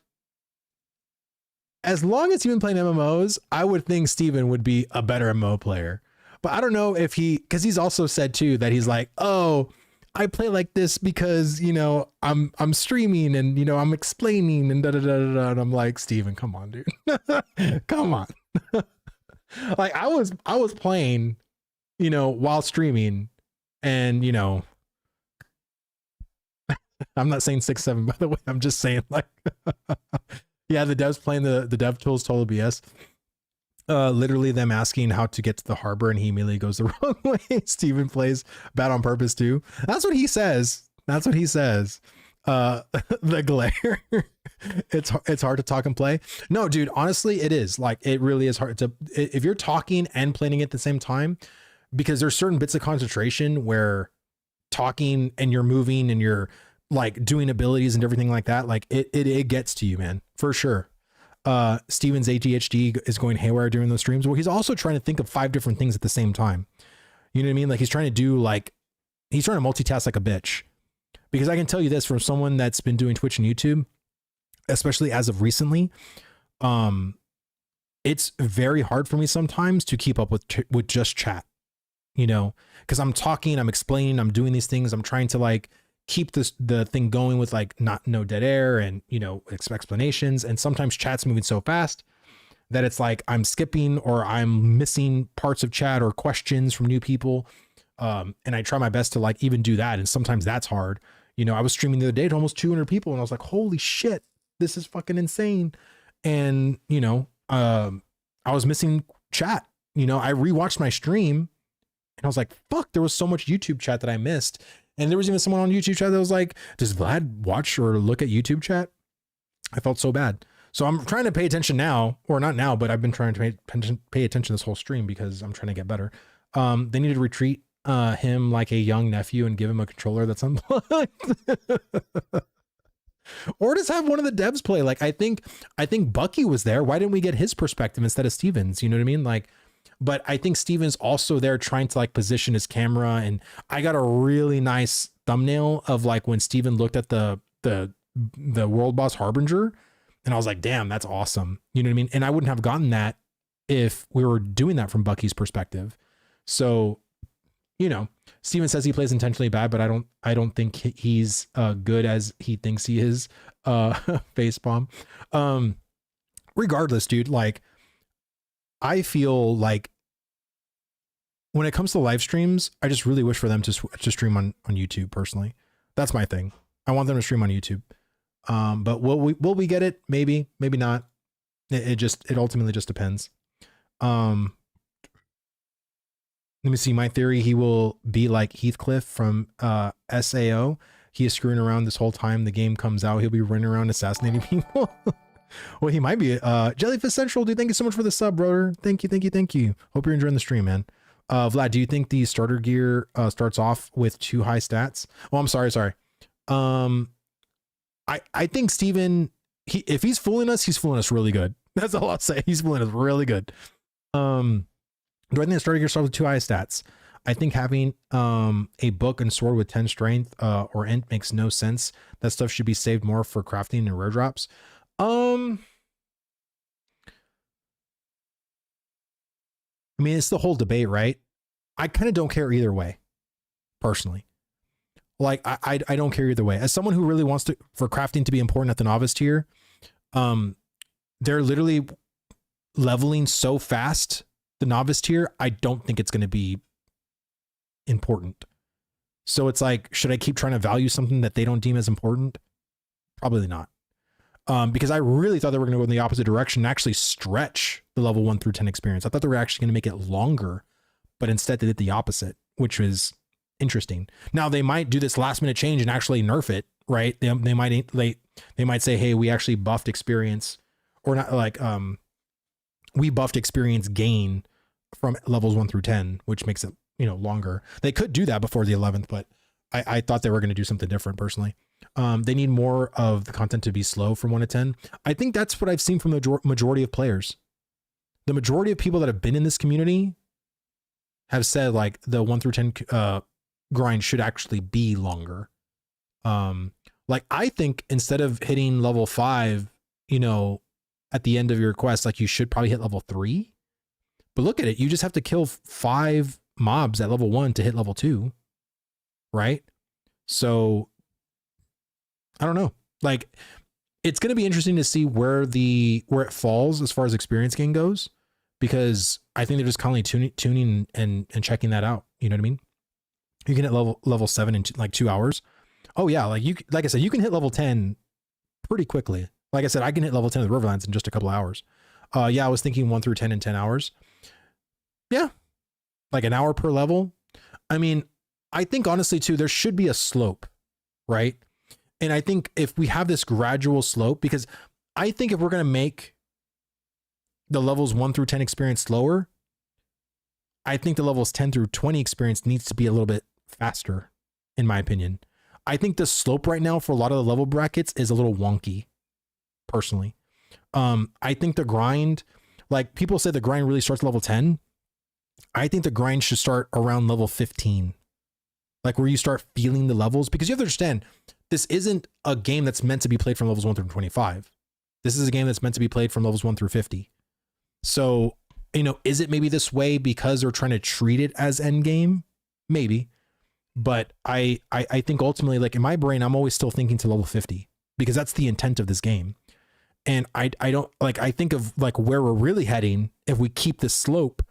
as long as he's been playing MMOs, I would think Steven would be a better MMO player. But I don't know if because he's also said too that he's like, oh, I play like this because, you know, I'm streaming and, you know, I'm explaining and da da da da. And I'm like, Steven, come on, dude. Come on. Like I was playing, you know, while streaming, and, you know, I'm not saying 6-7, by the way. I'm just saying like, yeah, the devs playing the dev tools, total BS. Literally them asking how to get to the harbor, and he immediately goes the wrong way. Steven plays bad on purpose too. That's what he says. That's what he says. The glare. It's hard to talk and play. No, dude, honestly, it is. Like, it really is hard to, if you're talking and playing at the same time, because there's certain bits of concentration where talking and you're moving and you're like doing abilities and everything like that, like it gets to you, man, for sure. Steven's ADHD is going haywire during those streams. Well, he's also trying to think of 5 different things at the same time. You know what I mean? Like he's trying to multitask like a bitch. Because I can tell you this from someone that's been doing Twitch and YouTube, especially as of recently, it's very hard for me sometimes to keep up with just chat, you know, because I'm talking, I'm explaining, I'm doing these things, I'm trying to like keep the thing going with like no dead air and, you know, explanations. And sometimes chat's moving so fast that it's like I'm skipping or I'm missing parts of chat or questions from new people. And I try my best to like even do that. And sometimes that's hard. You know, I was streaming the other day to almost 200 people and I was like, holy shit, this is fucking insane. And, you know, I was missing chat, You know, I rewatched my stream and I was like, fuck, there was so much YouTube chat that I missed. And there was even someone on YouTube chat that was like, does Vlad watch or look at YouTube chat? I felt so bad. So I'm trying to pay attention now, or not now, but I've been trying to pay attention this whole stream because I'm trying to get better. They need to retreat him like a young nephew and give him a controller that's unplugged. Or just have one of the devs play. Like, I think Bucky was there. Why didn't we get his perspective instead of Steven's? You know what I mean? Like, but I think Steven's also there trying to like position his camera. And I got a really nice thumbnail of like when Steven looked at the World Boss Harbinger, and I was like, damn, that's awesome. You know what I mean? And I wouldn't have gotten that if we were doing that from Bucky's perspective. So, you know, Steven says he plays intentionally bad, but I don't think he's good as he thinks he is. Facepalm. Regardless, dude, like, I feel like when it comes to live streams, I just really wish for them to stream on YouTube personally. That's my thing. I want them to stream on YouTube. But will we get it? Maybe, maybe not. It ultimately just depends. Let me see. My theory, he will be like Heathcliff from SAO. He is screwing around this whole time. The game comes out, he'll be running around assassinating people. Well, he might be. Jellyfish Central, dude, thank you so much for the sub, brother. Thank you. Hope you're enjoying the stream, man. Vlad, do you think the starter gear starts off with too high stats? Oh, I'm sorry. I think Steven, if he's fooling us really good. That's all I'll say. He's fooling us really good. Do I think the starter gear starts with too high stats? I think having a book and sword with 10 strength or int makes no sense. That stuff should be saved more for crafting and rare drops. I mean, it's the whole debate, right? I kind of don't care either way, personally. Like, I don't care either way. As someone who really wants for crafting to be important at the novice tier, they're literally leveling so fast, the novice tier, I don't think it's going to be important. So it's like, should I keep trying to value something that they don't deem as important? Probably not. Because I really thought they were going to go in the opposite direction and actually stretch the level 1 through 10 experience. I thought they were actually going to make it longer, but instead they did the opposite, which was interesting. Now they might do this last minute change and actually nerf it, right? They might say, hey, we actually buffed experience, or not, like, we buffed experience gain from levels 1 through 10, which makes it, you know, longer. They could do that before the 11th, but I thought they were going to do something different personally. They need more of the content to be slow from 1 to 10. I think that's what I've seen from the majority of players. The majority of people that have been in this community have said like the 1 through 10 grind should actually be longer. Like, I think instead of hitting level 5, you know, at the end of your quest, like, you should probably hit level 3. But look at it, you just have to kill 5 mobs at level 1 to hit level 2, right? So I don't know. Like, it's going to be interesting to see where it falls as far as experience gain goes, because I think they're just constantly tuning and checking that out. You know what I mean? You can hit level 7 in like 2 hours. Oh yeah. Like I said, you can hit level 10 pretty quickly. Like I said, I can hit level 10 of the Riverlands in just a couple of hours. Yeah, I was thinking 1 through 10 in 10 hours. Yeah. Like an hour per level. I mean, I think honestly too, there should be a slope, right? And I think if we have this gradual slope, because I think if we're going to make the levels 1 through 10 experience slower, I think the levels 10 through 20 experience needs to be a little bit faster, in my opinion. I think the slope right now for a lot of the level brackets is a little wonky, personally. I think the grind, like, people say the grind really starts at level 10. I think the grind should start around level 15. Like, where you start feeling the levels, because you have to understand, this isn't a game that's meant to be played from levels 1 through 25. This is a game that's meant to be played from levels 1 through 50. So, you know, is it maybe this way because they're trying to treat it as end game? Maybe. But I think ultimately, like, in my brain, I'm always still thinking to level 50, because that's the intent of this game. And I don't, like, I think of like where we're really heading. If we keep this slope,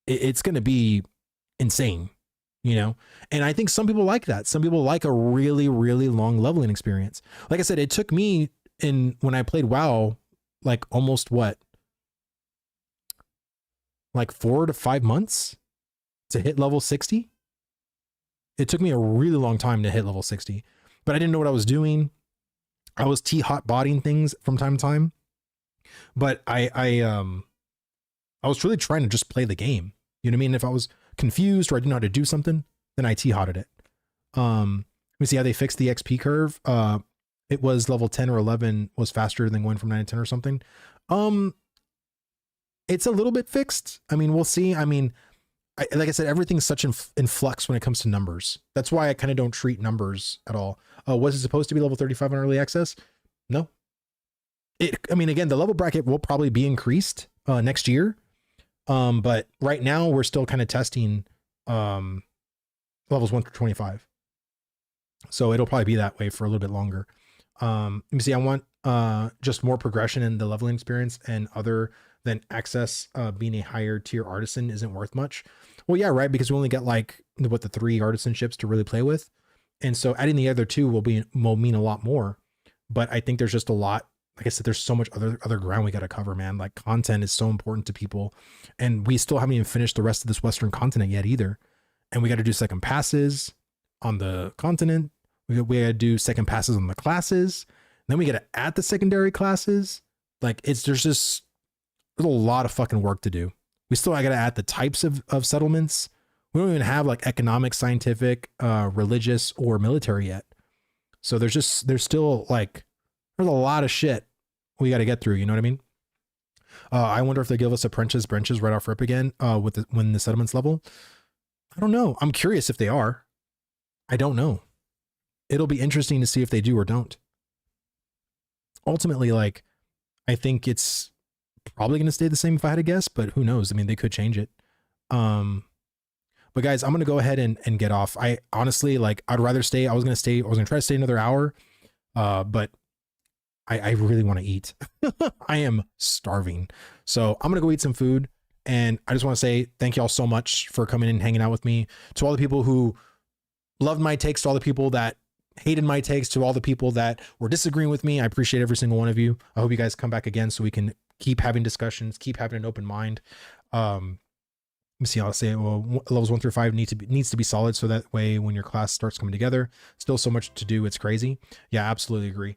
it's going to be insane, you know? And I think some people like that. Some people like a really, really long leveling experience. Like I said, it took me when I played WoW, like almost like 4 to 5 months to hit level 60. It took me a really long time to hit level 60, but I didn't know what I was doing. I was hot bodying things from time to time, but I was truly trying to just play the game. You know what I mean? If I was confused or I didn't know how to do something, then I hotted it. Let me see how they fixed the XP curve. It was level 10 or 11 was faster than going from 9 to 10 or something. It's a little bit fixed. I mean, we'll see. I mean, like I said, everything's such in flux when it comes to numbers. That's why I kind of don't treat numbers at all. Was it supposed to be level 35 on early access? No. I mean, again, the level bracket will probably be increased next year. But right now we're still kind of testing levels 1 through 25. So it'll probably be that way for a little bit longer. Let me see. I want just more progression in the leveling experience, and other than access being a higher tier artisan isn't worth much. Well, yeah, right. Because we only get like the 3 artisanships to really play with. And so adding the other 2 will mean a lot more. But I think there's just a lot. Like I said, there's so much other ground we got to cover, man. Like, content is so important to people, and we still haven't even finished the rest of this Western continent yet either. And we got to do second passes on the continent. We got to do second passes on the classes. Then we got to add the secondary classes. Like, there's a lot of fucking work to do. We still got to add the types of settlements. We don't even have like economic, scientific, religious, or military yet. So there's still like, there's a lot of shit we got to get through. You know what I mean? I wonder if they give us apprentice branches right off rip again when the settlements level. I don't know. I'm curious if they are. I don't know. It'll be interesting to see if they do or don't. Ultimately, like, I think it's probably going to stay the same if I had to guess, but who knows? I mean, they could change it. But guys, I'm going to go ahead and get off. I honestly, like, I'd rather stay. I was going to try to stay another hour. But I really want to eat. I am starving. So I'm going to go eat some food. And I just want to say thank you all so much for coming in and hanging out with me. To all the people who loved my takes, to all the people that hated my takes, to all the people that were disagreeing with me, I appreciate every single one of you. I hope you guys come back again so we can keep having discussions, keep having an open mind. Let me see. I'll say, well, levels 1 through 5 needs to be solid, so that way when your class starts coming together, still so much to do. It's crazy. Yeah, absolutely agree.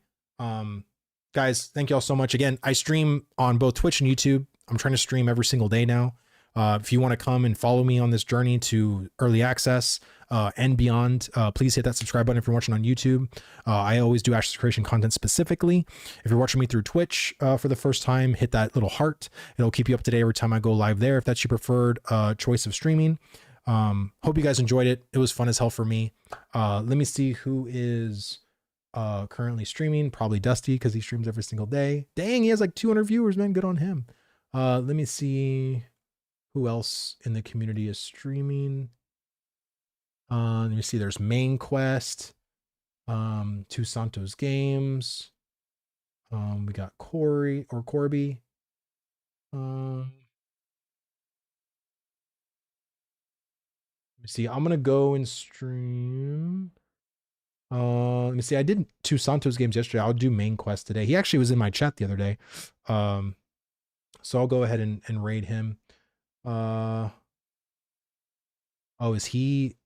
Guys, thank you all so much. Again, I stream on both Twitch and YouTube. I'm trying to stream every single day now. If you want to come and follow me on this journey to early access and beyond, please hit that subscribe button if you're watching on YouTube. I always do Ashes Creation content specifically. If you're watching me through Twitch for the first time, hit that little heart. It'll keep you up to date every time I go live there, if that's your preferred choice of streaming. Hope you guys enjoyed it. It was fun as hell for me. Let me see who is currently streaming. Probably Dusty, because he streams every single day. Dang, he has like 200 viewers, man. Good on him. Let me see who else in the community is streaming. Let me see. There's Main Quest, Two Santos Games. We got Corey or Corby. Let me see. I'm gonna go and stream. Let me see. I did Two Santos Games yesterday. I'll do Main Quest today. He actually was in my chat the other day. So I'll go ahead and raid him. Oh, is he?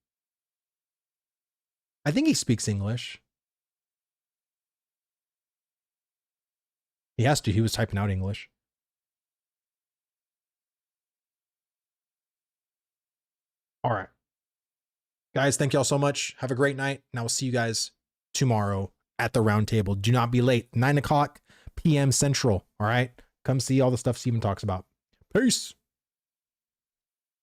I think he speaks English. He has to. He was typing out English. All right. Guys, thank you all so much. Have a great night. And I will see you guys tomorrow at the round table. Do not be late. 9 o'clock p.m. Central. All right. Come see all the stuff Steven talks about. Peace.